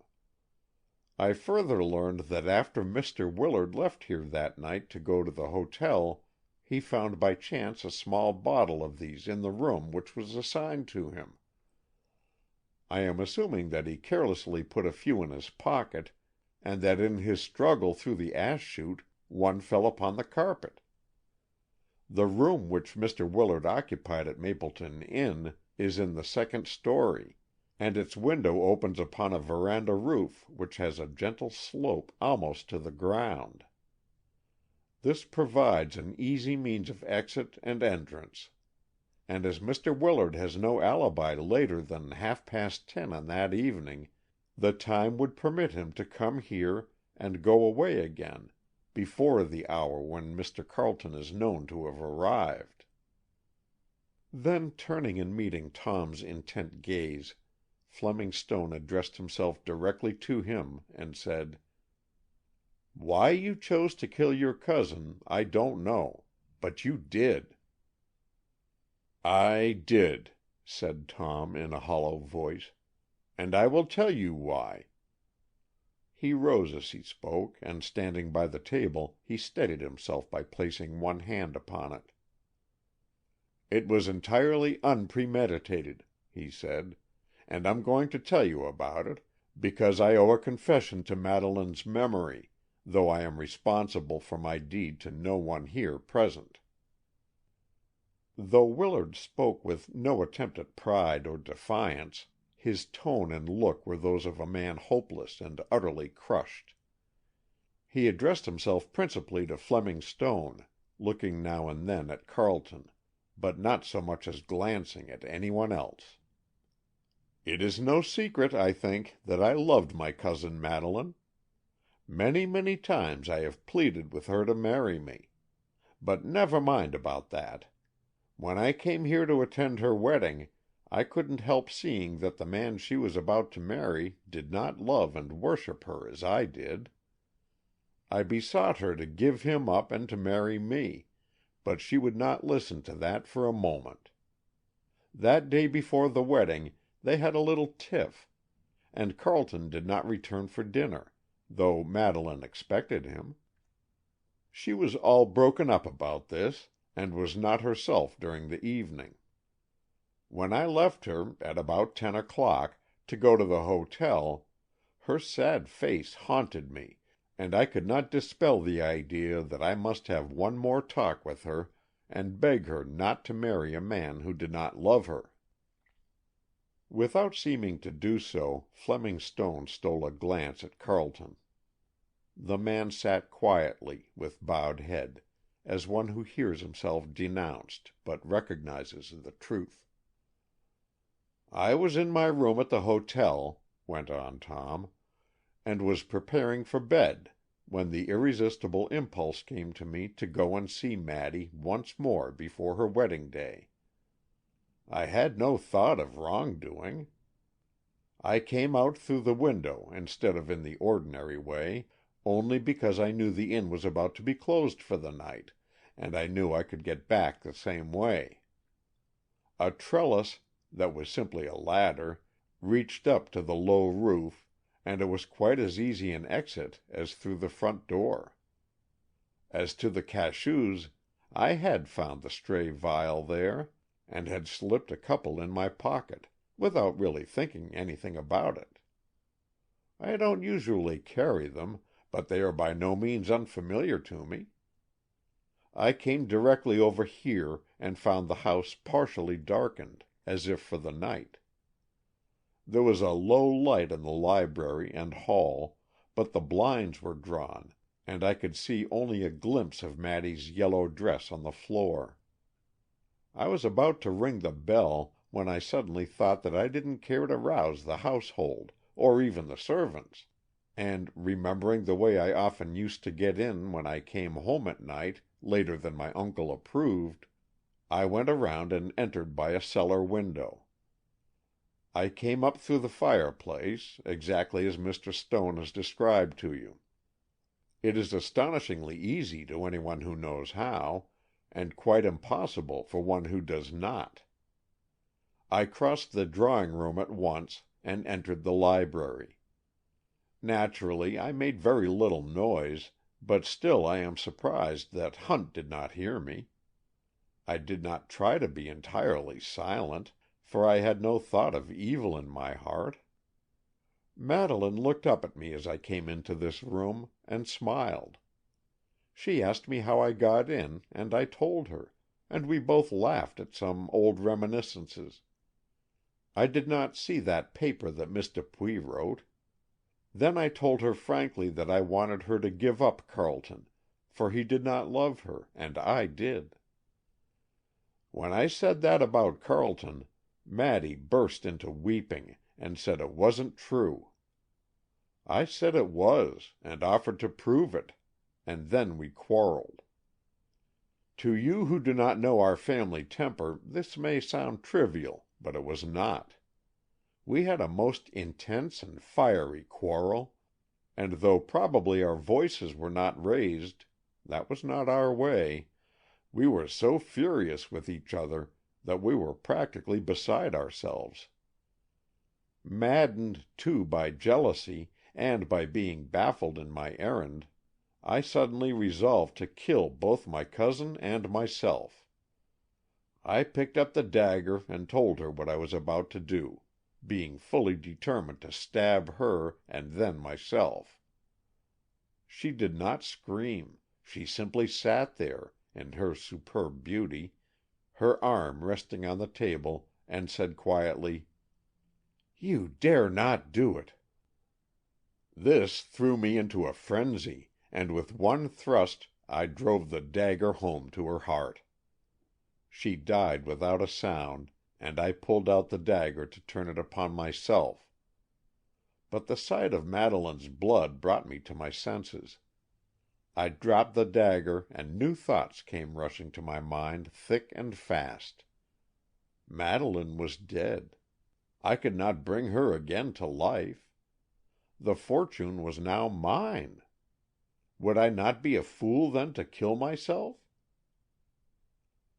I further learned that after Mr. Willard left here that night to go to the hotel, he found by chance a small bottle of these in the room which was assigned to him. I am assuming that he carelessly put a few in his pocket, and that in his struggle through the ash chute one fell upon the carpet. The room which Mr. Willard occupied at Mapleton Inn is in the second story, and its window opens upon a veranda roof which has a gentle slope almost to the ground. This provides an easy means of exit and entrance, and as Mr. Willard has no alibi later than 10:30 on that evening, the time would permit him to come here and go away again before the hour when Mr. Carleton is known to have arrived." Then, turning and meeting Tom's intent gaze, Fleming Stone addressed himself directly to him and said, "Why you chose to kill your cousin, I don't know, but you did." "I did," said Tom in a hollow voice, "and I will tell you why. He rose as he spoke, and standing by the table, he steadied himself by placing one hand upon it. "It was entirely unpremeditated," he said, "and I'm going to tell you about it, because I owe a confession to Madeleine's memory, though I am responsible for my deed to no one here present." Though Willard spoke with no attempt at pride or defiance, his tone and look were those of a man hopeless and utterly crushed. He addressed himself principally to Fleming Stone, looking now and then at Carleton, but not so much as glancing at anyone else. "It is no secret, I think, that I loved my cousin Madeleine. Many, many times I have pleaded with her to marry me. But never mind about that. When I came here to attend her wedding, I couldn't help seeing that the man she was about to marry did not love and worship her as I did. I besought her to give him up and to marry me, but she would not listen to that for a moment. That day before the wedding they had a little tiff, and Carleton did not return for dinner, though Madeleine expected him. She was all broken up about this, and was not herself during the evening. When I left her, at about 10 o'clock, to go to the hotel, her sad face haunted me, and I could not dispel the idea that I must have one more talk with her and beg her not to marry a man who did not love her." Without seeming to do so, Fleming Stone stole a glance at Carleton. The man sat quietly, with bowed head, as one who hears himself denounced but recognizes the truth. "I was in my room at the hotel," went on Tom, "and was preparing for bed, when the irresistible impulse came to me to go and see Maddy once more before her wedding day. I had no thought of wrongdoing. I came out through the window instead of in the ordinary way, only because I knew the inn was about to be closed for the night, and I knew I could get back the same way. A trellis, that was simply a ladder, reached up to the low roof, and it was quite as easy an exit as through the front door. As to the cachous, I had found the stray vial there, and had slipped a couple in my pocket, without really thinking anything about it. I don't usually carry them, but they are by no means unfamiliar to me. I came directly over here, and found the house partially darkened, as if for the night. There was a low light in the library and hall, but the blinds were drawn, and I could see only a glimpse of Maddy's yellow dress on the floor. I was about to ring the bell, when I suddenly thought that I didn't care to rouse the household, or even the servants, and, remembering the way I often used to get in when I came home at night, later than my uncle approved, I went around and entered by a cellar window. I came up through the fireplace, exactly as Mr. Stone has described to you. It is astonishingly easy to anyone who knows how, and quite impossible for one who does not. I crossed the drawing-room at once, and entered the library. Naturally, I made very little noise, but still I am surprised that Hunt did not hear me. I did not try to be entirely silent, for I had no thought of evil in my heart. Madeleine looked up at me as I came into this room, and smiled. She asked me how I got in, and I told her, and we both laughed at some old reminiscences. I did not see that paper that Miss Dupuy wrote. Then I told her frankly that I wanted her to give up Carleton, for he did not love her, and I did. When I said that about Carleton, Maddy burst into weeping, and said it wasn't true. I said it was, and offered to prove it, and then we quarreled. To you who do not know our family temper, this may sound trivial, but it was not. We had a most intense and fiery quarrel, and though probably our voices were not raised, that was not our way, we were so furious with each other that we were practically beside ourselves. Maddened, too, by jealousy, and by being baffled in my errand, I suddenly resolved to kill both my cousin and myself. I picked up the dagger and told her what I was about to do, being fully determined to stab her and then myself. She did not scream. She simply sat there, in her superb beauty, her arm resting on the table, and said quietly, "You dare not do it." This threw me into a frenzy, and with one thrust I drove the dagger home to her heart. She died without a sound, and I pulled out the dagger to turn it upon myself. But the sight of Madeleine's blood brought me to my senses. I dropped the dagger, and new thoughts came rushing to my mind thick and fast. Madeleine was dead. I could not bring her again to life. The fortune was now mine. Would I not be a fool then to kill myself?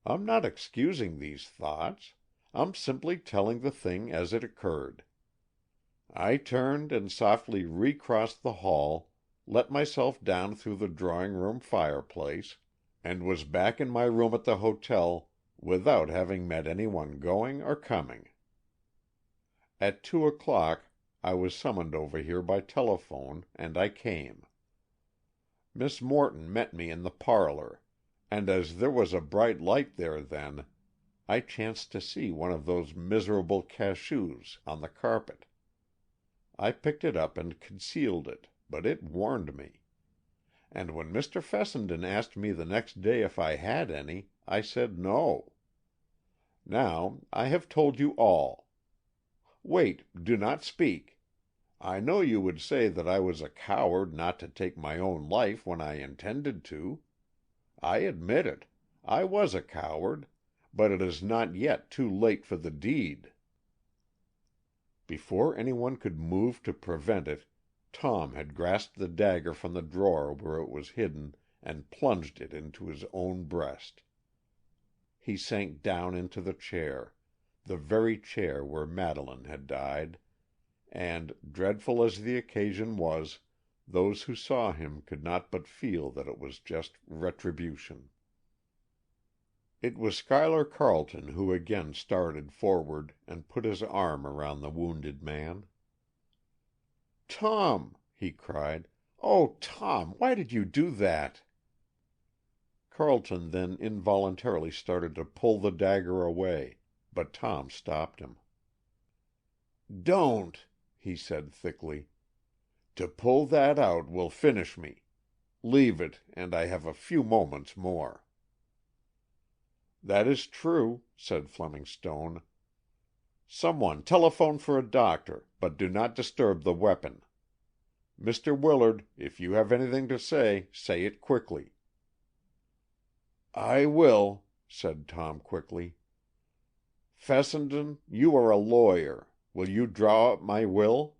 I'm not excusing these thoughts. I'm simply telling the thing as it occurred. I turned and softly recrossed the hall, let myself down through the drawing-room fireplace, and was back in my room at the hotel without having met anyone going or coming. At 2:00 I was summoned over here by telephone, and I came. Miss Morton met me in the parlor, and as there was a bright light there then, I chanced to see one of those miserable cachous on the carpet. I picked it up and concealed it, but it warned me. And when Mr. Fessenden asked me the next day if I had any, I said no. Now, I have told you all. Wait, do not speak. I know you would say that I was a coward not to take my own life when I intended to. I admit it. I was a coward, but it is not yet too late for the deed." Before anyone could move to prevent it, Tom had grasped the dagger from the drawer where it was hidden and plunged it into his own breast. He sank down into the chair, the very chair where Madeleine had died, and, dreadful as the occasion was, those who saw him could not but feel that it was just retribution. It was Schuyler Carleton who again started forward and put his arm around the wounded man. "Tom!" he cried. "Oh, Tom, why did you do that?" Carleton then involuntarily started to pull the dagger away, but Tom stopped him. "Don't!" he said thickly. "To pull that out will finish me. Leave it, and I have a few moments more." "That is true," said Fleming Stone. "Some one telephone for a doctor, but do not disturb the weapon. Mr. Willard, if you have anything to say, say it quickly." "I will," said Tom quickly. "Fessenden, you are a lawyer. Will you draw up my will?"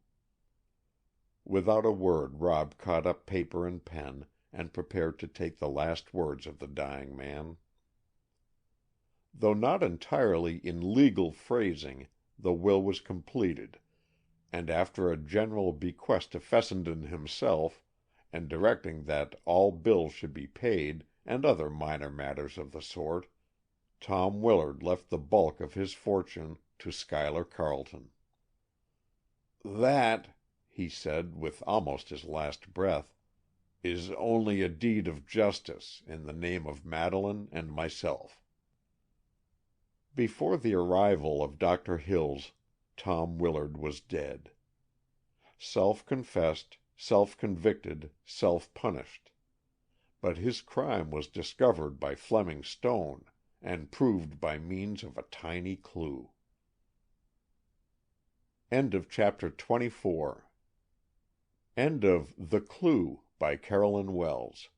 Without a word Rob caught up paper and pen, and prepared to take the last words of the dying man. Though not entirely in legal phrasing, the will was completed, and after a general bequest to Fessenden himself, and directing that all bills should be paid, and other minor matters of the sort, Tom Willard left the bulk of his fortune to Schuyler Carleton. "That," he said, with almost his last breath, "is only a deed of justice, in the name of Madeleine and myself." Before the arrival of Doctor Hills, Tom Willard was dead. Self-confessed, self-convicted, self-punished. But his crime was discovered by Fleming Stone, and proved by means of a tiny clue. End of Chapter 24. End of The Clue by Carolyn Wells.